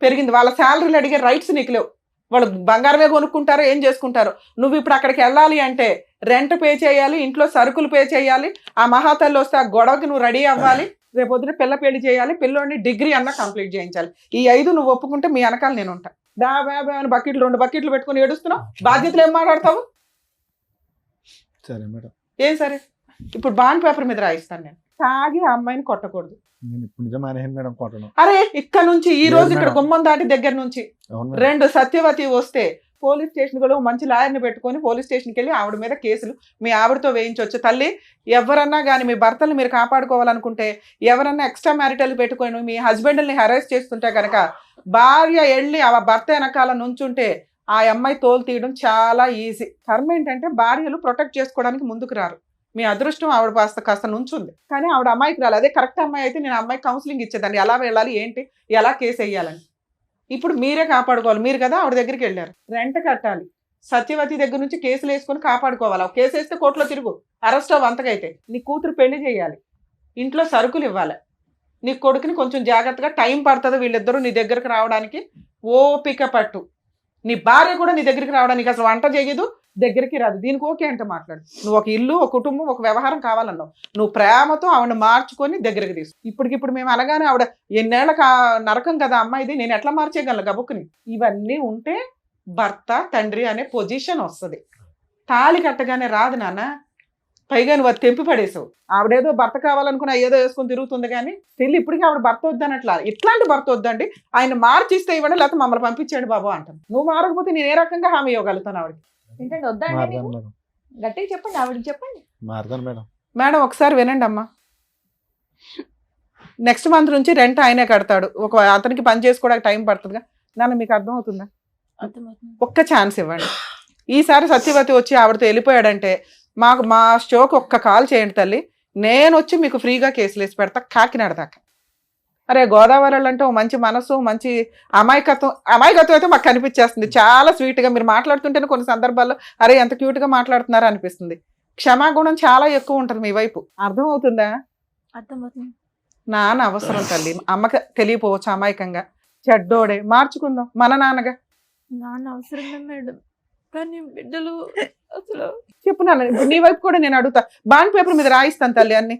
పెరిగింది. వాళ్ళ శాలరీలు అడిగే రైట్స్ నీకు లేవు. వాళ్ళు బంగారమే కొనుక్కుంటారో ఏం చేసుకుంటారో. నువ్వు ఇప్పుడు అక్కడికి వెళ్ళాలి అంటే రెంట్ పే చేయాలి, ఇంట్లో సరుకులు పే చేయాలి, ఆ మహాతల్లి వస్తే ఆ గొడవకి నువ్వు రెడీ అవ్వాలి, రేపు పొద్దున పిల్ల పెళ్లి చేయాలి, పిల్లోని డిగ్రీ అన్నా కంప్లీట్ చేయించాలి. ఈ 5 నువ్వు ఒప్పుకుంటే మీ వెనకాల నేను ఉంటా. డా అని బకెట్లు 2 బకెట్లు పెట్టుకుని ఏడుస్తున్నావు, బాధ్యతలు ఏం మాట్లాడతావు? సరే మేడం. ఏం సరే? ఇప్పుడు బాండ్ పేపర్ మీద రాయిస్తాను నేను. తాగి ఆ అమ్మాయిని కొట్టకూడదు. నేను ఇప్పుడు నిజం మానేసాను మేడం కొట్టడం. అరే ఇక్కడ నుంచి ఈ రోజు లేదు ఇక్కడ మేడం. గుమ్మం దాటి దగ్గర నుంచి అవును మేడం. 2 సత్యవతి వస్తే పోలీస్ స్టేషన్ కూడా మంచి లాయర్ని పెట్టుకొని పోలీస్ స్టేషన్కి వెళ్ళి ఆవిడ మీద కేసులు మీ ఆవిడతో వేయించవచ్చు. తల్లి, ఎవరన్నా కానీ మీ భర్తలు మీరు కాపాడుకోవాలనుకుంటే, ఎవరన్నా ఎక్స్ట్రా మ్యారిటల్ పెట్టుకొని మీ హస్బెండ్ని హెరాస్ చేస్తుంటే కనుక భార్య వెళ్ళి ఆ భర్త వెనకాల నుంచుంటే ఆ అమ్మాయి తోలు తీయడం చాలా ఈజీ. కర్మ ఏంటంటే భార్యలు ప్రొటెక్ట్ చేసుకోవడానికి ముందుకు రారు. మీ అదృష్టం ఆవిడ కాస్త నుంచుంది, కానీ ఆవిడ అమ్మాయికి రాలి. అదే కరెక్ట్ అమ్మాయి అయితే నేను అమ్మాయికి కౌన్సిలింగ్ ఇచ్చేదాన్ని, ఎలా వెళ్ళాలి ఏంటి, ఎలా కేసు వేయాలని. ఇప్పుడు మీరే కాపాడుకోవాలి. మీరు కదా ఆవిడ దగ్గరికి వెళ్ళారు, రెంట్ కట్టాలి, సత్యవతి దగ్గర నుంచి కేసులు వేసుకొని కాపాడుకోవాలి. కేసు వేస్తే కోర్టులో తిరుగు, అరెస్ట్ అవ్వంతకైతే. నీ కూతురు పెళ్లి చేయాలి, ఇంట్లో సరుకులు ఇవ్వాలి, నీ కొడుకుని కొంచెం జాగ్రత్తగా, టైం పడుతుంది వీళ్ళిద్దరూ నీ దగ్గరికి రావడానికి, ఓపిక పట్టు. నీ భార్య కూడా నీ దగ్గరికి రావడానికి అసలు వంట చేయదు, దగ్గరికి రాదు, దీనికి ఓకే అంటే మాట్లాడు. నువ్వు ఒక ఇల్లు, ఒక కుటుంబం, ఒక వ్యవహారం కావాలన్నావు, నువ్వు ప్రేమతో ఆవిడ మార్చుకొని దగ్గరికి తీసు. ఇప్పటికిప్పుడు మేము అనగానే ఆవిడ ఎన్నేళ్ళ నరకం కదా అమ్మాయిది, నేను ఎట్లా మార్చేయగలను గబుక్కుని? ఇవన్నీ ఉంటే భర్త తండ్రి అనే పొజిషన్ వస్తుంది. తాళి కట్టగానే రాదు నాన్న. పైగా నువ్వు అది తెంపి పడేసావు. ఆవిడేదో భర్త కావాలనుకున్నా ఏదో వేసుకొని తిరుగుతుంది, కానీ తిల్లి ఇప్పటికీ ఆవిడ భర్త వద్దనట్లా. ఇట్లాంటి భర్త వద్దండి, ఆయన మార్చిస్తే ఇవ్వండి, లేకపోతే మమ్మల్ని పంపించండి బాబు అంటాను. నువ్వు మారకపోతే నేను ఏ రకంగా హామీ ఇవ్వగలుగుతాను ఆవిడకి? ఏంటంటే వద్దా అండి మారుతాను మీకు? మేడం. గట్టిగా చెప్పండి, ఆవిడకి చెప్పండి. మారుతాను మేడం. మేడం ఒకసారి వినండి అమ్మా. నెక్స్ట్ మంత్ నుంచి రెంట్ ఆయనే కడతాడు. అతనికి పని చేసుకోవడానికి టైం పడుతుందిగా. నాన్న మీకు అర్థం అవుతుందా? అర్థమవుతుంది. ఒక్క ఛాన్స్ ఇవ్వండి. ఈసారి సత్యవతి వచ్చి ఆవిడతో వెళ్ళిపోయాడంటే మా షోకి ఒక్క కాల్ చేయండి తల్లి, నేను వచ్చి మీకు ఫ్రీగా కేసులు వేసి పెడతా కాకినాడ దాకా. అరే గోదావరి అంటే ఓ మంచి మనసు, మంచి అమాయకత్వం అయితే మాకు కనిపించేస్తుంది. చాలా స్వీట్గా మీరు మాట్లాడుతుంటేనే కొన్ని సందర్భాల్లో అరే ఎంత క్యూట్గా మాట్లాడుతున్నారా అనిపిస్తుంది. క్షమాగుణం చాలా ఎక్కువ ఉంటుంది మీ వైపు. అర్థం అవుతుందా? అర్థమవుతుంది. నాన్న అవసరం తల్లి, అమ్మకి తెలియపోవచ్చు అమాయకంగా. చెడ్డోడే, మార్చుకుందాం మన నాన్నగా. నాన్న అవసరమే మేడం, కానీ బిడ్డలు అసలు. చెప్పు నాన్న, ఇప్పుడు నీ వైపు కూడా నేను అడుగుతా. బాండ్ పేపర్ మీద రాయిస్తాను తల్లి, అన్ని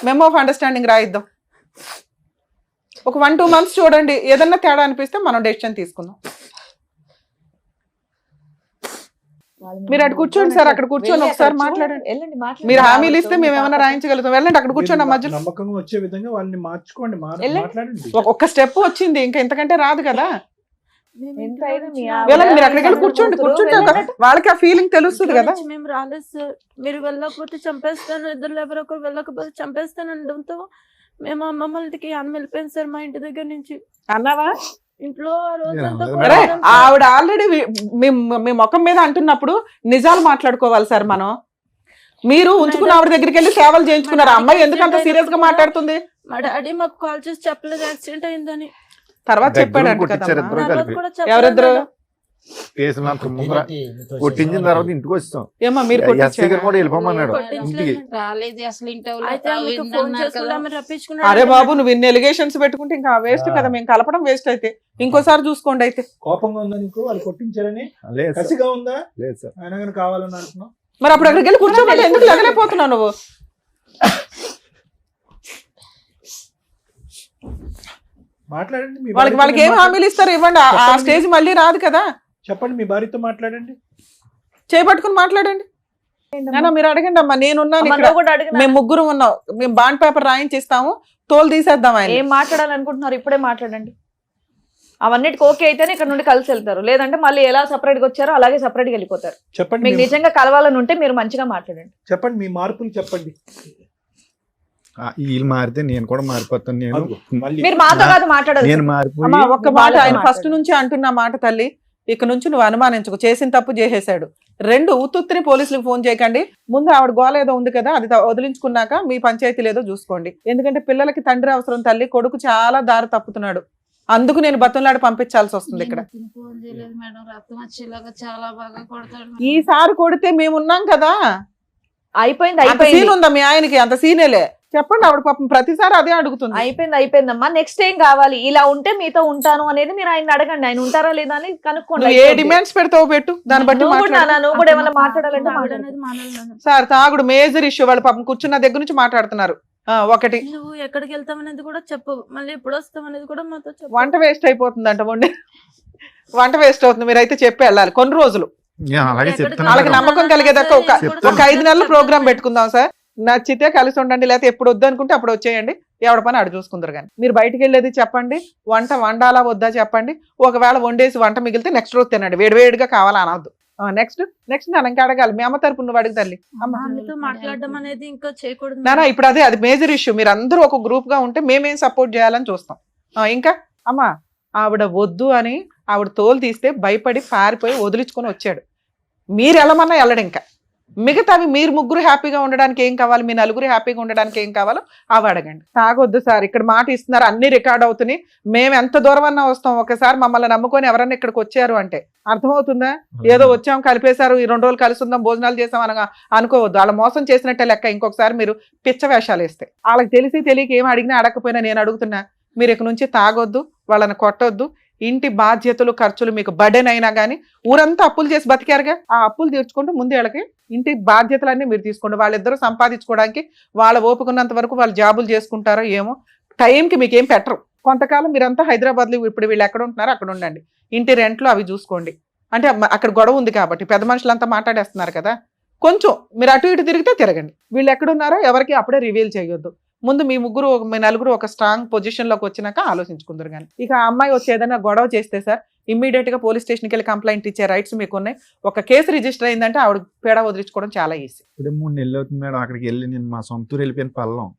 మెమో ఆఫ్ అండర్స్టాండింగ్ రాయిద్దాం. ఒక 1-2 months చూడండి, ఏదన్నా తేడా అనిపిస్తే మనం డెసిషన్ తీసుకుందాం. మీరు అటు కూర్చోండి సార్, అక్కడ కూర్చొని ఒకసారి మాట్లాడండి. వెళ్ళండి, మాట్లాడండి. మీరు హామీలు ఇస్తే మేము ఏమైనా రాయించగలుగుతాం. వెళ్ళండి అక్కడ కూర్చోండి మధ్యలో. నమ్మకంగా వచ్చే విధంగా వాళ్ళని మార్చుకోండి, వెళ్ళండి. మాట్లాడండి. ఒక్క స్టెప్ వచ్చింది, ఇంకా ఇంతకంటే రాదు కదా. మేము ఎంత ఇంట్లో అయినా మీ నుంచి ఆవిడ- వెళ్ళండి, మీరు అక్కడికి వెళ్ళి కూర్చోండి. కూర్చుంటే వాళ్ళకి ఆ ఫీలింగ్ తెలుస్తుంది ఇంట్లో కదా. నుంచి మేము రాలేదు సార్. మీరు వెళ్ళకపోతే చంపేస్తాను, ఇద్దరు ఎవరో ఒకరు వెళ్ళకపోతే చంపేస్తాను అనడంతో మేము అమ్మమ్మ ఇంటికి అన్న వెళ్ళిపోయింది సార్, మా ఇంటి దగ్గర నుంచి. అన్నావా? ఇంట్లో ఆ రోజంతా నేను అరే కొట్టడం సార్. ఆవిడ ఆల్రెడీ మీ ముఖం మీద అంటున్నప్పుడు నిజాలు మాట్లాడుకోవాలి సార్ మనం. మీరు ఉంచుకున్న ఆవిడ దగ్గరికి వెళ్ళి సేవలు చేయించుకున్నారు. ఆ అమ్మాయి ఎందుకు అంత సీరియస్ గా మాట్లాడుతుంది? మా డాడీ మాకు కాల్ చేసి చెప్పలేదు యాక్సిడెంట్ అయిందని. తర్వాత దగ్గర చెప్పాడంట కొట్టించారు కదమ్మా. ఇద్దరు తర్వాత కలిపి. కూడా చెప్పలేదు ఎవరిద్దరు? మేడం. కేసులు అంత ముందర కొట్టించిన తర్వాత ఇంటికి వచ్చాం. ఏమా మీరు ఎస్ఐ గారు కూడా వెళ్ళిపోమన్నాడు ఇంటికి. రాలేదు అసలు ఇంటి అయితే ఆమెకు ఫోన్ చేసుకుంటే ఆమె రప్పించుకున్నాడు. అరే బాబు నువ్వు ఇన్ని ఎలిగేషన్స్ పెట్టుకుంటే ఇంకా వేస్ట్ కదా, మేము కలపడం వేస్ట్ అయితే ఇంకోసారి చూసుకోండి. అయితే కోపంగా ఉందా నీకు వాళ్ళు కొట్టించారని? లేదు సార్, కసిగా ఉందా? లేదు సార్. ఆయన కానీ కావాలని అంటున్నావు. మరి అప్పుడు అక్కడికి వెళ్ళి కూర్చోబెట్టి ఎందుకు లగలేకపోతున్నావు నువ్వు? మాట్లాడండి మీ వాళ్ళకి భార్యతో ఏం హామీలు ఇస్తారు ఇవ్వండి. ఆ స్టేజ్ మళ్ళీ రాదు కదా. చెప్పండి, మీ భార్యతో మాట్లాడండి. చేపట్టుకుని మాట్లాడండి. నాన్న మీరు అడగండి అమ్మా, నేనున్నాను అమ్మ, ఇక్కడ. నువ్వు కూడా అడుగు. మేము ముగ్గురు ఉన్నాం, మేము బాండ్ పేపర్ రాయించిస్తాము, తోలు తీసేద్దాం ఆయన. ఏం మాట్లాడాలనుకుంటున్నారు ఇప్పుడే మాట్లాడండి. అవన్నిటికి ఓకే అయితేనే ఇక్కడ నుండి కలిసి వెళ్తారు, లేదంటే మళ్ళీ ఎలా సపరేట్ గా వచ్చారో అలాగే సపరేట్ గా వెళ్ళిపోతారు. చెప్పండి, మీకు నిజంగా కలవాలని ఉంటే మీరు మంచిగా మాట్లాడండి. చెప్పండి మీ మార్పులు చెప్పండి. వీళ్ళు మారితే నేను కూడా మారిపోతాను. నేను మళ్ళీ మీరు మాతో కాదు మాట్లాడాలి. నేను మారిపోయి అమ్మా ఒక్క మాట, వాళ్ళతో ఆయన ఫస్ట్ మాట్లాడు. నుంచి అంటున్న మాట తల్లి, ఇక నుంచి నువ్వు అనుమానించుకో, చేసిన తప్పు చేసేసాడు. 2 ఉత్తుత్తిని పోలీసులకు ఫోన్ చేయకండి. ముందు ఆవిడ గోల ఏదో ఉంది కదా, అది వదిలించుకున్నాక మీ పంచాయతీలు ఏదో చూసుకోండి. ఎందుకంటే పిల్లలకి తండ్రి అవసరం తల్లి, కొడుకు చాలా దారి తప్పుతున్నాడు. అందుకు నేను బతంలాడి పంపించాల్సి వస్తుంది ఇక్కడ. ఫోన్ చేయలేదు మేడం, రక్తం వచ్చేలాగా చాలా బాగా కొడతాడు. ఈసారి కొడితే మేము ఉన్నాం కదా. అయిపోయింది అంత అయిపోయింది సీన్ ఉందా మీ ఆయనకి? అంత సీనేలే. చెప్పండి, ఆవిడ పాపం ప్రతిసారి అదే అడుగుతుంది. అయిపోయిందమ్మా. నెక్స్ట్ ఏం కావాలి? ఇలా ఉంటే మీతో ఉంటాను అనేది మీరు ఆయన అడగండి. ఆయన ఉంటారా లేదా అని కనుక్కోండి. నువ్వు ఏ డిమాండ్స్ పెడతావో పెట్టు, దాన్ని బట్టి నువ్వు కూడా మాట్లాడు. నువ్వు కూడా ఏమైనా మాట్లాడాలంటే తాగుడు మాట్లాడు. అనేది మానేయాలి. సార్ తాగుడు మేజర్ ఇష్యూ. వాళ్ళు పాపం కూర్చున్న దగ్గర నుంచి మాట్లాడుతున్నారు. ఒకటి నువ్వు ఎక్కడికి వెళ్తాం అనేది కూడా చెప్పు, మళ్ళీ ఎప్పుడు వస్తాం అనేది కూడా మాతో చెప్పు. వంట వేస్ట్ అయిపోతుందంట, వంట వేస్ట్ అవుతుంది. మీరైతే చెప్పి వెళ్ళాలి కొన్ని రోజులు. అలాగే ఎక్కడికి చెప్తాను. వాళ్ళకి మేడం. నమ్మకం కలిగేదాకా ఒక 5 నెలల ప్రోగ్రామ్ పెట్టుకుందాం సార్. నచ్చితే కలిసి ఉండండి, లేకపోతే ఎప్పుడు వద్దు అనుకుంటే అప్పుడు వచ్చేయండి. ఎవడ పని అడు చూసుకుందరు. కానీ మీరు బయటికి వెళ్ళేది చెప్పండి, వంట వండాలా వద్దా చెప్పండి. ఒకవేళ వండేసి వంట మిగిలితే నెక్స్ట్ రోజు తినండి, వేడివేడిగా కావాలా అనవద్దు. నెక్స్ట్ నన్ను ఇంకా అడగాలి. మీ అమ్మ తరపు నువ్వు అడుగు తల్లి. ఆమెతో మాట్లాడడం అనేది ఇంకా చేయకూడదు. నానా ఇప్పుడు అది మేజర్ ఇష్యూ. మీరు అందరూ ఒక గ్రూప్ గా ఉంటే మేమేం సపోర్ట్ చేయాలని చూస్తాం. ఇంకా అమ్మా ఆవిడ వద్దు అని ఆవిడ తోలు తీస్తే భయపడి పారిపోయి వదిలించుకొని వచ్చాడు. మీరు వెళ్ళమన్నా వెళ్ళడు. ఇంకా మిగతావి మీరు ముగ్గురు హ్యాపీగా ఉండడానికి ఏం కావాలి, మీ నలుగురు హ్యాపీగా ఉండడానికి ఏం కావాలో అవి అడగండి. తాగొద్దు సార్, ఇక్కడ మాట ఇస్తున్నారు, అన్ని రికార్డ్ అవుతున్నాయి. మేము ఎంత దూరం అన్నా వస్తాం. ఒకసారి మమ్మల్ని నమ్ముకొని ఎవరన్నా ఇక్కడికి వచ్చారు అంటే అర్థమవుతుందా? ఏదో వచ్చాం కలిపేశారు, ఈ 2 రోజులు కలిసి ఉందాం భోజనాలు చేసాం అనగా అనుకోవద్దు. వాళ్ళ మోసం చేసినట్టే లెక్క. ఇంకొకసారి మీరు పిచ్చ వేషాలు వేస్తే వాళ్ళకి తెలియక ఏం అడిగినా అడగకపోయినా నేను అడుగుతున్నా, మీరు ఇక నుంచి తాగొద్దు, వాళ్ళని కొట్టొద్దు. ఇంటి బాధ్యతలు ఖర్చులు మీకు బర్డెన్ అయినా కానీ ఊరంతా అప్పులు చేసి బతికారుగా, ఆ అప్పులు తీర్చుకుంటూ ముందు వీళ్ళకి ఇంటి బాధ్యతలన్నీ మీరు తీసుకోండి. వాళ్ళిద్దరూ సంపాదించుకోవడానికి వాళ్ళ ఓపుకున్నంత వరకు వాళ్ళు జాబులు చేసుకుంటారో ఏమో. టైంకి మీకు ఏం పెట్టరు. కొంతకాలం మీరంతా హైదరాబాద్లో ఇప్పుడు వీళ్ళు ఎక్కడ ఉంటున్నారో అక్కడ ఉండండి. ఇంటి రెంట్లు అవి చూసుకోండి. అంటే అక్కడ గొడవ ఉంది కాబట్టి పెద్ద మనుషులంతా మాట్లాడేస్తున్నారు కదా, కొంచెం మీరు అటు ఇటు తిరిగితే తిరగండి. వీళ్ళు ఎక్కడున్నారో ఎవరికి అప్పుడే రివీల్ చేయొద్దు. ముందు మీ నలుగురు ఒక స్ట్రాంగ్ పొజిషన్ లోకి వచ్చినాక ఆలోచించుకుందరు. కానీ ఇక ఆ అమ్మాయి వచ్చి ఏదైనా గొడవ చేస్తే సార్ ఇమ్మీడియట్ గా పోలీస్ స్టేషన్కి వెళ్ళి కంప్లైంట్ ఇచ్చే రైట్స్ మీకు ఉన్నాయి. ఒక కేసు రిజిస్టర్ అయిందంటే ఆవిడ పేడ వదిలించుకోవడం చాలా ఈజీ. ఇప్పుడే 3 నెలలు అవుతుంది మేడం. అక్కడికి వెళ్ళి నేను మా సొంతూరు వెళ్ళిపోయిన పల్లం.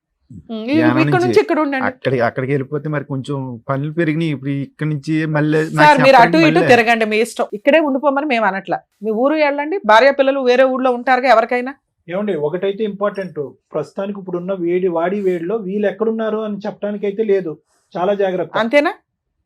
ఇక్కడ నుంచి ఇక్కడ ఉండండి. అక్కడికి వెళ్ళిపోతే మరి కొంచెం పనులు పెరిగినాయి. ఇప్పుడు ఇక్కడ నుంచి మళ్ళీ సార్ మీరు అటు ఇటు తిరగండి, మీ ఇష్టం. ఇక్కడే ఉండిపోమని మేము అనట్లా. మీ ఊరు వెళ్ళండి, భార్య పిల్లలు వేరే ఊర్లో ఉంటారుగా ఎవరికైనా. ఏమండి ఒకటైతే ఇంపార్టెంట్, ప్రస్తుతానికి ఇప్పుడు ఉన్న వేడిలో వీళ్ళు ఎక్కడున్నారు అని చెప్పడానికి అయితే లేదు. చాలా జాగ్రత్త. అంతేనా?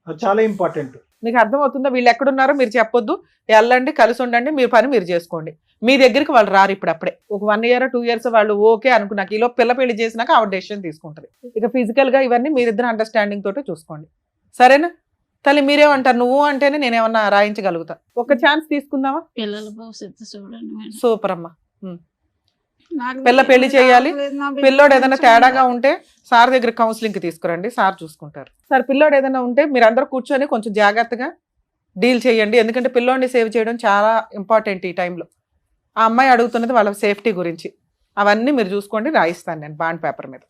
అది చాలా ఇంపార్టెంట్. మీకు అర్థమవుతుందా? వీళ్ళు ఎక్కడున్నారో మీరు చెప్పొద్దు, వెళ్ళండి, కలిసి ఉండండి, మీరు పని మీరు చేసుకోండి. మీ దగ్గరికి వాళ్ళు రారు ఇప్పుడు. అప్పుడే ఒక 1 year 2 years వాళ్ళు ఓకే అనుకున్నాక ఈలో పిల్ల పెళ్లి చేసినాక ఆవిడ డెసిషన్ తీసుకుంటుంది. ఇక ఫిజికల్ గా ఇవన్నీ మీరిద్దరు అండర్స్టాండింగ్ తోటి చూసుకోండి. సరేనా తల్లి? మీరేమంటారు? నువ్వు అంటేనే నేనేమన్నా రాయించగలుగుతా. ఒక ఛాన్స్ తీసుకుందామా? పిల్లల భవిష్యత్తు చూడండి మేడం. సూపర్ అమ్మా. పిల్ల పెళ్లి చేయాలి. పిల్లోడు ఏదైనా తేడాగా ఉంటే సార్ దగ్గర కౌన్సిలింగ్ కి తీసుకురండి, సార్ చూసుకుంటారు. సార్ పిల్లోడు ఏదైనా ఉంటే మీరు అందరూ కూర్చొని కొంచెం జాగ్రత్తగా డీల్ చేయండి. ఎందుకంటే పిల్లోడిని సేవ్ చేయడం చాలా ఇంపార్టెంట్ ఈ టైంలో. ఆ అమ్మాయి అడుగుతున్నది వాళ్ళ సేఫ్టీ గురించి. అవన్నీ మీరు చూసుకోండి, రాయిస్తాను నేను బాండ్ పేపర్ మీద.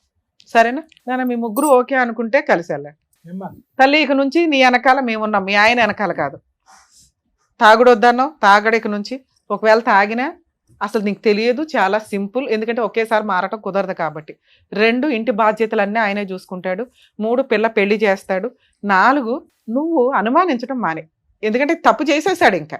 సరేనా నాన్న? మీ ముగ్గురు ఓకే అనుకుంటే కలిసి వెళ్ళండి. తల్లి ఇక నుంచి నీ వెనకాల మేమున్నాం, మీ ఆయన వెనకాల కాదు. తాగుడు వద్దన్నో తాగడు ఇక నుంచి. ఒకవేళ తాగినా అసలు నీకు తెలియదు, చాలా సింపుల్. ఎందుకంటే ఒకేసారి మారటం కుదరదు కాబట్టి. 2 ఇంటి బాధ్యతలన్నీ ఆయనే చూసుకుంటాడు. 3 పిల్ల పెళ్లి చేస్తాడు. 4 నువ్వు అనుమానించడం మానే. ఎందుకంటే తప్పు చేసేసాడు. ఇంకా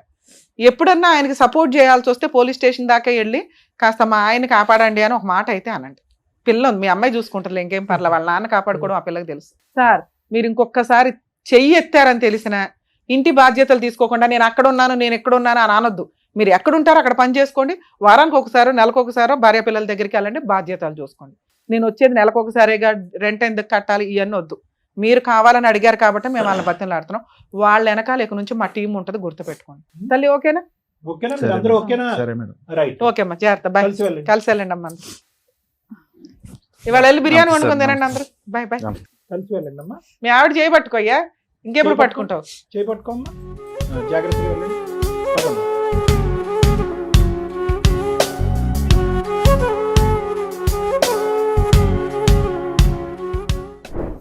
ఎప్పుడన్నా ఆయనకి సపోర్ట్ చేయాల్సి వస్తే పోలీస్ స్టేషన్ దాకా వెళ్ళి కాస్త మా ఆయన కాపాడండి అని ఒక మాట అయితే అనండి. పిల్ల ఉంది, మీ అమ్మాయి చూసుకుంటారు, ఇంకేం పర్లే. వాళ్ళ నాన్న కాపాడుకోవడం ఆ పిల్లకి తెలుసు. సార్ మీరు ఇంకొకసారి చెయ్యి ఎత్తారని తెలిసినా ఇంటి బాధ్యతలు తీసుకోకుండా నేను అక్కడ ఉన్నాను నేను ఎక్కడ ఉన్నాను అని అనొద్దు. మీరు ఎక్కడుంటారో అక్కడ పని చేసుకోండి. వారానికి ఒకసారో నెలకు ఒకసారో భార్య పిల్లల దగ్గరికి వెళ్ళండి, బాధ్యతలు చూసుకోండి. నేను వచ్చేది నెలకు ఒకసారిగా రెంట్ ఎందుకు కట్టాలి ఇవన్నీ వద్దు. మీరు కావాలని అడిగారు కాబట్టి మేము వాళ్ళని బతిమలాడుతున్నాం. వాళ్ళ వెనకాల ఇక నుంచి మా టీం ఉంటుంది, గుర్తుపెట్టుకోండి. తల్లి ఓకేనా? ఓకేనా మీరు అందరూ ఓకేనా? సరే మేడం. రైట్. ఓకే అమ్మా, జాగ్రత్త. బాయ్. కలిసి వెళ్ళండి. కలిసి వెళ్ళండి అమ్మా. ఇవాళ వెళ్ళి బిర్యానీ వండుకొని తినండి అందరూ. Bye bye. కలిసి వెళ్ళండి అమ్మా. మీ ఆవిడ చేయి పట్టుకోయ్యా, ఇంకెప్పుడు పట్టుకుంటావు? చేపట్టుకోమ్మా, జాగ్రత్తగా వెళ్ళండి. పదండి.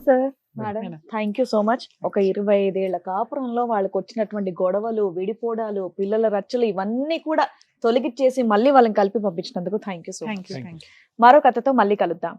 Sir madam thank you so much. ఒక 25 ఏళ్ల కాపురంలో వాళ్ళకి వచ్చినటువంటి గొడవలు, విడిపోవడాలు, పిల్లల రచ్చలు ఇవన్నీ కూడా తొలగిచ్చేసి మళ్ళీ వాళ్ళని కలిపి పంపించినందుకు thank you so much. Thank you. మరో కథతో మళ్ళీ కలుద్దాం.